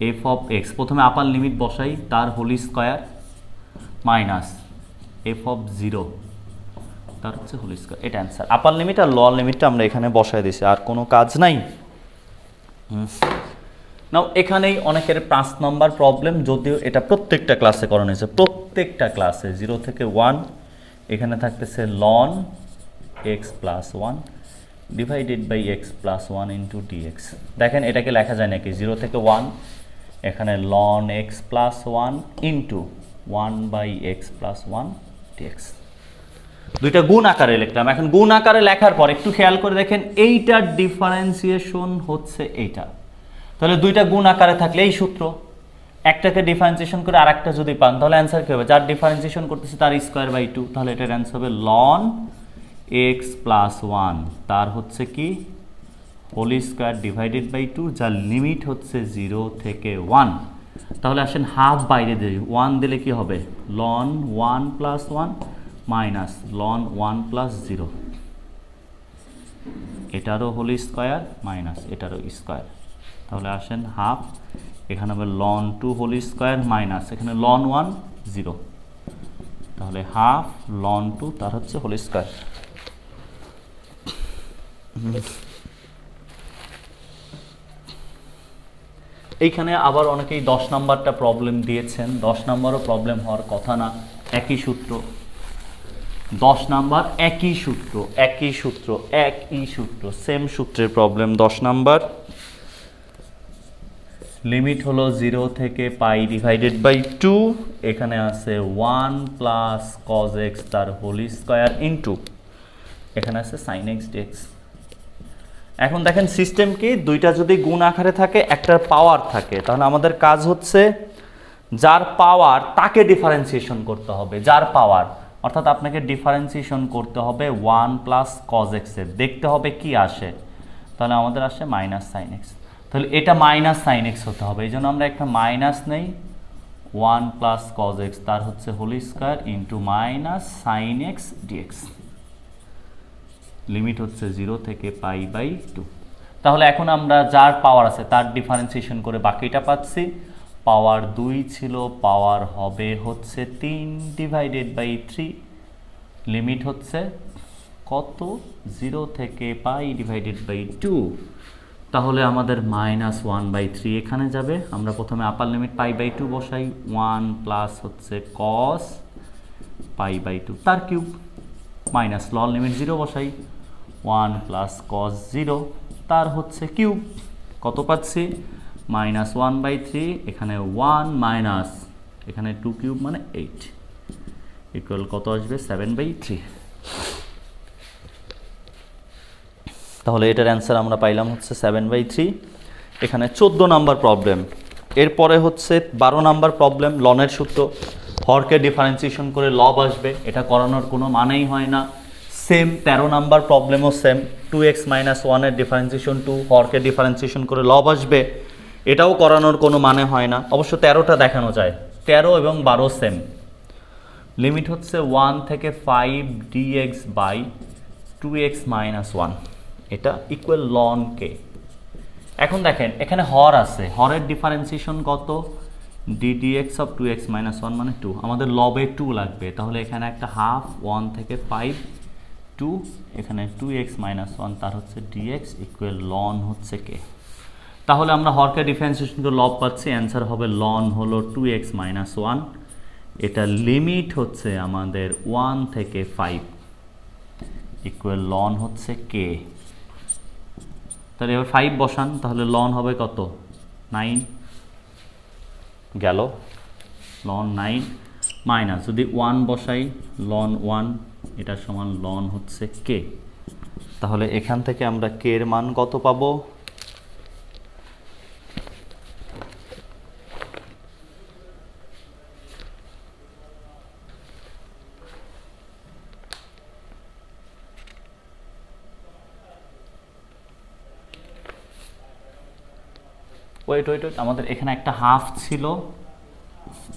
এফ অফ এক্স, প্রথমে আপার লিমিট বসাই তার whole square minus f of 0 তার হচ্ছে হোল স্কোয়ার, এটা অ্যান্সার। আপার লিমিট আর লোয়ার লিমিটটা আমরা এখানে বসায় দিছি, আর কোনো কাজ নাই। নাও এখানেই অনেকের 5 নম্বর প্রবলেম, যদিও এটা প্রত্যেকটা ক্লাসে করানো হয়েছে, প্রত্যেকটা ক্লাসে 0 থেকে 1 এখানে থাকতেছে ln x plus 1 divided by x plus 1 into dx. দেখেন এটাকে লেখা যায় নাকি, 0 থেকে 1 এখানে ln x plus 1 into 1 by x plus 1 dx. দুইটা গুণ আকারে লিখলাম। এখন গুণ আকারে লেখার পর একটু খেয়াল করে দেখেন এইটার ডিফারেন্সিয়েশন হচ্ছে এইটা, তাহলে দুইটা গুণ আকারে থাকলে এই সূত্র, একটাকে ডিফারেন্সিয়েশন করে আর একটা যদি পান তাহলে অ্যান্সার কী হবে, যার ডিফারেন্সিয়েশন করতেছে তার স্কোয়ার বাই 2, তাহলে এটার অ্যান্সার হবে লন এক্স প্লাস 1 তার হচ্ছে কি হোল স্কোয়ার ডিভাইডেড বাই 2, যার লিমিট হচ্ছে 0 থেকে 1। তাহলে আসেন হাফ বাইরে দিই, 1 দিলে কি হবে ln 1 plus 1 minus ln 1 plus 0, এটারও হোল স্কোয়ার মাইনাস এটারও স্কোয়ার, তাহলে আসেন হাফ, এখানে হবে লন 2 হোল স্কোয়ার মাইনাস এখানে লন 1 0, তাহলে হাফ লন 2 তার হচ্ছে হোল স্কোয়ার। এইখানে আবার অনেকেই 10 নাম্বারটা প্রবলেম দিয়েছেন, 10 নাম্বারও প্রবলেম হওয়ার কথা না, একই সূত্র 10 নাম্বার, একই সূত্র একই সূত্র একই সূত্র, সেম সূত্রের প্রবলেম 10 নাম্বার। লিমিট হলো 0 থেকে পাই ডিভাইডেড বাই 2, এখানে আছে 1 প্লাস কজ এক্স তার হোল স্কোয়ার ইন্টু এখানে আছে সাইন এক্স ডিএক্স। এখন দেখেন সিস্টেম কি, দুইটা যদি গুণ আকারে থাকে একটার পাওয়ার থাকে, তাহলে আমাদের কাজ হচ্ছে যার পাওয়ার তাকে ডিফারেন্সিয়েশন করতে হবে, যার পাওয়ার, অর্থাৎ আপনাকে ডিফারেন্সিয়েশন করতে হবে 1 প্লাস কজ এক্সের, দেখতে হবে কি আসে, তাহলে আমাদের আসে মাইনাস সাইন এক্স, তাহলে এটা মাইনাস সাইন এক্স হতে হবে, এই জন্য আমরা একটা মাইনাস নেই, 1 প্লাস কজ এক্স তার হচ্ছে whole square into minus sine x dx, limit হচ্ছে 0 থেকে পাই বাই 2। তাহলে এখন আমরা যার পাওয়ার আছে তার ডিফারেন্সিয়েশন করে বাকিটা পাচ্ছি, পাওয়ার 2 ছিল, পাওয়ার হবে হচ্ছে 3 ডিভাইডেড বাই 3, লিমিট হচ্ছে কত 0 থেকে পাই ডিভাইডেড বাই 2, তাহলে আমাদের মাইনাস 1/3 এখানে যাবে। আমরা প্রথমে আপার লিমিট পাই বাই 2 বসাই, 1 প্লাস হচ্ছে কস পাই বাই 2 তার কিউব মাইনাস লন লিমিট 0 বসাই, 1 প্লাস কস 0 তার হচ্ছে কিউব, কত পাচ্ছি মাইনাস 1/3, এখানে 1 মাইনাস এখানে 2 কিউব মানে 8 ইকুয়াল কত আসবে 7/3। তাহলে এটার অ্যান্সার আমরা পাইলাম হচ্ছে 7/3। এখানে 14 নাম্বার প্রবলেম। এরপরে হচ্ছে 12 নাম্বার প্রবলেম, লনের সূত্র, হরকে ডিফারেন্সিয়েশন করে লব আসবে, এটা করানোর কোনো মানেই হয় না। সেম 13 নাম্বার প্রবলেমও সেম, 2x - 1 এর ডিফারেন্সিয়েশন 2, হরকে ডিফারেন্সিয়েশন করে লব আসবে, এটাও করানোর কোনো মানে হয় না। অবশ্য 13টা দেখানো যায়, 13 এবং 12 সেম। লিমিট হচ্ছে 1 থেকে 5 dx বাই 2x - 1, এটা ইকুয়াল লন কে। এখন দেখেন এখানে হর আছে, হরের ডিফারেন্সিয়েশন কত ddx অফ 2x - 1 মানে 2, আমাদের লবে 2 লাগবে, তাহলে এখানে একটা হাফ 1 থেকে 5 2, এখানে 2x - 1 তার হচ্ছে dx ইকুয়াল লন হচ্ছে কে। তাহলে আমরা হরকে ডিফারেন্সিয়েশন করে লব পাচ্ছি, অ্যান্সার হবে লন হলো 2x - 1, এটা লিমিট হচ্ছে আমাদের 1 থেকে 5 ইকুয়াল লন হচ্ছে কে। তাহলে এবার 5 বসান, তাহলে লন হবে কত 9, গেল লন 9 মাইনাস যদি 1 বসাই লন 1 এটা সমান লন হচ্ছে কে। তাহলে এখান থেকে আমরা কে এর মান কত পাবো? ওয়েট আমাদের এখানে একটা হাফ ছিল,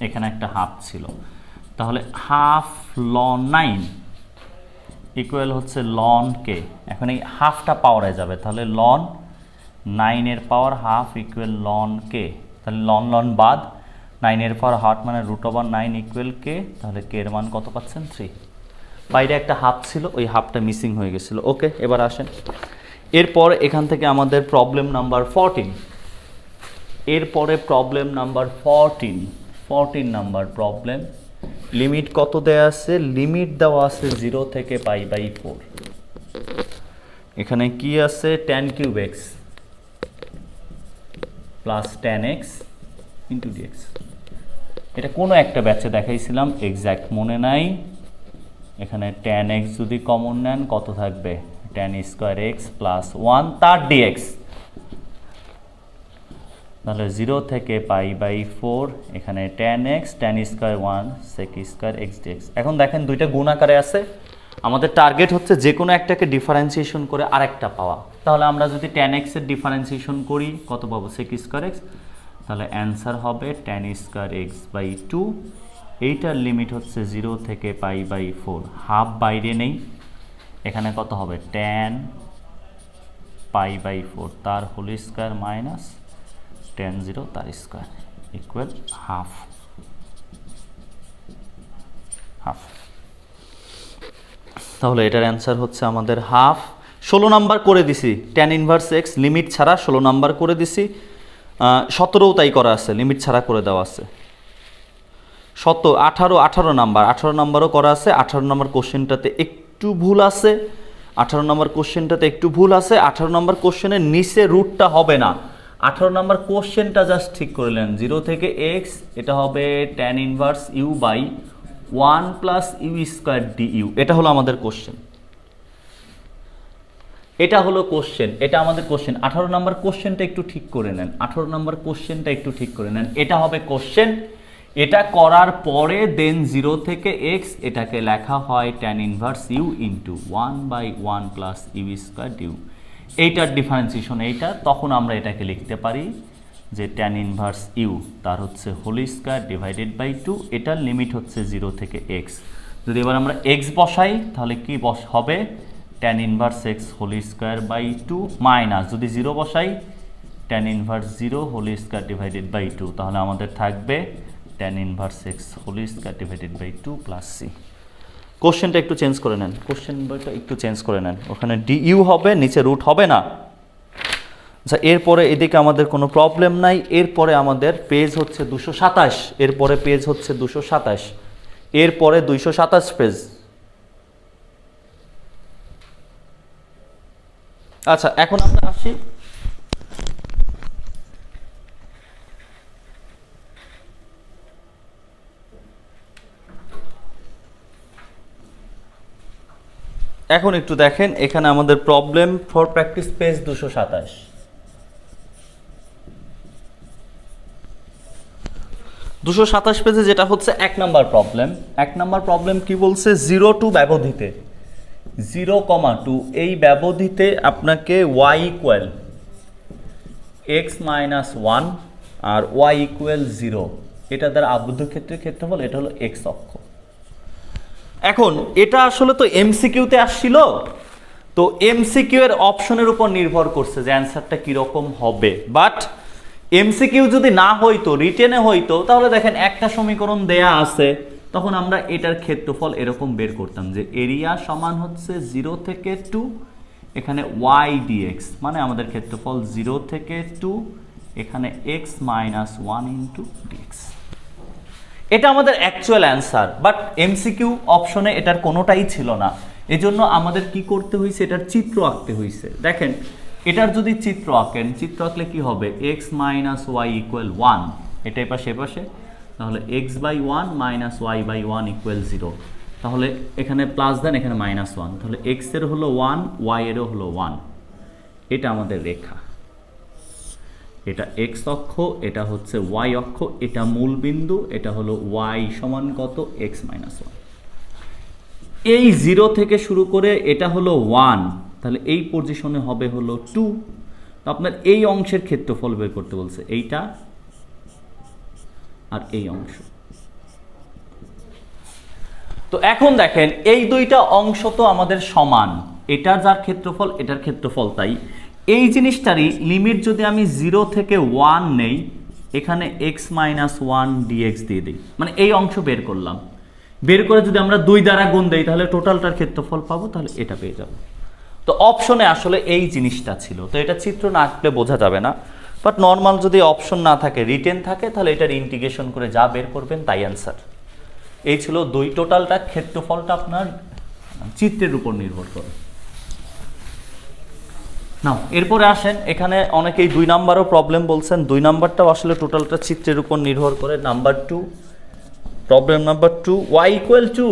এখানে একটা হাফ ছিল, তাহলে হাফ লন 9 ইকুয়াল হচ্ছে লন কে। এখন এই হাফটা পাওয়ারে যাবে, তাহলে লন 9 এর পাওয়ার হাফ ইকুয়াল লন কে। তাহলে লন লন বাদ, 9 এর পাওয়ার হাফ মানে √9 ইকুয়াল কে। তাহলে কে এর মান কত পাচ্ছেন? 3। বাইরে একটা হাফ ছিল, ওই হাফটা মিসিং হয়ে গেছিল। ওকে, এবার আসেন এরপর এখান থেকে আমাদের প্রবলেম নাম্বার 14। এরপরে problem number 14 number problem. Limit কত দেওয়া আছে? লিমিট দেওয়া আছে 0 থেকে π/4। এখানে কি আছে? tan cube x plus tan x into dx। এটা কোনো একটা ব্যাচে দেখাইছিলাম, এক্স্যাক্ট মনে নাই। এখানে tan x যদি কমন নেন কত থাকবে? tan স্কোয়ার x প্লাস 1 তার dx। তাহলে 0 থেকে π/4, এখানে tan x tan square 1 sec square x dx। এখন দেখেন দুইটা গুণ আকারে আছে, আমাদের টার্গেট হচ্ছে যে কোনো একটাকে ডিফারেন্সিয়েশন করে আরেকটা পাওয়া। তাহলে আমরা যদি tan x এর ডিফারেন্সিয়েশন করি কত পাবো? sec square x। তাহলে অ্যান্সার হবে tan স্কোয়ার x/2। এইটার লিমিট হচ্ছে 0 থেকে π/4, হাফ বাইরে নেই, এখানে কত হবে? tan π/4 তার হোল স্কোয়ার মাইনাস tan 0 তার স্কোয়ার ইকুয়াল হাফ। তাহলে এটার অ্যান্সার হচ্ছে আমাদের হাফ। 16 নাম্বার করে দিছি tan ইনভার্স x লিমিট ছাড়া, 16 নাম্বার করে দিছি। 17ও তাই করা আছে, লিমিট ছাড়া করে দেওয়া আছে। 18 নাম্বারও করা আছে। 18 নাম্বার কোশ্চেনটাতে একটু ভুল আছে, 18 নাম্বার কোশ্চেনটাতে একটু ভুল আছে। 18 নাম্বার কোশ্চেনের নিচে রুটটা হবে না, 18 নাম্বার কোশ্চেনটা জাস্ট ঠিক করলেন। 0 থেকে x এটা হবে tan inverse u/1 plus u square du। এটা হলো আমাদের কোশ্চেন, এটা হলো কোশ্চেন, এটা আমাদের কোশ্চেন। 18 নাম্বার কোশ্চেনটা একটু ঠিক করে নেন, 18 নাম্বার কোশ্চেনটা একটু ঠিক করে নেন। এটা হবে কোশ্চেন। এটা করার পরে দেন 0 থেকে x এটাকে লেখা হয় tan inverse u into 1/1 plus u square du। এইটার ডিফারেন্সিয়েশন এইটা, তখন আমরা এটাকে লিখতে পারি যে tan ইনভার্স u তার হচ্ছে হোল স্কোয়ার ডিভাইডেড বাই 2। এটার লিমিট হচ্ছে 0 থেকে x। যদি এবার আমরা x বসাই তাহলে কি হবে? tan inverse x whole square by 2 minus যদি 0 বসাই tan inverse 0 whole square divided by 2। তাহলে আমাদের থাকবে tan inverse x whole square divided by 2 plus c। কোশ্চেনটা একটু চেঞ্জ করে নেন, কোশ্চেন বইটা একটু চেঞ্জ করে নেন, ওখানে du হবে, নিচে রুট হবে না। আচ্ছা, এরপরে এদিকে আমাদের কোনো প্রবলেম নাই। এরপরে আমাদের পেজ হচ্ছে 227, এরপরে পেজ হচ্ছে 227, এরপরে 227 পেজ। আচ্ছা, এখন আমরা আসি এখন একটু দেখেন, এখানে আমাদের প্রবলেম ফর প্র্যাকটিস পেজ 227। 227 পেজে যেটা হচ্ছে 1 নাম্বার প্রবলেম। 1 নাম্বার প্রবলেম কি বলছে? 0 টু ব্যবধিতে 0,2 এই ব্যবধিতে আপনাকে y ইকুয়াল x মাইনাস 1 আর y ইকুয়াল 0 এটা দ্বারা আবদ্ধ ক্ষেত্রের ক্ষেত্রফল, এটা হলো x অক্ষ। এখন এটা আসলে তো এমসিকিউতে আসছিল, তো এমসিকিউ এর অপশনের উপর নির্ভর করছে যে অ্যান্সারটা কিরকম হবে। বাট এমসিকিউ যদি না হইতো, রিটেনে হইতো, তাহলে দেখেন একটা সমীকরণ দেয়া আছে, তখন আমরা এটার ক্ষেত্রফল এরকম বের করতাম যে এরিয়া সমান হচ্ছে 0 থেকে 2 এখানে y dx, মানে আমাদের ক্ষেত্রফল 0 থেকে 2 এখানে x মাইনাস 1 ইন্টু dx। এটা আমাদের অ্যাকচুয়াল অ্যান্সার, বাট এমসিকিউ অপশনে এটার কোনোটাই ছিল না। এজন্য আমাদের কি করতে হয়েছে? এটার চিত্র আঁকতে হয়েছে। দেখেন, এটার যদি চিত্র আঁকেন, চিত্র আঁকলে কি হবে? x মাইনাস ওয়াই ইকুয়াল 1, এটাই পাশে পাশে, তাহলে x/1 মাইনাস y/1 ইকুয়াল 0। তাহলে এখানে প্লাস দেন, এখানে -1, তাহলে x এর হলো 1, y এরও হলো 1। এটা আমাদের রেখা, এটা x অক্ষ, এটা হচ্ছে y অক্ষ, এটা মূল বিন্দু, এটা হলো y সমান কত, x - 1। এই 0 থেকে শুরু করে এটা হলো 1, তাহলে এই পজিশনে হবে হলো 2। তো আপনার এই অংশের ক্ষেত্রফল বের করতে বলছে, এইটা আর এই অংশ। তো এখন দেখেন এই দুইটা অংশ তো আমাদের সমান, এটার যার ক্ষেত্রফল এটার ক্ষেত্রফল তাই। এই জিনিসটারই লিমিট যদি আমি 0 থেকে 1 নেই, এখানে x - 1 dx দিয়ে দিই, মানে এই অংশ বের করলাম। বের করে যদি আমরা 2 দ্বারা গুণ দেই তাহলে টোটালটার ক্ষেত্রফল পাবো, তাহলে এটা পেয়ে যাব। তো অপশনে আসলে এই জিনিসটা ছিল, তো এটা চিত্র না আঁকলে বোঝা যাবে না, বাট নর্মাল যদি অপশন না থাকে, রিটেন থাকে, তাহলে এটার ইন্টিগ্রেশন করে যা বের করবেন তাই অ্যান্সার। এই ছিল 2, টোটালটা ক্ষেত্রফলটা আপনার চিত্রের উপর নির্ভর করে। নাও এরপরে আসেন, এখানে অনেকেই 2 নাম্বারও প্রবলেম বলছেন, 2 নাম্বারটাও আসলে টোটালটা চিত্রের উপর নির্ভর করে। নাম্বার 2, প্রবলেম নাম্বার 2, y = 2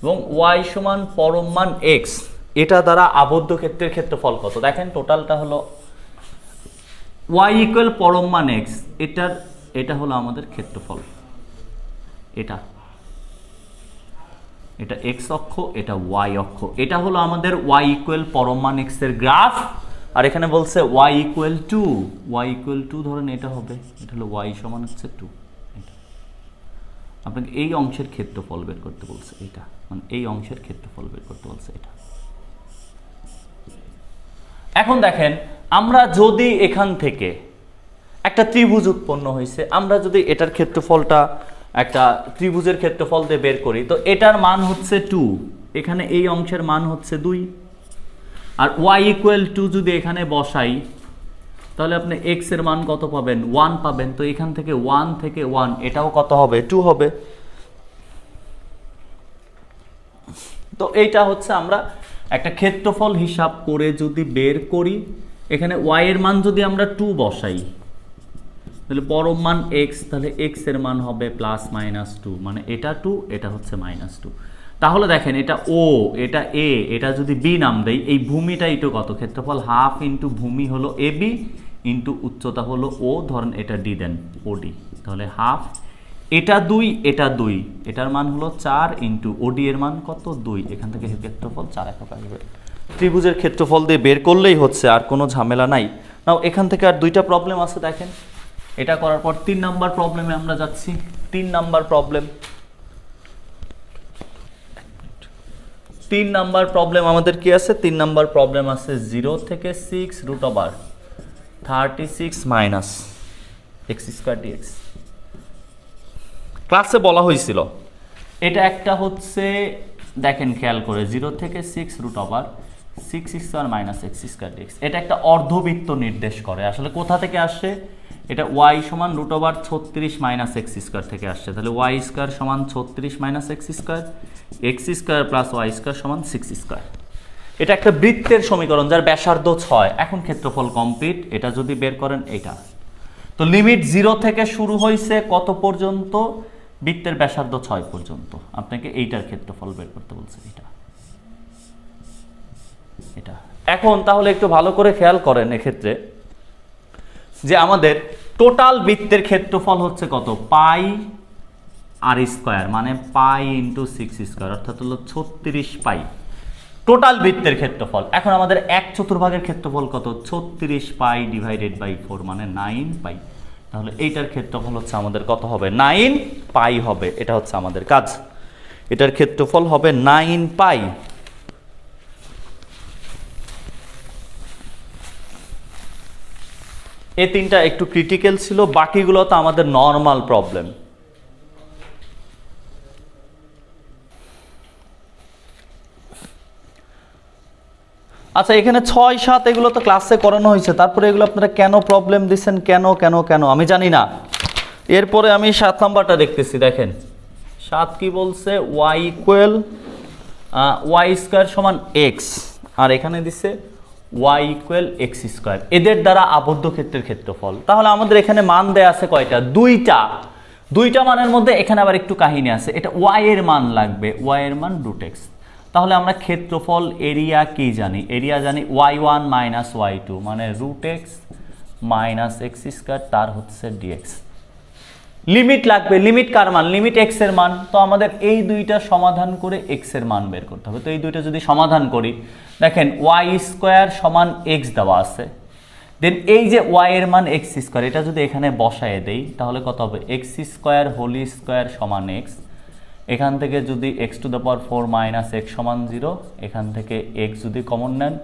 এবং y সমান পরম মান x, এটা দ্বারা আবদ্ধ ক্ষেত্রের ক্ষেত্রফল কত? দেখেন টোটালটা হলো y = পরম মান x, এটা হলো আমাদের ক্ষেত্রফল, এটা x অক্ষ, এটা y অক্ষ, এটা হলো আমাদের y = পরম মান x এর গ্রাফ। আর এখানে বলছে y = 2, ধরেন এটা হবে, এটা হলো y সমান হচ্ছে 2। আপনাকে এই অংশের ক্ষেত্রফল বের করতে বলছে, এটা মানে এই অংশের ক্ষেত্রফল বের করতে বলছে এটা। এখন দেখেন, আমরা যদি এখান থেকে একটা ত্রিভুজ উৎপন্ন হয়েছে, আমরা যদি এটার ক্ষেত্রফলটা একটা ত্রিভুজের ক্ষেত্রফল দিয়ে বের করি, তো এটার মান হচ্ছে 2, এখানে এই অংশের মান হচ্ছে 2, আর y = 2 যদি এখানে বসাই তাহলে আপনি x এর মান কত পাবেন? 1 পাবেন। তো এখান থেকে 1 থেকে 1, এটাও কত হবে? 2 হবে। তো এইটা হচ্ছে আমরা একটা ক্ষেত্রফল হিসাব করে যদি বের করি, এখানে y এর মান যদি আমরা 2 বসাই, তাহলে পরম মান x, তাহলে x এর মান হবে +-2, মানে এটা 2, এটা হচ্ছে -2। তাহলে দেখেন এটা O, এটা A, এটা যদি B নাম দেই, এই ভূমিটা একটু কত? ক্ষেত্রফল ½ ইন্টু ভূমি হলো AB ইন্টু উচ্চতা হলো O, ধরেন এটা D দেন, OD, তাহলে ½, এটা 2, এটা 2, এটার মান হলো 4 ইন্টু OD এর মান কত? 2, এখান থেকে ক্ষেত্রফল 4 একক আসবে। ত্রিভুজের ক্ষেত্রফল দিয়ে বের করলেই হচ্ছে, আর কোনো ঝামেলা নাই। নাও এখান থেকে আর 2টা প্রবলেম আছে, দেখেন এটা করার পর 3 নাম্বার প্রবলেমে আমরা যাচ্ছি। 3 নাম্বার প্রবলেম আমাদের কি আছে? 3 নাম্বার প্রবলেম আছে 0 থেকে 6 √36 মাইনাস x² dx। ক্লাসে বলা হয়েছিল এটা একটা হচ্ছে, দেখেন খেয়াল করে, 0 থেকে 6 √6² মাইনাস x² dx, এটা একটা অর্ধবৃত্ত নির্দেশ করে। আসলে কোথা থেকে আসছে? এটা y সমান √36 মাইনাস x² থেকে আসছে, তাহলে y² সমান 36 minus x², x² plus y² সমান 6²। এটা একটা বৃত্তের সমীকরণ যার ব্যাসার্ধ 6। এখন ক্ষেত্রফল কমপ্লিট, এটা যদি বের করেন এটা, তো লিমিট 0 থেকে শুরু হয়েছে কত পর্যন্ত? বৃত্তের ব্যাসার্ধ 6 পর্যন্ত। আপনাকে এইটার ক্ষেত্রফল বের করতে বলছে, এটা। এখন তাহলে একটু ভালো করে খেয়াল করেন এক্ষেত্রে যে আমাদের টোটাল বৃত্তের ক্ষেত্রফল হচ্ছে কত? পাই r², মানে পাই ইন্টু 6², অর্থাৎ হলো 36 পাই টোটাল বৃত্তের ক্ষেত্রফল। এখন আমাদের 1/4 ক্ষেত্রফল কত? 36 পাই ডিভাইডেড বাই 4, মানে 9 পাই। তাহলে এইটার ক্ষেত্রফল হচ্ছে আমাদের কত হবে? 9 পাই হবে। এটা হচ্ছে আমাদের কাজ, এটার ক্ষেত্রফল হবে 9 পাই। এই 3টা একটু ক্রিটিক্যাল ছিল, বাকিগুলো তো আমাদের নর্মাল প্রবলেম। আচ্ছা, এখানে 6, 7 এগুলো তো ক্লাসে করানো হয়েছে, তারপরে এগুলো আপনারা কেন প্রবলেম দিচ্ছেন? কেন আমি জানি না। এরপরে আমি 7 নাম্বারটা দেখতেছি, দেখেন 7 কি বলছে? y = y² সমান x, আর এখানে দিছে y ইকুয়াল এক্স স্কোয়ার, এদের দ্বারা আবদ্ধ ক্ষেত্রের ক্ষেত্রফল। তাহলে আমাদের এখানে মান দেয়া আছে কয়টা? দুইটা মানের মধ্যে এখানে আবার একটু কাহিনী আছে, এটা y এর মান লাগবে, y এর মান রুট এক্স। তাহলে আমরা ক্ষেত্রফল এরিয়া কি জানি? এরিয়া জানি y1 মাইনাস y2 মানে root x minus x square, তার হচ্ছে ডিএক্স। লিমিট লাগবে, লিমিট কার মান? লিমিট এক্স এর মান। তো আমাদের এই দুইটা সমাধান করে এক্স এর মান বের করতে হবে। তো এই দুইটা যদি সমাধান করি, দেখেন y স্কোয়ার সমান এক্স দেওয়া আছে, দেন এই যে y এর মান এক্স স্কোয়ার, এটা যদি এখানে বসায় দেই তাহলে কত হবে? এক্স স্কোয়ার হোল স্কোয়ার সমান এক্স, এখান থেকে যদি x to the power 4 minus x সমান 0, এখান থেকে এক্স যদি কমন নেন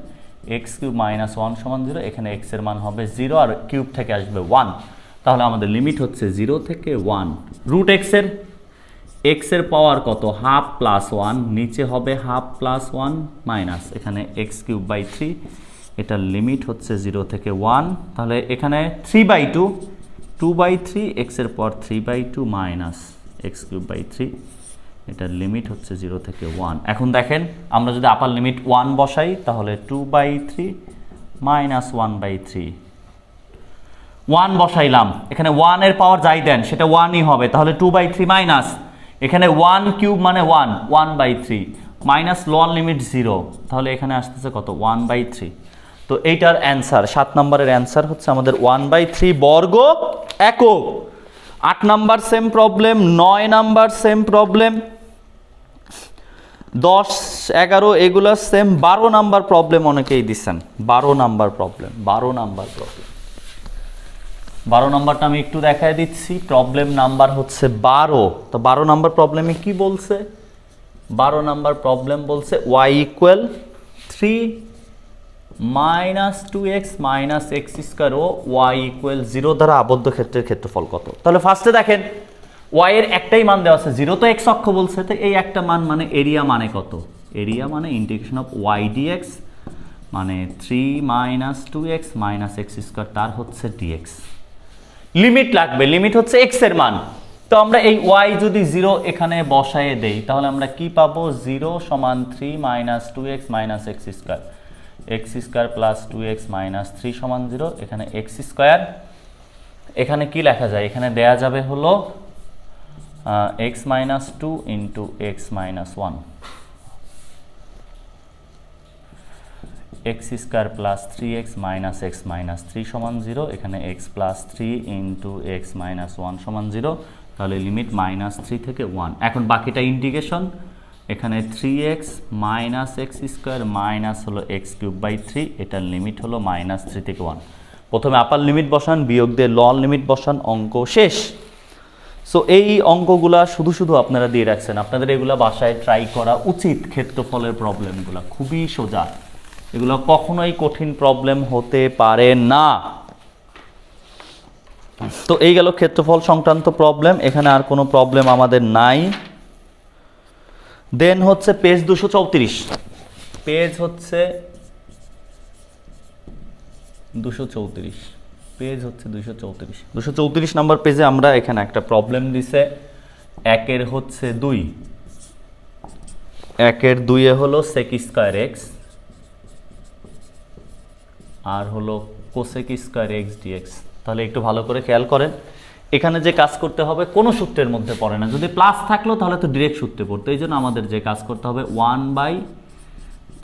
এক্স কিউব মাইনাস 1 সমান 0, এখানে এক্স এর মান হবে 0 আর কিউব থেকে আসবে 1। তাহলে আমাদের লিমিট হচ্ছে 0 থেকে 1। রুট এক্স এর পাওয়ার কত? হাফ প্লাস 1, নিচে হবে হাফ প্লাস 1 মাইনাস এখানে এক্স কিউব বাই 3, এটার লিমিট হচ্ছে 0 থেকে 1। তাহলে এখানে 3/2, 2/3, এক্স এর পাওয়ার 3/2 মাইনাস এক্স কিউব বাই 3, এটার লিমিট হচ্ছে 0 থেকে 1। এখন দেখেন আমরা যদি আপার লিমিট 1 বসাই তাহলে 2/3 মাইনাস 1/3, 1 বসাইলাম, এখানে 1 এর পাওয়ার যাই দেন সেটা 1ই হবে, তাহলে 2/3 মাইনাস এখানে 1 কিউব মানে 1/3 মাইনাস লোয়ার লিমিট 0, তাহলে এখানে আসতেছে কত? 1/3। তো এইটার অ্যান্সার 7 নম্বরের অ্যান্সার হচ্ছে আমাদের 1/3 বর্গ একক। 8 number same problem, 9 number same problem, 10, 11 এগুলো সেম, 12 নাম্বার প্রবলেম অনেকেই দিচ্ছেন। 12 নাম্বার প্রবলেম 12 নাম্বারটা আমি একটু দেখায় দিচ্ছি। প্রবলেম নাম্বার হচ্ছে 12। তো 12 নাম্বার প্রবলেমে কি বলছে? 12 নাম্বার প্রবলেম বলছে y equal 3 minus 2x minus x square ও y ইকুয়াল 0 দ্বারা আবদ্ধ ক্ষেত্রের ক্ষেত্রফল কত? তাহলে ফার্স্টে দেখেন y এর একটাই মান দেওয়া আছে, 0 তো x অক্ষ বলছে, তো এই একটা মান মানে এরিয়া মানে কত? এরিয়া মানে ইন্টিগ্রেশন অফ y dx মানে 3 minus 2x minus x square, তার হচ্ছে dx। লিমিট লাগবে, লিমিট হচ্ছে x এর মান। তো আমরা এই y যদি 0 এখানে বসায়ে দেই তাহলে আমরা কি পাবো? 0 সমান 3 minus 2x minus x square, x square plus 2x minus 3 সমান 0, এখানে এক্স স্কোয়ার, এখানে কি লেখা যায়? এখানে দেয়া যাবে হলো x minus 2 into x minus 1, x square plus 3x minus x minus 3 সমান 0, এখানে x plus 3 into x minus 1 সমান 0, তাহলে লিমিট মাইনাস 3 থেকে 1। এখন বাকিটা ইন্টিগ্রেশন, এখানে 3x minus x square minus হলো এক্স কিউব বাই 3, এটার লিমিট হলো মাইনাস 3 থেকে 1। প্রথমে আপার লিমিট বসান, বিয়োগ দিয়ে লোয়ার লিমিট বসান, অঙ্ক শেষ। সো এই অঙ্কগুলা শুধু আপনারা দিয়ে রাখছেন, আপনাদের এগুলা বাসায় ট্রাই করা উচিত। ক্ষেত্রফলের প্রবলেমগুলো খুবই সোজা, এগুলো কখনোই কঠিন প্রবলেম হতে পারে না। তো এই গেল ক্ষেত্রফল সংক্রান্ত প্রবলেম, এখানে আর কোনো প্রবলেম আমাদের নাই। দেন হচ্ছে পেজ 234, পেজ হচ্ছে 234, পেজ হচ্ছে 234 নাম্বার পেজে আমরা এখানে একটা প্রবলেম দিছে। একের হচ্ছে 2, একের 2 হলো সেক স্কয়ার এক্স আর হলো কোসেক স্কয়ার এক্স ডিএক্স। তাহলে একটু ভালো করে খেয়াল করেন, এখানে যে কাজ করতে হবে কোনো সূত্রের মধ্যে পড়ে না, যদি প্লাস থাকলো তাহলে তো ডিরেক্ট সূত্রে পড়তো। এই জন্য আমাদের যে কাজ করতে হবে 1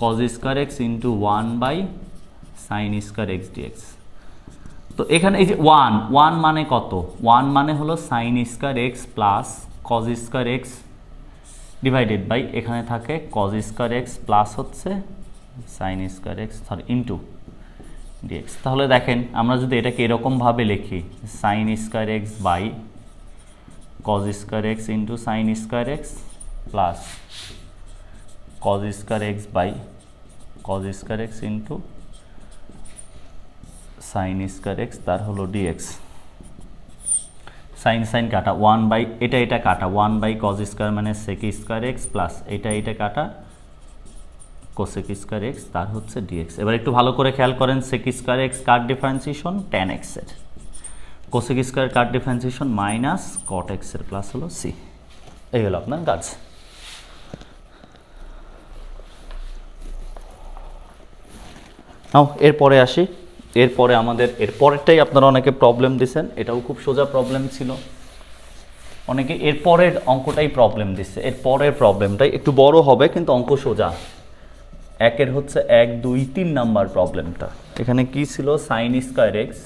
cos square x into 1 sin square x dx. তো এখানে এই যে 1 মানে কত? 1 মানে হলো sin square x plus cos square x divided by এখানে থাকে cos স্কয়ার এক্স প্লাস হচ্ছে sin square x into dx. তাহলে দেখেন আমরা যদি এটাকে এরকমভাবে লিখি sin square x by cos square x into sin square x plus cos square x by cos square x into sin square x, তার হলো ডিএক্স। sin কাটা 1 এটা কাটা 1 cos স্কয়ার মানে sec স্কয়ার এক্স প্লাস এটা কাটা cosec স্কয়ার এক্স, তার হচ্ছে ডিএক্স। এবার একটু ভালো করে খেয়াল করেন, sec স্কয়ার এক্স কার ডিফারেন্সিয়েশন tan x এর, cosec স্কয়ার কার ডিফারেন্সিয়েশন মাইনাস cot x এর, প্লাস হলো c। এই হলো আপনার কাজ। এরপরে আসি, এরপরে আমাদের এরপরেরটাই আপনারা অনেকে প্রবলেম দিয়েছেন, এটাও খুব সোজা প্রবলেম ছিল। অনেকে এরপরের অঙ্কটাই প্রবলেম দিচ্ছে, এরপরের প্রবলেমটাই একটু বড় হবে কিন্তু অঙ্ক সোজা। একের হচ্ছে 1, 2, 3 নাম্বার প্রবলেমটা। এখানে কি ছিল, সাইন স্কয়ার এক্স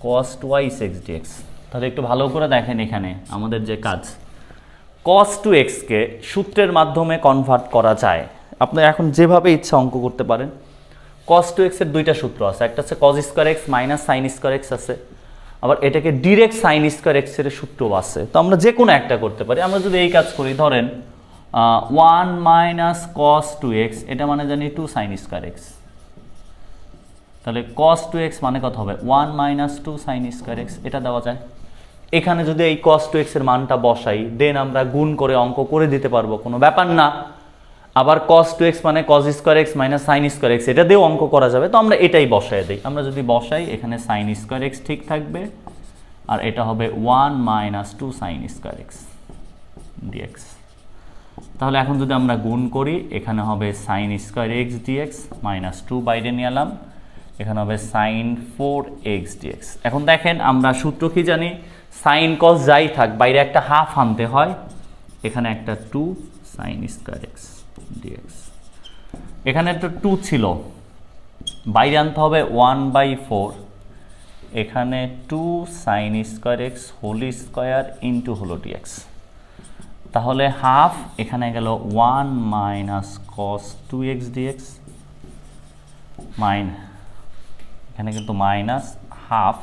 কস টুয়াইস এক্স ডিএক্স। তাহলে একটু ভালো করে দেখেন, এখানে আমাদের যে কাজ, কস টু এক্সকে সূত্রের মাধ্যমে কনভার্ট করা যায়। আপনি এখন যেভাবে ইচ্ছা অঙ্ক করতে পারেন। কস টু এক্সের দুইটা সূত্র আছে, একটা হচ্ছে cause square x minus sign square x আছে, আবার এটাকে ডিরেক্ট সাইন স্কয়ার এক্সের সূত্রও আছে। তো আমরা যে কোনো একটা করতে পারি। আমরা যদি এই কাজ করি, ধরেন 1 মাইনাস কস টু এক্স, এটা মানে জানি 2 সাইন স্কয়ার এক্স। তাহলে cos 2x মানে কত হবে, 1 মাইনাস 2 সাইন স্কয়ার এক্স, এটা দেওয়া যায়। এখানে যদি এই cos 2x এর মানটা বসাই, দেন আমরা গুণ করে অঙ্ক করে দিতে পারবো, কোনো ব্যাপার না। আবার cos 2x মানে cos square x minus sign square x, এটা দিয়েও অঙ্ক করা যাবে। তো আমরা এটাই বসাই দিই। আমরা যদি বসাই, এখানে সাইন স্কয়ার এক্স ঠিক থাকবে, আর এটা হবে 1 minus 2 sine square x dx. তাহলে এখন যদি আমরা গুণ করি, এখানে হবে sine square x dx minus 2 বাইরে নিয়ে এলাম, এখানে হবে সাইন 4x dx। এখন দেখেন আমরা সূত্র কি জানি, সাইন কস যাই থাক বাইরে একটা হাফ আনতে হয়, এখানে একটা 2 সাইন স্কয়ার এক্স ডিএক্স। এখানে একটা 2 ছিল, বাইরে আনতে হবে 1/4, এখানে 2 sine square x whole square into হলো ডিএক্স। তাহলে হাফ, এখানে গেল 1 মাইনাস কস 2x ডিএক্স এখানে কিন্তু মাইনাস হাফ,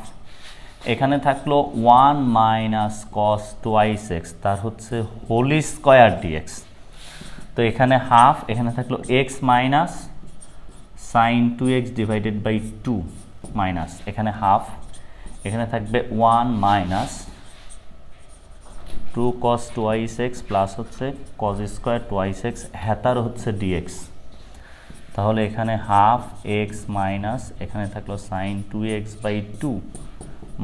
এখানে থাকলো 1 মাইনাস কস টুয়াইস এক্স, তার হচ্ছে হোল স্কয়ার ডিএক্স। তো এখানে হাফ, এখানে থাকলো x minus sine 2x divided by 2 minus, এখানে হাফ, এখানে থাকবে 1 minus 2 cos twice x plus হচ্ছে কস স্কয়ার টুয়াইস এক্স, হেতার হচ্ছে ডিএক্স। তাহলে এখানে হাফ এক্স মাইনাস, এখানে থাকলো sign 2x by 2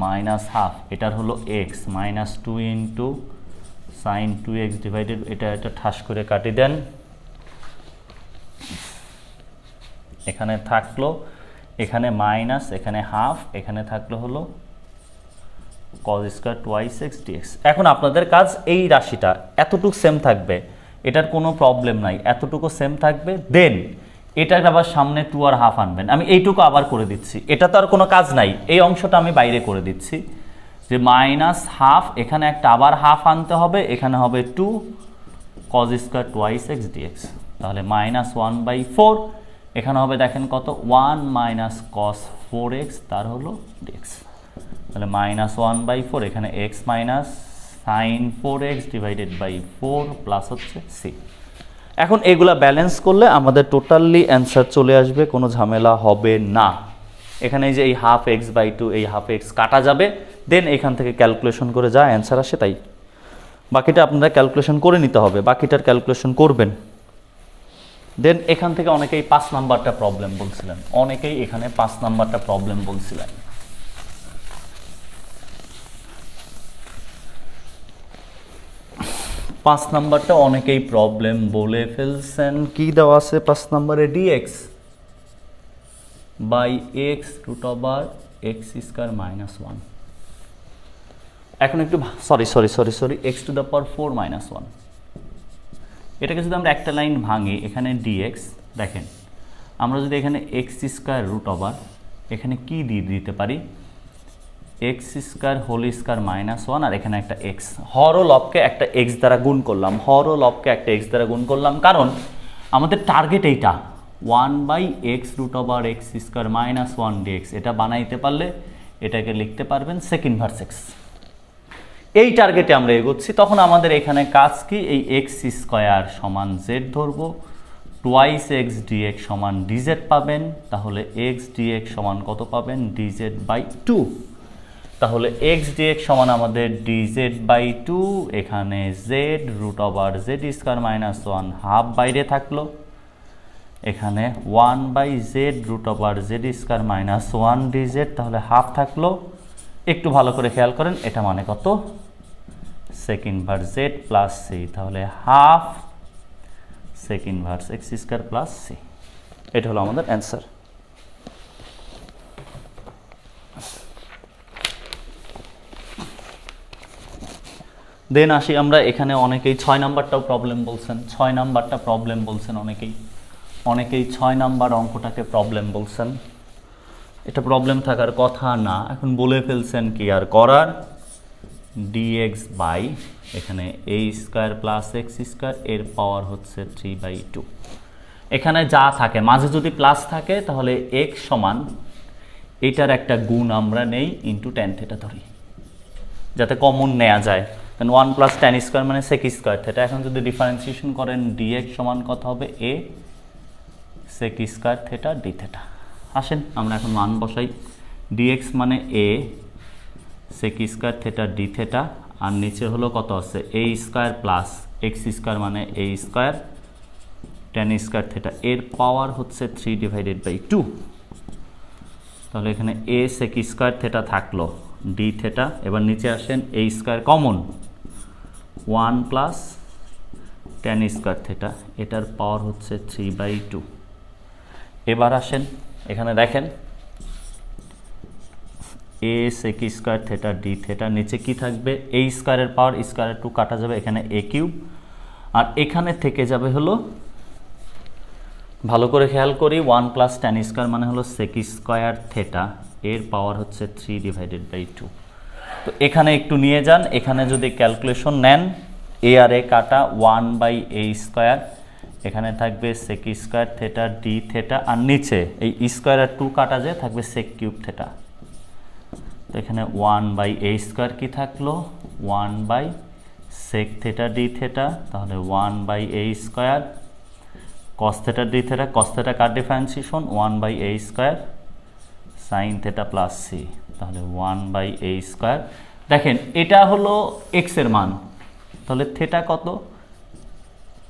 minus half, এটার হলো x minus 2 into sign 2x divided, এটা ঠাস করে কাটি দেন, এখানে থাকলো, এখানে মাইনাস, এখানে হাফ, এখানে থাকলো হলো cos square twice x dx. এখন আপনাদের কাজ এই রাশিটা এতটুকু সেম থাকবে, এটার কোনো প্রবলেম নাই, এতটুকু সেম থাকবে। দেন এটার আবার সামনে 2 আর হাফ আনবেন। আমি এইটুকু আবার করে দিচ্ছি, এটা তো আর কোনো কাজ নাই, এই অংশটা আমি বাইরে করে দিচ্ছি, যে মাইনাস হাফ, এখানে একটা আবার হাফ আনতে হবে, এখানে হবে 2 cos square twice x dx. তাহলে মাইনাস 1/4, এখানে হবে দেখেন কত, 1 মাইনাস কস 4x তার হলো ডিএক্স। তাহলে মাইনাস 1/4, এখানে x minus sine 4x divided by 4 plus হচ্ছে সি। এখন এগুলা ব্যালেন্স করলে আমাদের টোটালি অ্যান্সার চলে আসবে, কোনো ঝামেলা হবে না। এখানে যে এই হাফ এক্স বাই 2, এই হাফ এক্স কাটা যাবে, দেন এখান থেকে ক্যালকুলেশন করে যা অ্যান্সার আসে তাই। বাকিটা আপনারা ক্যালকুলেশন করে নিতে হবে, বাকিটার ক্যালকুলেশন করবেন। দেন এখান থেকে অনেকেই 5 নাম্বারটা প্রবলেম বলছিলেন, অনেকেই এখানে 5 নাম্বারটা প্রবলেম বলছিলেন। 5 নাম্বারটা অনেকেই প্রবলেম বলে ফেলছেন। কি দেওয়া আছে 5 নাম্বারে, dx by x root over x square minus 1। এখন একটু sorry x to the power 4 minus 1। এটাকে যদি আমরা একটা লাইন ভাঙি, এখানে ডিএক্স, দেখেন আমরা যদি এখানে এক্স স্কয়ার রুট ওভার, এখানে কি দিয়ে দিতে পারি, x square whole square minus 1, আর এখানে একটা এক্স, হর ও লবকে একটা এক্স দ্বারা গুণ করলাম, হর ও লবকে একটা এক্স দ্বারা গুণ করলাম, কারণ আমাদের টার্গেট এইটা 1/x root over x square minus 1 dx. এটা বানাইতে পারলে এটাকে লিখতে পারবেন sec ইনভার্স এক্স। এই টার্গেটে আমরা এগোচ্ছি। তখন আমাদের এখানে কাজ কি, এই এক্স স্কয়ার সমান জেড ধরবো, টুয়াইস এক্স ডিএক্স সমান ডিজেড পাবেন। তাহলে এক্স ডিএক্স সমান কত পাবেন, ডিজেড বাই 2। তাহলে এক্স ডিএক্স সমান আমাদের ডিজেড বাই 2, এখানে z root over z square minus 1 half বাইরে থাকলো, এখানে 1/z root over z square minus 1 dz, তাহলে হাফ থাকলো। একটু ভালো করে খেয়াল করেন, এটা মানে কত, sec inverse z plus c. তাহলে half sec inverse x square plus C. এটা হলো আমাদের অ্যান্সার। দেন আসি আমরা এখানে, অনেকেই 6 নাম্বারটাও প্রবলেম বলছেন, 6 নাম্বারটা প্রবলেম বলছেন অনেকেই 6 নাম্বার অঙ্কটাকে প্রবলেম বলছেন। এটা প্রবলেম থাকার কথা না, এখন বলে ফেলছেন, কি আর করার। dx বাই এখানে a square plus x square, এর পাওয়ার হচ্ছে 3/2। এখানে যা থাকে মাঝে যদি প্লাস থাকে তাহলে x সমান এটার একটা গুণ আমরা নেই ইন্টু ট্যান থিটা ধরি, যাতে কমন নেওয়া যায়। কারণ 1 প্লাস ট্যান স্কোয়ার মানে সেক স্কোয়ার থিটা। এখন যদি ডিফারেন্সিয়েশন করেন dx সমান কত হবে, a sec square theta d theta. আসেন আমরা এখন মান বসাই। dx মানে a sec square theta d theta, আর নিচে হলো কত আছে, a square plus x square মানে a square tan square theta, এর পাওয়ার হচ্ছে 3/2। তাহলে এখানে a সেক স্কোয়ার থিটা থাকলো ডি থিটা। এবার নিচে আসেন, a square common, 1 plus tan square theta, এটার পাওয়ার হচ্ছে 3/2। এবার আসেন এখানে দেখেন, a sec square theta d theta, নিচে কি থাকবে, a স্কোয়ারের পাওয়ার স্কোয়ারের 2 কাটা যাবে, এখানে a কিউব, আর এখানে থেকে যাবে হলো, ভালো করে খেয়াল করি, 1 প্লাস ট্যান স্কোয়ার মানে হলো সেক স্কোয়ার থিটা, এর পাওয়ার হচ্ছে 3/2। তো এখানে একটু নিয়ে যান, এখানে যদি ক্যালকুলেশন নেন, a আর a কাটা, 1/a স্কোয়ার, এখানে থাকবে sec square theta d theta, আর নিচে এই স্কোয়ার আর 2 কাটা যায়, থাকবে সেক কিউব থিটা। তো এখানে 1/a স্কোয়ার কি থাকলো, 1/sec থিটা ডি থিটা, তাহলে 1/a square cos theta d theta, cos theta কার differentiation, 1/a square sin theta plus c, তাহলে 1/a স্কোয়ার। দেখেন এটা হলো x এর মান, তাহলে থিটা কত,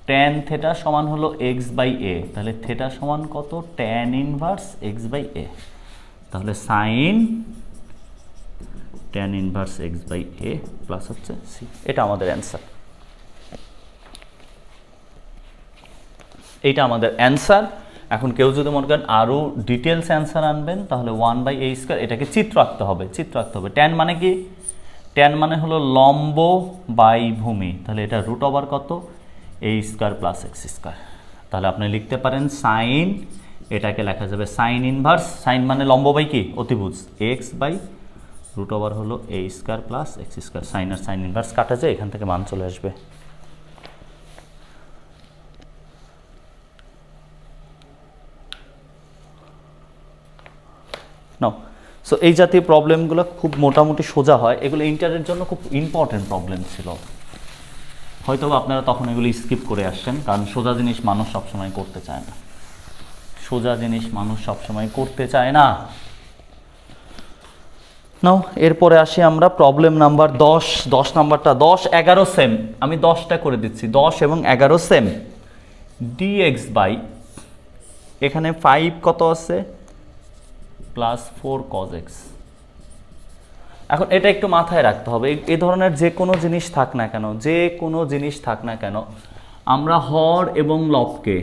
tan থিটা সমান হলো x/a, তাহলে থিটা সমান কত, tan ইনভার্স x/a, তাহলে sin tan inverse x/a plus হচ্ছে c। এটা আমাদের অ্যান্সার, এইটা আমাদের অ্যান্সার। এখন কেউ যদি মনে করেন আরও ডিটেলস অ্যান্সার আনবেন, তাহলে 1/a স্কোয়ার, এটাকে চিত্র আঁকতে হবে, ট্যান মানে কি, ট্যান মানে হলো লম্ব বাই ভূমি, তাহলে এটা রুট ওভার কত, a square plus x square. তাহলে আপনি লিখতে পারেন সাইন, এটাকে লেখা যাবে সাইন ইনভার্স, সাইন মানে লম্ব বাই কি, অতিভুজ, এক্স বাই রুট ওভার হলো a square plus x square. Sine আর সাইন ইনভার্স কাটা যায়, এখান থেকে মান চলে আসবে। নাও, সো এই জাতীয় প্রবলেমগুলো খুব মোটামুটি সোজা হয়, এগুলো ইন্টারের জন্য খুব ইম্পর্টেন্ট প্রবলেম ছিল। হয়তো আপনারা তখন এগুলো স্কিপ করে আসছেন, কারণ সোজা জিনিস মানুষ সবসময় করতে চায় না, সোজা জিনিস মানুষ সবসময় করতে চায় না। নাও এরপরে আসি আমরা প্রবলেম নাম্বার 10। 10 নাম্বারটা 10, 11 সেম, আমি 10টা করে দিচ্ছি, 10 এবং 11 সেম। dx বাই এখানে 5 কত আছে, প্লাস 4 cos x। এখন এটা একটু মাথায় রাখতে হবে, এই ধরনের যে কোনো জিনিস থাক না কেন, যে কোনো জিনিস থাক না কেন, আমরা হর এবং লবকে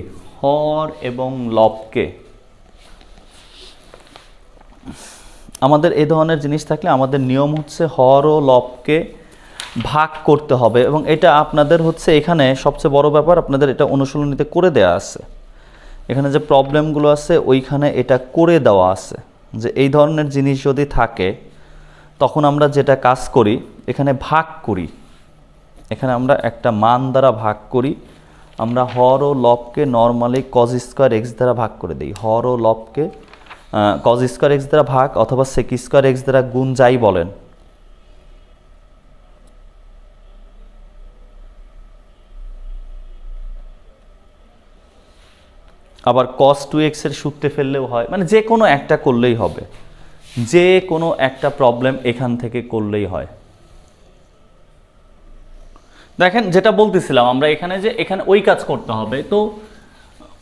আমাদের এই ধরনের জিনিস থাকলে আমাদের নিয়ম হচ্ছে হর ও লবকে ভাগ করতে হবে। এবং এটা আপনাদের হচ্ছে এখানে সবচেয়ে বড় ব্যাপার, আপনাদের এটা অনুশীলনীতে করে দেওয়া আছে, এখানে যে প্রবলেমগুলো আছে ওইখানে এটা করে দেওয়া আছে, যে এই ধরনের জিনিস যদি থাকে তখন আমরা যেটা কাজ করি, এখানে ভাগ করি, এখানে আমরা একটা মান দ্বারা ভাগ করি, আমরা হর ও লবকে নর্মালি cos স্কোয়ার এক্স দ্বারা ভাগ করে দিই, হর ও লবকে cos স্কোয়ার এক্স দ্বারা ভাগ অথবা sec স্কোয়ার এক্স দ্বারা গুণ, যাই বলেন। আবার cos 2x এর সূত্রে ফেললেও হয়, মানে যে কোনো একটা করলেই হবে, যে কোনো একটা প্রবলেম এখান থেকে করলেই হয়। দেখেন যেটা বলতেছিলাম আমরা এখানে, যে এখানে ওই কাজ করতে হবে, তো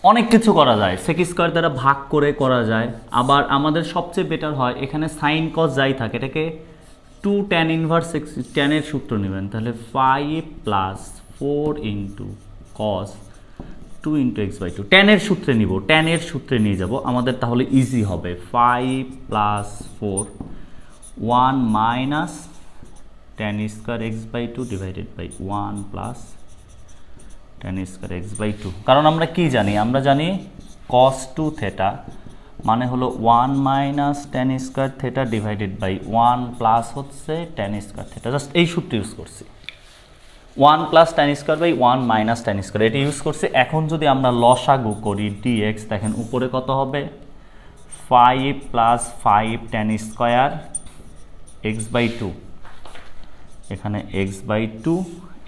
অনেক কিছু করা যায়, sec স্কোয়ার দ্বারা ভাগ করে করা যায়। আবার আমাদের সবচেয়ে বেটার হয় এখানে সাইন কস যাই থাকে এটাকে 2 tan ইনভার্স x, ট্যানের সূত্র নেবেন, তাহলে 5 plus 4 into cos 2 into x by two টেনের সূত্রে নিব, টেনের সূত্রে নিয়ে যাব, আমাদের তাহলে ইজি হবে 5 plus 4 1 minus tan square x by two divided by 1 plus tan square x by two. কারণ আমরা কি জানি, আমরা জানি cos 2 থেটা মানে হলো 1 minus tan square theta divided by 1 plus হচ্ছে টেন স্কোয়ার থেটা। জাস্ট এই সূত্র ইউজ করছি, 1 plus tan square by 1 minus tan square, এটা ইউজ করছি। এখন যদি আমরা লসাগু করি ডিএক্স, দেখেন উপরে কত হবে 5 plus 5 tan square x by two, এখানে এক্স বাই টু,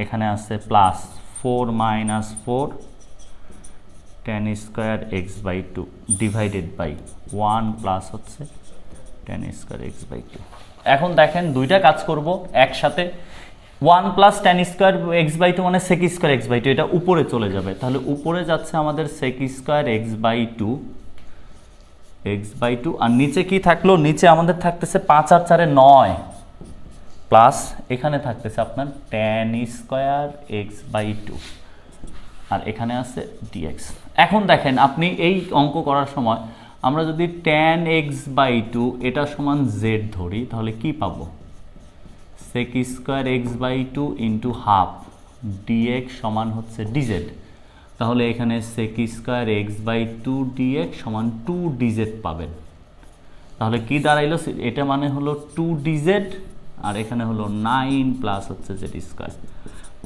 এখানে আছে plus 4 minus 4 tan square x by two divided by 1 plus হচ্ছে tan square x by two. এখন দেখেন দুইটা কাজ করব একসাথে, 1 plus tan square x by two মানে sec square x by two, এটা উপরে চলে যাবে, তাহলে উপরে যাচ্ছে আমাদের sec square x by two x by two, আর নিচে কি থাকলো, নিচে আমাদের থাকতেছে 5 আর 4 9 প্লাস এখানে থাকতেছে আপনার tan square x by two, আর এখানে আছে ডিএক্স। এখন দেখেন আপনি এই অঙ্ক করার সময় আমরা যদি টেন এক্স বাই টু এটা সমান জেড ধরি, তাহলে কি পাবো, sec square x by two into half dx সমান হচ্ছে ডিজেড। তাহলে এখানে sec square x by two dx সমান 2 ডিজেড পাবেন। তাহলে কি দাঁড়াইলো, এটা মানে হলো 2 ডিজেড, আর এখানে হলো 9 প্লাস হচ্ছে জেড স্কোয়ার,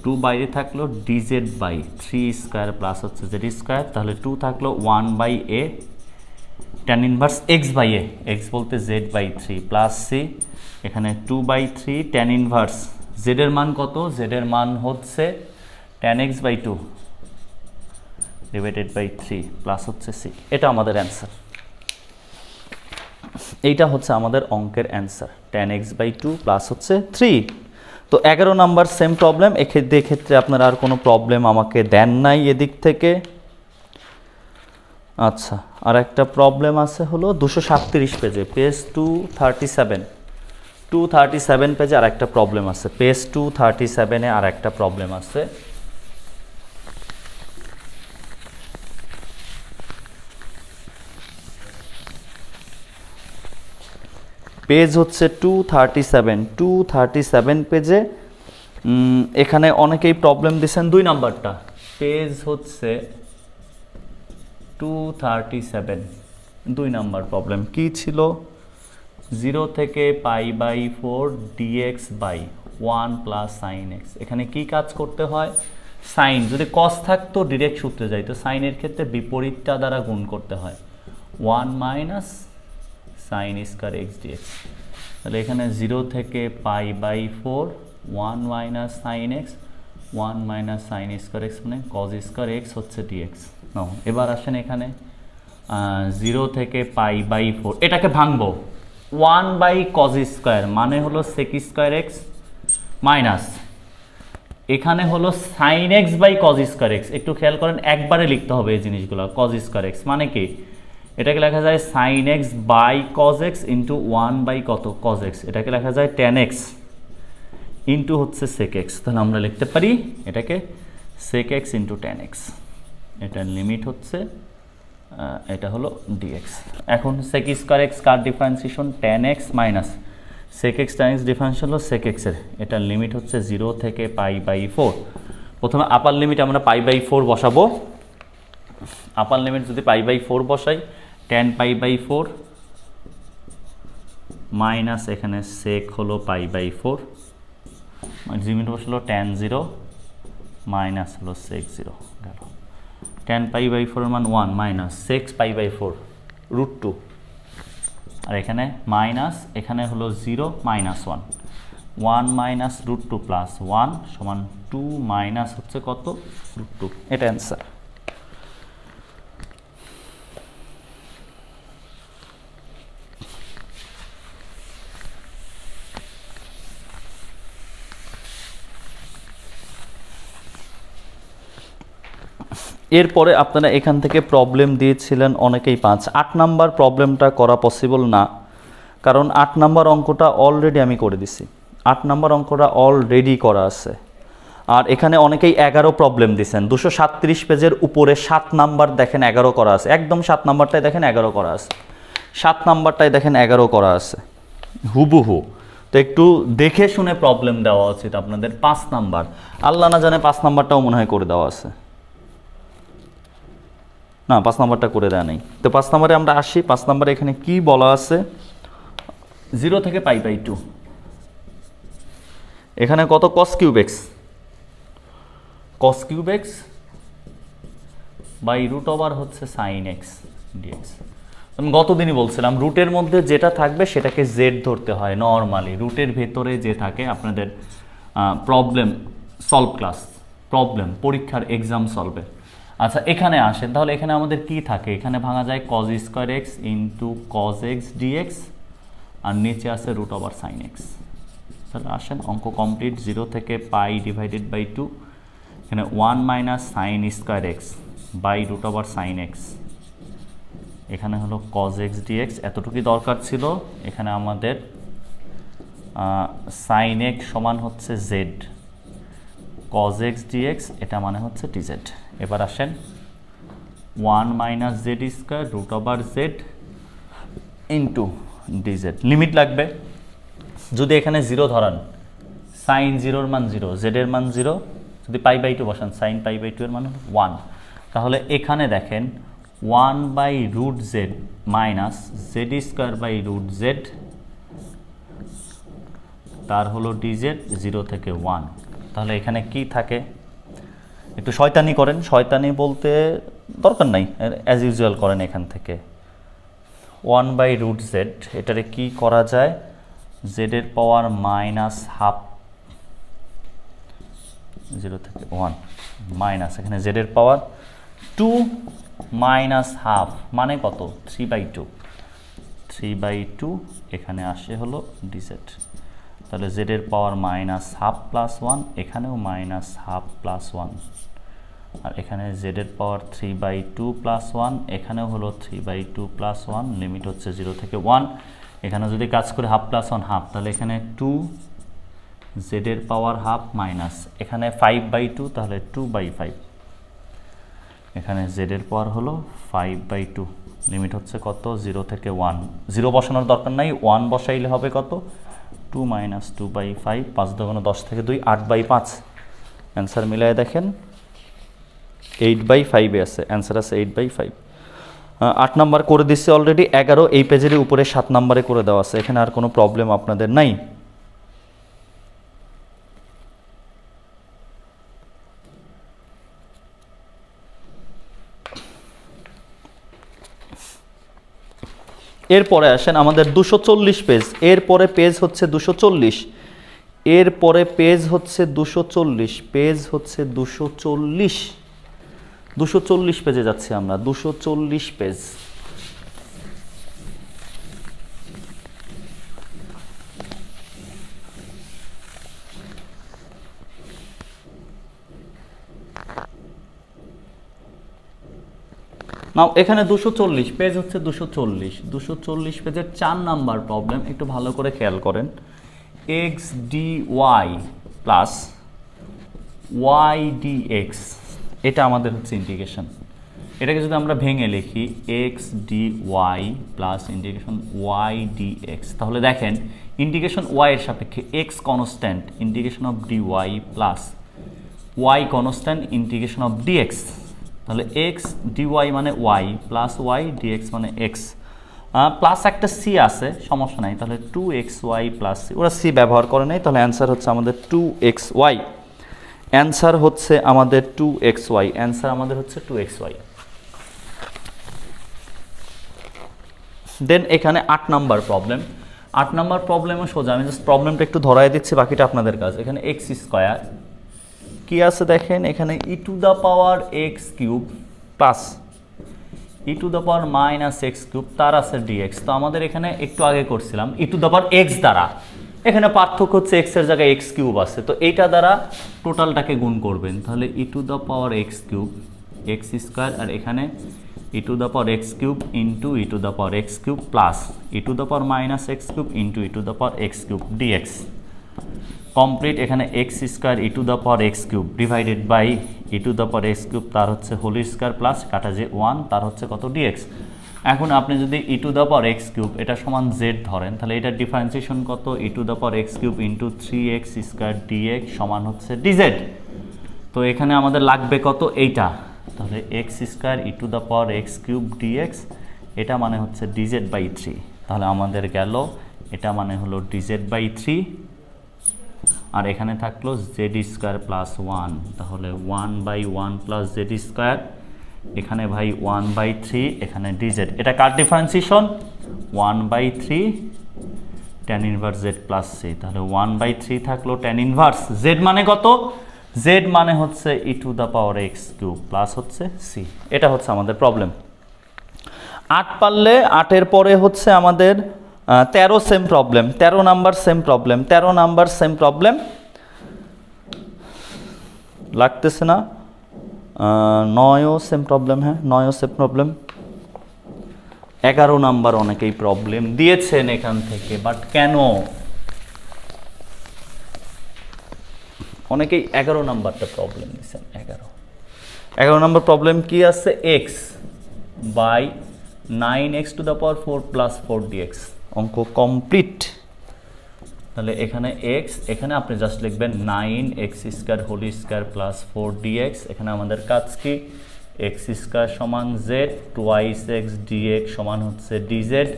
2 বাইরে থাকলো ডিজেড বাই 3 স্কোয়ার প্লাস হচ্ছে জেড স্কোয়ার, তাহলে 2 থাকলো 1 by a tan inverse x by a, x বলতে জেড বাই 3 প্লাস সি, এখানে 2 বাই 3 tan ইনভার্স জেডের মান কত, জেডের মান হচ্ছে tan x by two divided by 3 plus হচ্ছে সি। এটা আমাদের অ্যান্সার, এইটা হচ্ছে আমাদের অঙ্কের answer, tan x by two plus হচ্ছে 3। তো 11 নাম্বার সেম প্রবলেম, এক্ষেত্রে আপনারা আর কোনো প্রবলেম আমাকে দেন নাই এদিক থেকে। আচ্ছা, আর একটা প্রবলেম আছে হলো 237 পেজে, পেজ 237 পেজে আর একটা প্রবলেম আছে, পেজ 237-এ আর একটা প্রবলেম আছে। পেজ হচ্ছে 237 পেজে, এখানে অনেকেই প্রবলেম দিয়েছেন 2 নাম্বারটা, পেজ হচ্ছে 237 2 নাম্বার প্রবলেম কি ছিল, 0 থেকে pi by 4 dx by 1 plus sine x. এখানে কি কাজ করতে হয়, সাইন যদি কস থাকতো ডিরেক্ট সূত্রে যাইতো, সাইনের ক্ষেত্রে বিপরীতটা দ্বারা গুণ করতে হয়, 1 minus sine square x dx. তাহলে এখানে 0 থেকে pi by 4 1 minus sine x 1 minus sine square x মানে কজ স্কোয়ার এক্স হচ্ছে ডিএক্স। নাও এবার আসেন এখানে 0 থেকে পাই বাই 4, এটাকে ভাঙবো, 1 বাই কজ স্কোয়ার মানে হলো সেক স্কোয়ার এক্স মাইনাস এখানে হলো sine x by cos square x. একটু খেয়াল করেন, একবারে লিখতে হবে এই জিনিসগুলো, কজ স্কোয়ার এক্স মানে কি, এটাকে লেখা যায় sine x by cos x into 1 by কত কজ এক্স, এটাকে লেখা যায় টেন এক্স ইন্টু হচ্ছে সেক এক্স। তাহলে আমরা লিখতে পারি এটাকে sec x into tan x, এটার লিমিট হচ্ছে এটা হলো ডিএক্স। এখন সেক স্কোয়ার এক্স কার differentiation, tan x minus sec x tan x differentiation হলো সেক এক্সের, এটার লিমিট হচ্ছে 0 থেকে পাই বাই 4। প্রথমে আপার লিমিট আমরা পাই বাই 4 বসাবো, আপার লিমিট যদি পাই বাই 4 বসাই, 10 পাই বাই 4 মাইনাস এখানে সেক হলো পাই বাই 4, লিমিট বসালো tan 0 মাইনাস হলো সেক 0 গেল, 10 পাই বাই 4 এর মান 1 মাইনাস সেক্স পাই বাই 4 √2, আর এখানে মাইনাস এখানে হলো 0 মাইনাস 1 মাইনাস √2 প্লাস 1 সমান 2 মাইনাস হচ্ছে কত √2, এটা অ্যান্সার। এরপরে আপনারা এখান থেকে প্রবলেম দিয়েছিলেন অনেকেই 5-8 নাম্বার প্রবলেমটা করা পসিবল না, কারণ 8 নাম্বার অঙ্কটা অলরেডি আমি করে দিছি, 8 নাম্বার অঙ্কটা অলরেডি করা আছে। আর এখানে অনেকেই 11 প্রবলেম দিচ্ছেন 237 পেজের উপরে 7 নাম্বার দেখেন 11 করা আছে, একদম 7 নাম্বারটাই দেখেন 11 করা আছে, 7 নাম্বারটাই দেখেন 11 করা আছে হুবহু। তো একটু দেখে শুনে প্রবলেম দেওয়া উচিত আপনাদের। 5 নাম্বার আল্লাহ না জানে 5 নাম্বারটাও মনে হয় করে দেওয়া আছে, না 5 নাম্বারটা করে দেওয়া নেই। তো 5 নাম্বারে আমরা আসি। 5 নাম্বারে এখানে কি বলা আছে, 0 থেকে π/2 এখানে কত cos cube x, cos cube x by root over হচ্ছে sin x dx। আমি গতদিনই বলছিলাম রুটের মধ্যে যেটা থাকবে সেটাকে জেড ধরতে হয় নর্মালি, রুটের ভেতরে যে থাকে আপনাদের প্রবলেম সলভ ক্লাস, প্রবলেম পরীক্ষার এক্সাম সলভে। আচ্ছা এখানে আসেন, তাহলে এখানে আমাদের কি থাকে, এখানে ভাঙা যায় cos square x into cos x dx আর নিচে আছে রুট ওভার sin x। তাহলে আসেন অঙ্ক কমপ্লিট। 0 থেকে π/2 এখানে 1 minus sine square x by root over sine x, এখানে হলো cos x dx, এতটুকুই দরকার ছিল। এখানে আমাদের সাইন x সমান হচ্ছে z, cos x dx এটা মানে হচ্ছে dz। এবার আসেন 1 minus z square root over z into dz, limit লাগবে। যদি এখানে 0 ধরান সাইন 0-র মান 0, জেডের মান 0, যদি π/2 বসান সাইন π/2 এর মান 1, তাহলে এখানে দেখেন 1/√z minus z square by root z তার হলো dz 0 থেকে 1। তাহলে এখানে কি থাকে, একটু শয়তানি করেন, শয়তানি বলতে দরকার নাই, অ্যাজ ইউজুয়াল করেন। এখান থেকে 1/√z এটারে কি করা যায়, জেডের পাওয়ার -12 0 থেকে 1 মাইনাস এখানে জেডের পাওয়ার 2 মাইনাস হাফ মানে কত 3/2 এখানে আসে হলো dz। তাহলে জেডের পাওয়ার -12 প্লাস 1, এখানেও -12 প্লাস 1, আর এখানে জেডের পাওয়ার 3/2 প্লাস 1, এখানেও হলো 3/2 প্লাস 1, লিমিট হচ্ছে 0 থেকে 1। এখানে যদি কাজ করে হাফ প্লাস 1 হাফ, তাহলে এখানে 2 জেডের পাওয়ার হাফ মাইনাস এখানে 5/2 তাহলে 2/5, এখানে জেডের পাওয়ার হলো 5/2, লিমিট হচ্ছে কত 0 থেকে 1। 0 বসানোর দরকার নাই, 1 বসাইলে হবে কত 2 মাইনাস 2/5, 5 × 10 থেকে 2 8/5। অ্যান্সার মিলাই দেখেন 8/5 আছে, অ্যান্সার আছে 8/5। 8 নাম্বার করে দিচ্ছে অলরেডি, 11 এই পেজের উপরে 7 নাম্বারে করে দেওয়া আছে, এখানে আর কোনো প্রবলেম আপনাদের নাই। এরপরে আসেন আমাদের 240 পেজ, এরপরে পেজ হচ্ছে 240, এরপরে পেজ হচ্ছে 240, পেজ হচ্ছে 240 পেজে যাচ্ছি আমরা, 240 পেজ। নাও এখানে 240 পেজ হচ্ছে 240 পেজের 4 নাম্বার প্রবলেম, একটু ভালো করে খেয়াল করেন। x dy plus y dx এটা আমাদের হচ্ছে ইন্টিগ্রেশন। এটাকে যদি আমরা ভেঙে লিখি x dy plus integration y dx, তাহলে দেখেন ইন্টিগ্রেশন y এর সাপেক্ষে x constant, integration of dy plus y constant, integration of dx, তাহলে x dy মানে y প্লাস y dx মানে x, প্লাস একটা c আছে সমস্যা নাই, তাহলে 2xy প্লাস c, ওরা c ব্যবহার করে নাই, তাহলে অ্যান্সার হচ্ছে আমাদের 2xy, অ্যান্সার হচ্ছে আমাদের 2xy, অ্যান্সার আমাদের হচ্ছে 2xy। দেন এখানে 8 নাম্বার প্রবলেম, 8 নাম্বার প্রবলেমও সোজা, আমি জাস্ট প্রবলেমটা একটু ধরাই দিচ্ছি, বাকিটা আপনাদের কাজ। এখানে x স্কোয়ার কি আছে দেখেন, এখানে e⁻x cube plus e⁻− x cube তার আছে dx। তো আমাদের এখানে একটু আগে করছিলাম e⁻x দ্বারা, এখানে পার্থক্য হচ্ছে x এর জায়গায় x কিউব আছে, তো এইটা দ্বারা টোটালটাকে গুণ করবেন, তাহলে e⁻x কিউব x স্কোয়ার, আর এখানে e⁻x cube into e⁻x cube plus e⁻− x cube into e⁻x cube dx। Complete. এখানে x square e to the power x cube divided by e to the power x cube, তার হচ্ছে হোল স্কোয়ার প্লাস কাটা যে 1, তার হচ্ছে কত ডিএক্স। এখন আপনি যদি e to the power x cube এটা সমান জেড ধরেন, তাহলে এটার ডিফারেন্সিয়েশন কত, e to the power x cube into 3x square d x সমান হচ্ছে ডিজেড। তো এখানে আমাদের লাগবে কত, এইটা। তাহলে x square e to the power x cube dx, এটা মানে হচ্ছে ডিজেড বাই 3। তাহলে আমাদের গেল এটা মানে হলো ডিজেড বাই 3, আর এখানে থাকলো জেড স্কোয়ার প্লাস 1, তাহলে 1/1 প্লাস জেড স্কোয়ার, এখানে ভাই 1/3, এখানে ডিজেড। এটা কার differentiation, 1/3 tan inverse z plus c. তাহলে 1/3 থাকলো tan ইনভার্স জেড মানে কত, জেড মানে হচ্ছে e to the power x cube plus হচ্ছে সি। এটা হচ্ছে আমাদের প্রবলেম। 8 পারলে 8-এর পরে হচ্ছে আমাদের 13 same problem, 13 number same problem, 13 number same problem লাগতেছে না, 9ও সেম প্রবলেম, হ্যাঁ 9ও সেম প্রবলেম। 11 নাম্বার অনেকেই প্রবলেম দিয়েছেন এখান থেকে, বাট কেন অনেকেই 11 নাম্বারটা প্রবলেম দিয়েছেন। 11 নাম্বার প্রবলেম কি আছে, x by 9x to the power 4 plus 4 dx. অঙ্ক কমপ্লিট। তাহলে এখানে এক্স, এখানে আপনি জাস্ট লিখবেন 9x square whole square plus 4 dx. এখানে আমাদের কাজ কি, এক্স স্কোয়ার সমান জেড, 2x ডিএক্স সমান হচ্ছে ডিজেড,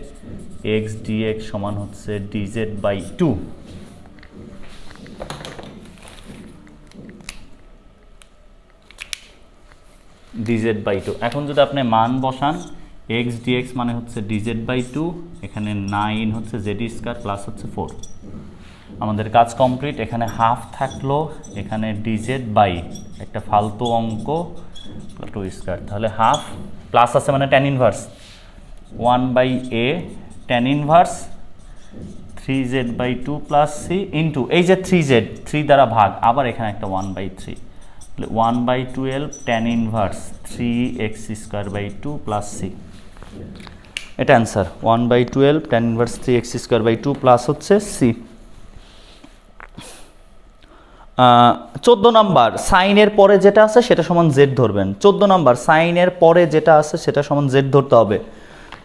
এক্স ডিএক্স সমান হচ্ছে ডিজেড বাই 2। DZ by 2। এখন যদি আপনি মান বসান, এক্স ডিএক্স মানে হচ্ছে ডিজেড বাই 2, এখানে 9 হচ্ছে জেড স্কোয়ার প্লাস হচ্ছে 4। আমাদের কাজ কমপ্লিট। এখানে হাফ থাকলো, এখানে ডিজেড বাই একটা ফালতু অঙ্ক 2 স্কোয়ার, তাহলে হাফ প্লাস আছে মানে tan inverse 1/a tan inverse 3z/2 plus c into এই যে 3z 3 দ্বারা ভাগ, আবার এখানে একটা 1/3, 1/12 tan inverse 3x square by 2 plus C. এটা answer, 1/12 tan inverse 3x square by 2 plus হচ্ছে সি। 14 নাম্বার সাইনের পরে যেটা আছে সেটা সমান জেড ধরবেন। 14 নাম্বার সাইনের পরে যেটা আছে সেটা সমান জেড ধরতে হবে।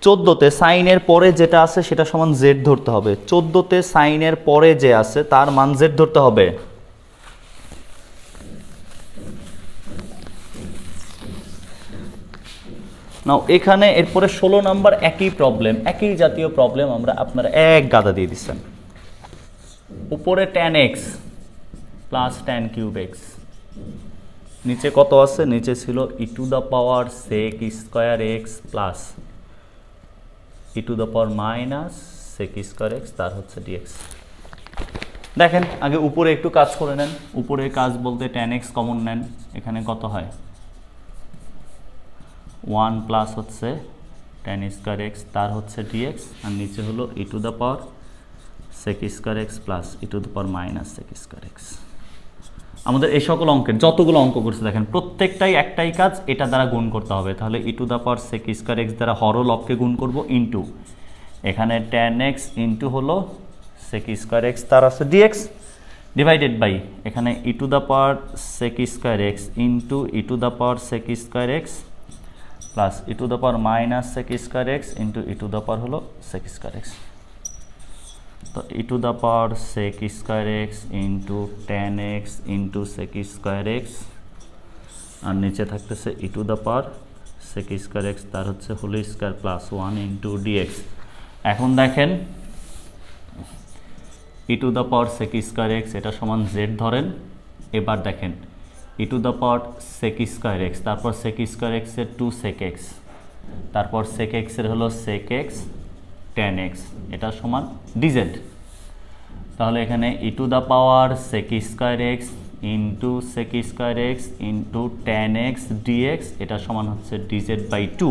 14তে সাইনের পরে যেটা আছে সেটা সমান জেড ধরতে হবে। 14তে সাইনের পরে যে আছে তার মান জেড ধরতে হবে। নাও এখানে এরপরে 16 নাম্বার একই প্রবলেম, একই জাতীয় প্রবলেম আমরা আপনারা এক গাদা দিয়ে দিচ্ছেন। উপরে tan x plus tan cube x, নিচে কত আছে, নিচে ছিল e to the power sec square x plus e to the power minus sec square x, তার হচ্ছে ডিএক্স। দেখেন আগে উপরে একটু কাজ করে নেন। উপরে কাজ বলতে tan x কমন নেন, এখানে কত হয় 1 প্লাস হচ্ছে tan স্কোয়ার এক্স, তার হচ্ছে ডিএক্স, আর নিচে হলো e to the power sec square x plus e to the power minus sec square x. আমাদের এই সকল অঙ্কের যতগুলো অঙ্ক করছে দেখেন প্রত্যেকটাই একটাই কাজ, এটা দ্বারা গুণ করতে হবে। তাহলে e to the power sec square x দ্বারা হর লবকে গুণ করব ইন্টু এখানে tan x ইন্টু হলো সেক স্কোয়ার এক্স, তার আছে ডিএক্স ডিভাইডেড বাই এখানে e to the power sec square x into e to the power sec square x plus e to the power minus sec square x into e to the power হলো সেক স্কোয়ার এক্স। তো e to the power sec square x into tan x into sec square x, আর নিচে থাকতেছে e to the power sec square x, তার হচ্ছে whole square plus 1 into dx. এখন দেখেন e to the power sec square x এটা সমান জেড ধরেন। এবার দেখেন e to the power sec square x, তারপর সেক স্কোয়ার এক্সের 2 সেক এক্স, তারপর সেক এক্সের হলো সেক এক্স tan x, এটা সমান ডিজেড। তাহলে এখানে e to the power sec square x into sec square x into tan x dx, এটা সমান হচ্ছে ডিজেড বাই 2।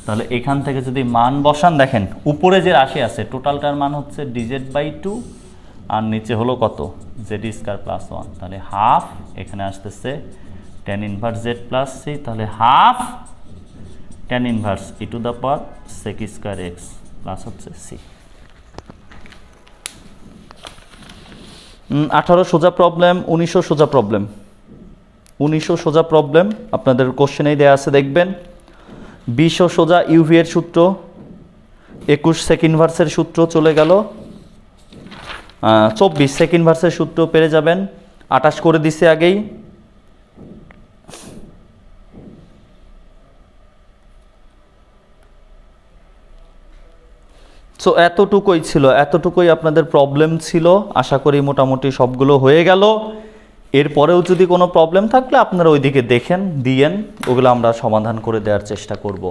তাহলে এখান থেকে যদি মান বসান, দেখেন উপরে যে রাশি আছে টোটালটার মান হচ্ছে ডিজেড বাই 2, আর নিচে হলো কত জেড স্কোয়ার প্লাস 1, তাহলে হাফ এখানে আসতেছে tan inverse z plus c, তাহলে half tan inverse e to the power sec square x plus হচ্ছে সি। 18 সোজা প্রবলেম, 19 সোজা প্রবলেম, 19 সোজা প্রবলেম আপনাদের কোশ্চেনেই দেয়া আছে দেখবেন। 20 সোজা ইউভি এর সূত্র, 21 সেকেন্ড ভার্সের সূত্র চলে গেল, 24 সেকেন্ড ভার্সের সূত্র পেরে যাবেন, 28 করে দিছে আগেই। সো এতটুকুই ছিল, এতটুকুই আপনাদের প্রবলেম ছিল। আশা করি মোটামুটি সবগুলো হয়ে গেল। এরপরেও যদি কোনো প্রবলেম থাকলে আপনারা ওইদিকে দেখেন দিয়েন, ওগুলো আমরা সমাধান করে দেওয়ার চেষ্টা করব।